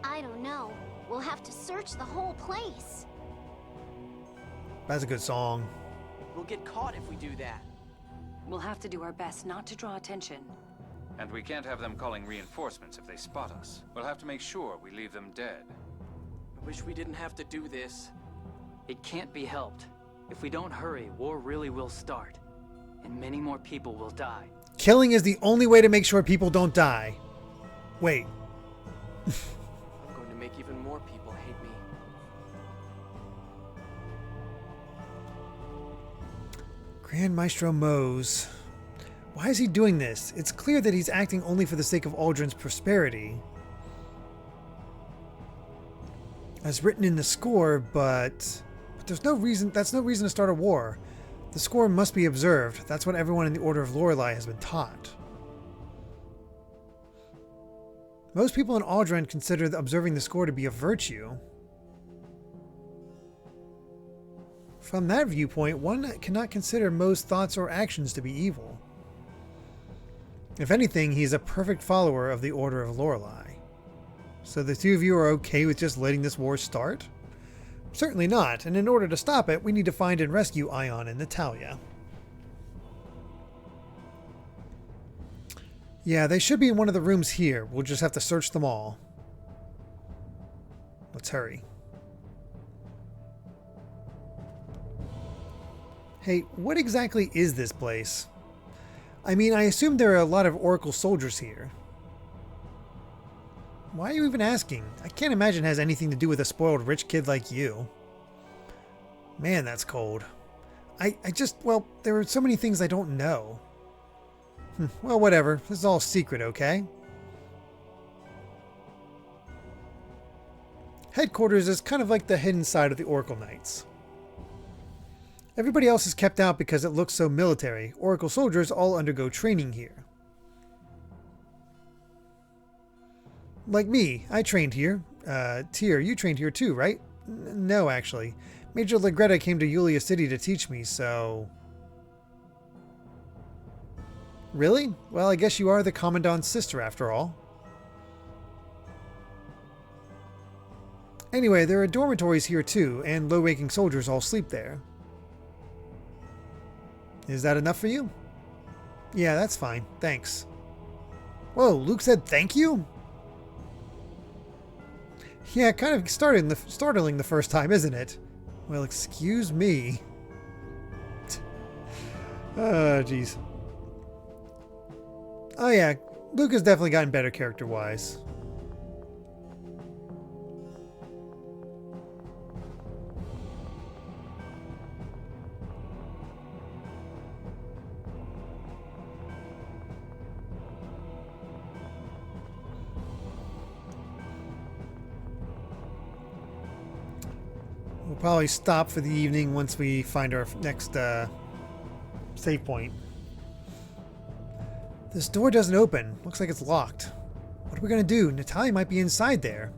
I don't know. We'll have to search the whole place. That's a good song. We'll get caught if we do that. We'll have to do our best not to draw attention. And we can't have them calling reinforcements if they spot us. We'll have to make sure we leave them dead. I wish we didn't have to do this. It can't be helped. If we don't hurry, war really will start. And many more people will die. Killing is the only way to make sure people don't die. Wait. I'm going to make even more people hate me. Grand Maestro Mose. Why is he doing this? It's clear that he's acting only for the sake of Aldrin's prosperity. As written in the score, but there's no reason. That's no reason to start a war. The score must be observed. That's what everyone in the Order of Lorelei has been taught. Most people in Aldrin consider observing the score to be a virtue. From that viewpoint, one cannot consider Mo's thoughts or actions to be evil. If anything, he is a perfect follower of the Order of Lorelei. So the two of you are okay with just letting this war start? Certainly not, and in order to stop it, we need to find and rescue Ion and Natalia. Yeah, they should be in one of the rooms here. We'll just have to search them all. Let's hurry. Hey, what exactly is this place? I mean, I assume there are a lot of Oracle soldiers here. Why are you even asking? I can't imagine it has anything to do with a spoiled rich kid like you. Man, that's cold. Well, there are so many things I don't know. Well, whatever. This is all secret, okay? Headquarters is kind of like the hidden side of the Oracle Knights. Everybody else is kept out because it looks so military. Oracle soldiers all undergo training here. Like me, I trained here. Tyr, you trained here too, right? No, actually. Major Legretta came to Yulia City to teach me, so... Really? Well, I guess you are the Commandant's sister after all. Anyway, there are dormitories here too, and low-ranking soldiers all sleep there. Is that enough for you? Yeah, that's fine. Thanks. Whoa, Luke said thank you? Yeah, kind of startling the first time, isn't it? Well, excuse me. Oh, jeez. Oh yeah, Luke has definitely gotten better character-wise. We'll probably stop for the evening once we find our next save point. This door doesn't open. Looks like it's locked. What are we gonna do? Natalia might be inside there.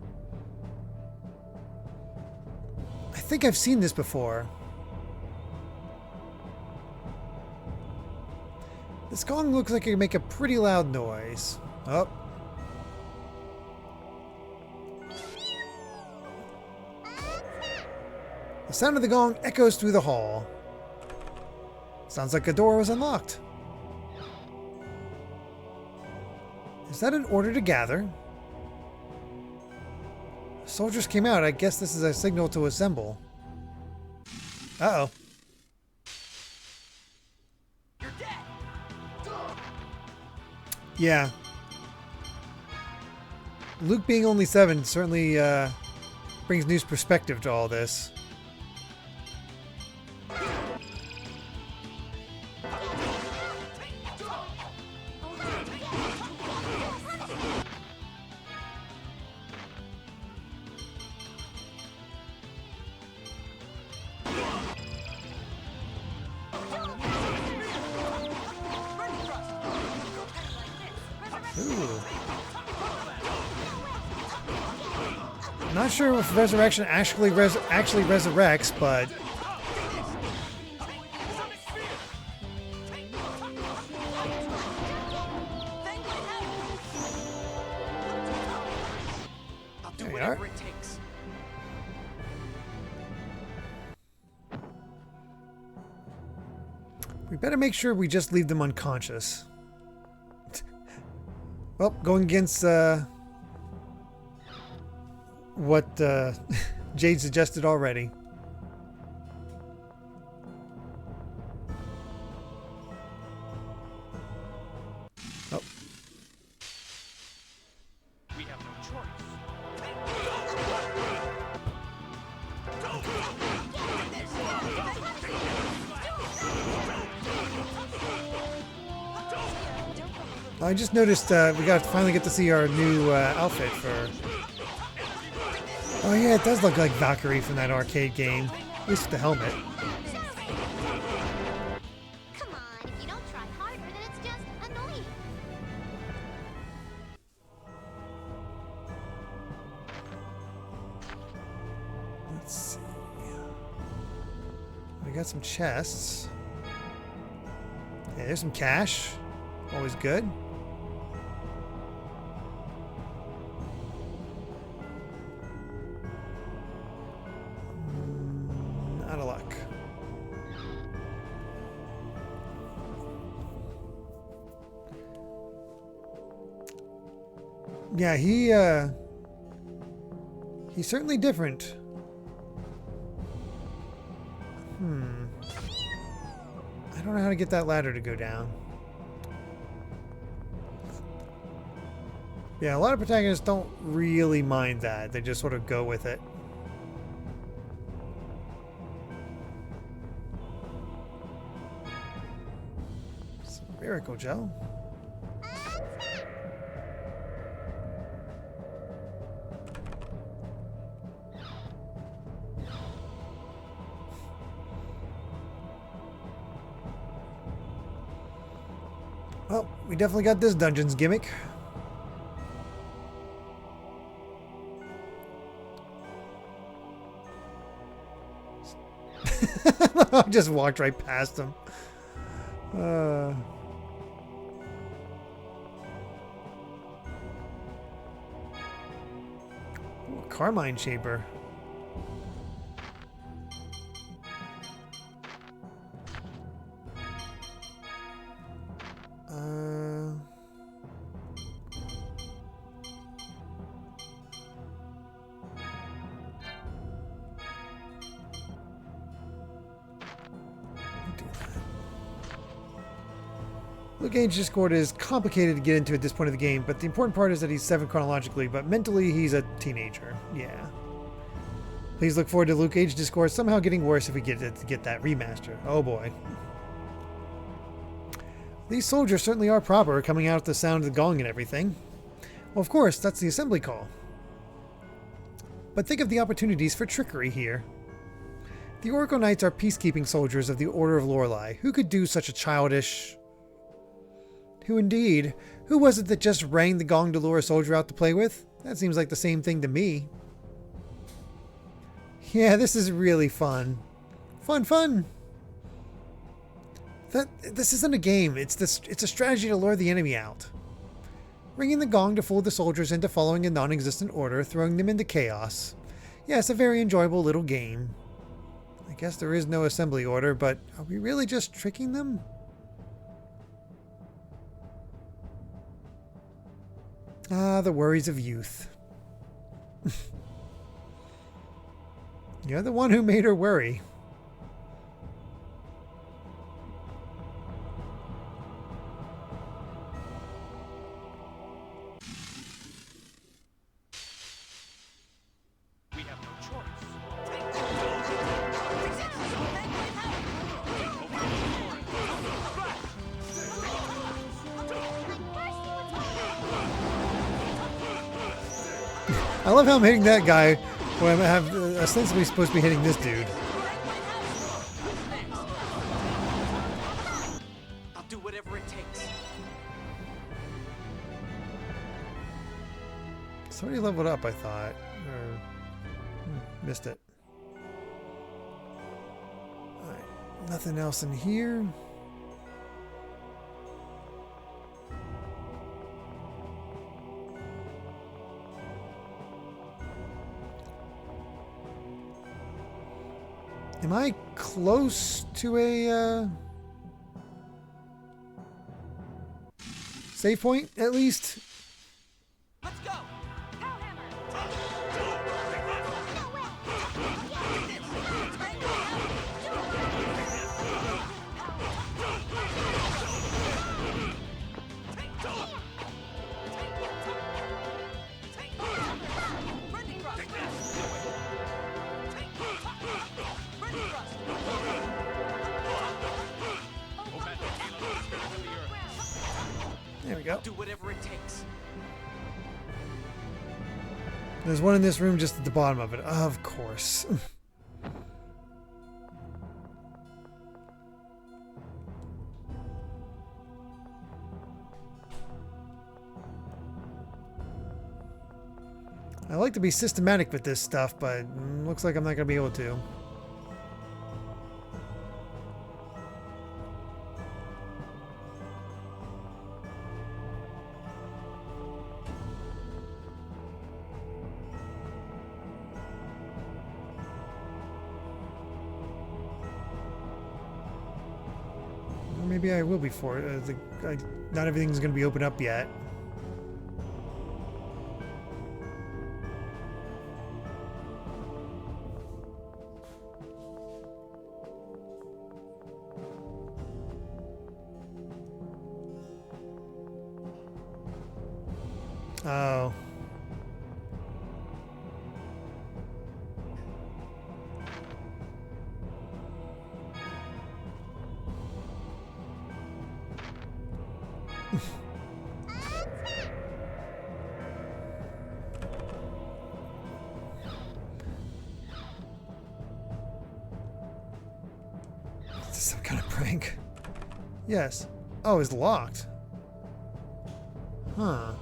I think I've seen this before. This gong looks like it can make a pretty loud noise. Oh. The sound of the gong echoes through the hall. Sounds like the door was unlocked. Is that an order to gather? Soldiers came out. I guess this is a signal to assemble. Uh-oh. You're dead. Yeah. Luke being only 7 certainly brings new perspective to all this. Not sure if resurrection actually resurrects, but There we are. It takes. we better make sure we just leave them unconscious. Well, going against what Jade suggested already. Oh. We have no choice. I just noticed we finally get to see our new outfit for... Oh yeah, it does look like Valkyrie from that arcade game. At least with the helmet. Come on, if you don't try harder, then it's just annoying. Let's see. We got some chests. Yeah, there's some cash. Always good. Out of luck. Yeah, he's certainly different. I don't know how to get that ladder to go down. Yeah, a lot of protagonists don't really mind that. They just sort of go with it. Some miracle gel. Well, we definitely got this dungeon's gimmick. I just walked right past him. Ooh, Carmine Shaper. Luke Age Discord is complicated to get into at this point of the game, but the important part is that he's 7 chronologically, but mentally he's a teenager. Yeah. Please look forward to Luke Age Discord somehow getting worse if we get that remaster. Oh boy. These soldiers certainly are proper, coming out at the sound of the gong and everything. Well, of course, that's the assembly call. But think of the opportunities for trickery here. The Oracle Knights are peacekeeping soldiers of the Order of Lorelei. Who could do such a childish... Who indeed? Who was it that just rang the gong to lure a soldier out to play with? That seems like the same thing to me. Yeah, this is really fun. Fun! This isn't a game. It's a strategy to lure the enemy out. Ringing the gong to fool the soldiers into following a non-existent order, throwing them into chaos. Yes, a very enjoyable little game. I guess there is no assembly order, but are we really just tricking them? Ah, the worries of youth. You're the one who made her worry. We have no choice. I love how I'm hitting that guy when I have ostensibly supposed to be hitting this dude. I'll do whatever it takes. Somebody leveled up, I thought. Or missed it. Alright, nothing else in here. Am I close to a save point, at least? Let's go. There we go. Do whatever it takes. There's one in this room just at the bottom of it. Of course. I like to be systematic with this stuff, but looks like I'm not going to be able to. Or maybe I will be for it. Not everything's going to be opened up yet. Oh. Is this some kind of prank? Yes. Oh, it's locked. Huh.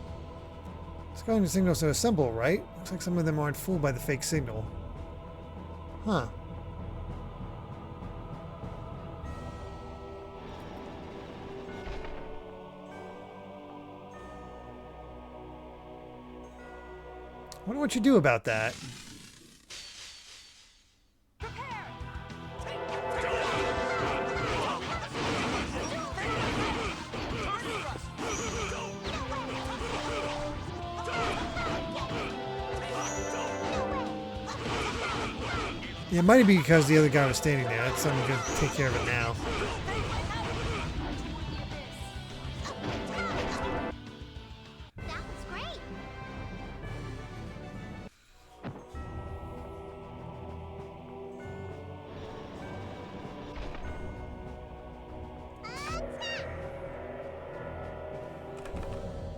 It's going to signals to assemble, right? Looks like some of them aren't fooled by the fake signal. Huh. I wonder what you do about that. Yeah, it might be because the other guy was standing there. That's something good to take care of it now. That was great.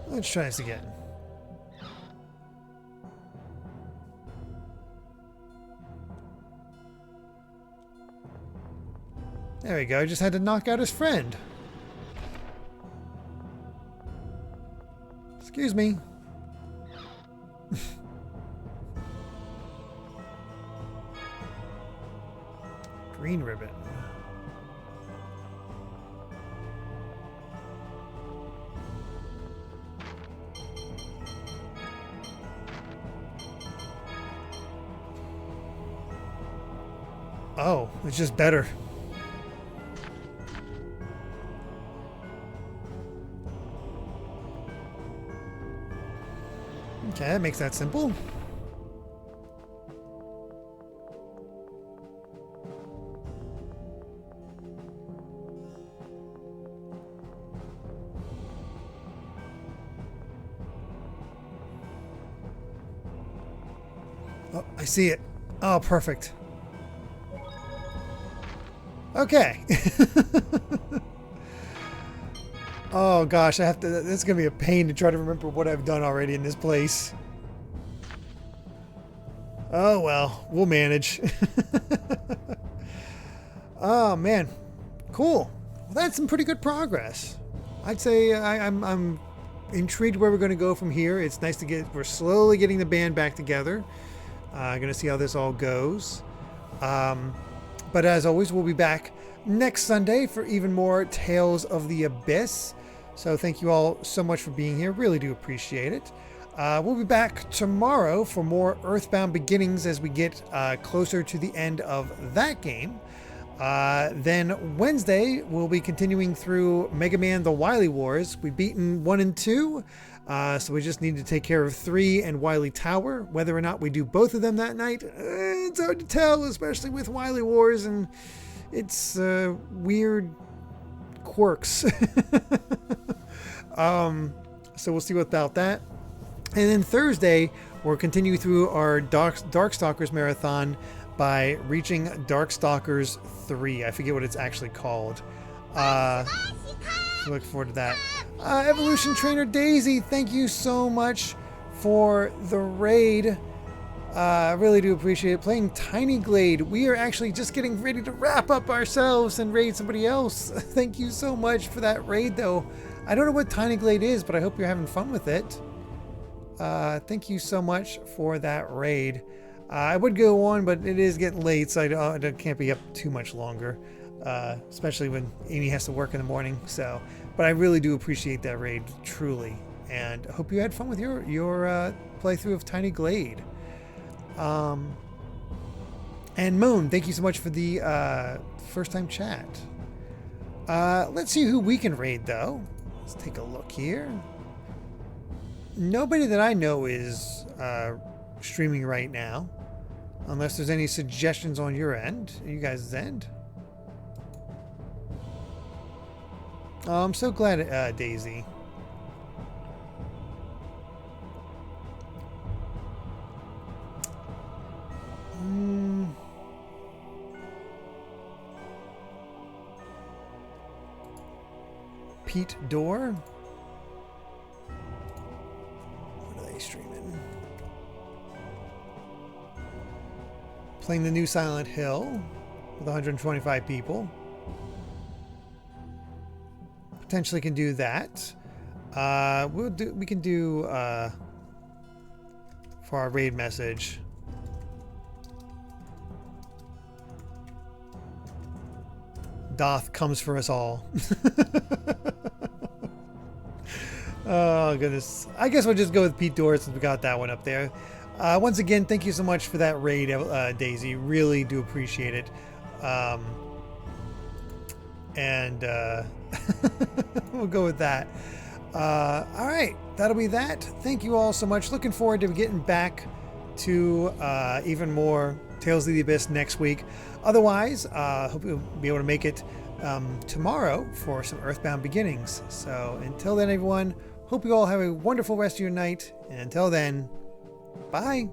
Let's try this again. There we go. Just had to knock out his friend. Excuse me. Green ribbon. Oh, it's just better. Okay, that makes that simple. Oh, I see it. Oh, perfect. Okay. Oh gosh, I have to. This is gonna be a pain to try to remember what I've done already in this place. Oh well, we'll manage. Oh man, cool. Well, that's some pretty good progress. I'd say I'm intrigued where we're going to go from here. It's nice to get. We're slowly getting the band back together. Gonna see how this all goes. But as always, we'll be back next Sunday for even more Tales of the Abyss. So thank you all so much for being here. Really do appreciate it. We'll be back tomorrow for more Earthbound Beginnings as we get closer to the end of that game. Then Wednesday, we'll be continuing through Mega Man The Wily Wars. We've beaten 1 and 2, so we just need to take care of 3 and Wily Tower. Whether or not we do both of them that night, it's hard to tell, especially with Wily Wars and its weird quirks. So we'll see about that. And then Thursday, we'll continue through our Darkstalkers marathon by reaching Darkstalkers 3. I forget what it's actually called. Look forward to that. Evolution Trainer Daisy, thank you so much for the raid. I really do appreciate it. Playing Tiny Glade. We are actually just getting ready to wrap up ourselves and raid somebody else. Thank you so much for that raid, though. I don't know what Tiny Glade is, but I hope you're having fun with it. Thank you so much for that raid. I would go on, but it is getting late, so I can't be up too much longer. Especially when Amy has to work in the morning. So, but I really do appreciate that raid, truly. And I hope you had fun with your playthrough of Tiny Glade. And Moon, thank you so much for the first time chat. Let's see who we can raid, though. Let's take a look here. Nobody that I know is streaming right now, unless there's any suggestions on your end, you guys' end. Oh, I'm so glad, Daisy. Pete Door. What are they streaming? Playing the new Silent Hill with 125 people. Potentially can do that. We can do for our raid message. Doth comes for us all. Oh goodness. I guess we'll just go with Pete Dorr since we got that one up there. Once again, thank you so much for that raid, Daisy. Really do appreciate it. And we'll go with that. All right, that'll be that. Thank you all so much. Looking forward to getting back to even more Tales of the Abyss next week. Otherwise, hope you'll be able to make it tomorrow for some Earthbound Beginnings. So until then, everyone, hope you all have a wonderful rest of your night. And until then, bye.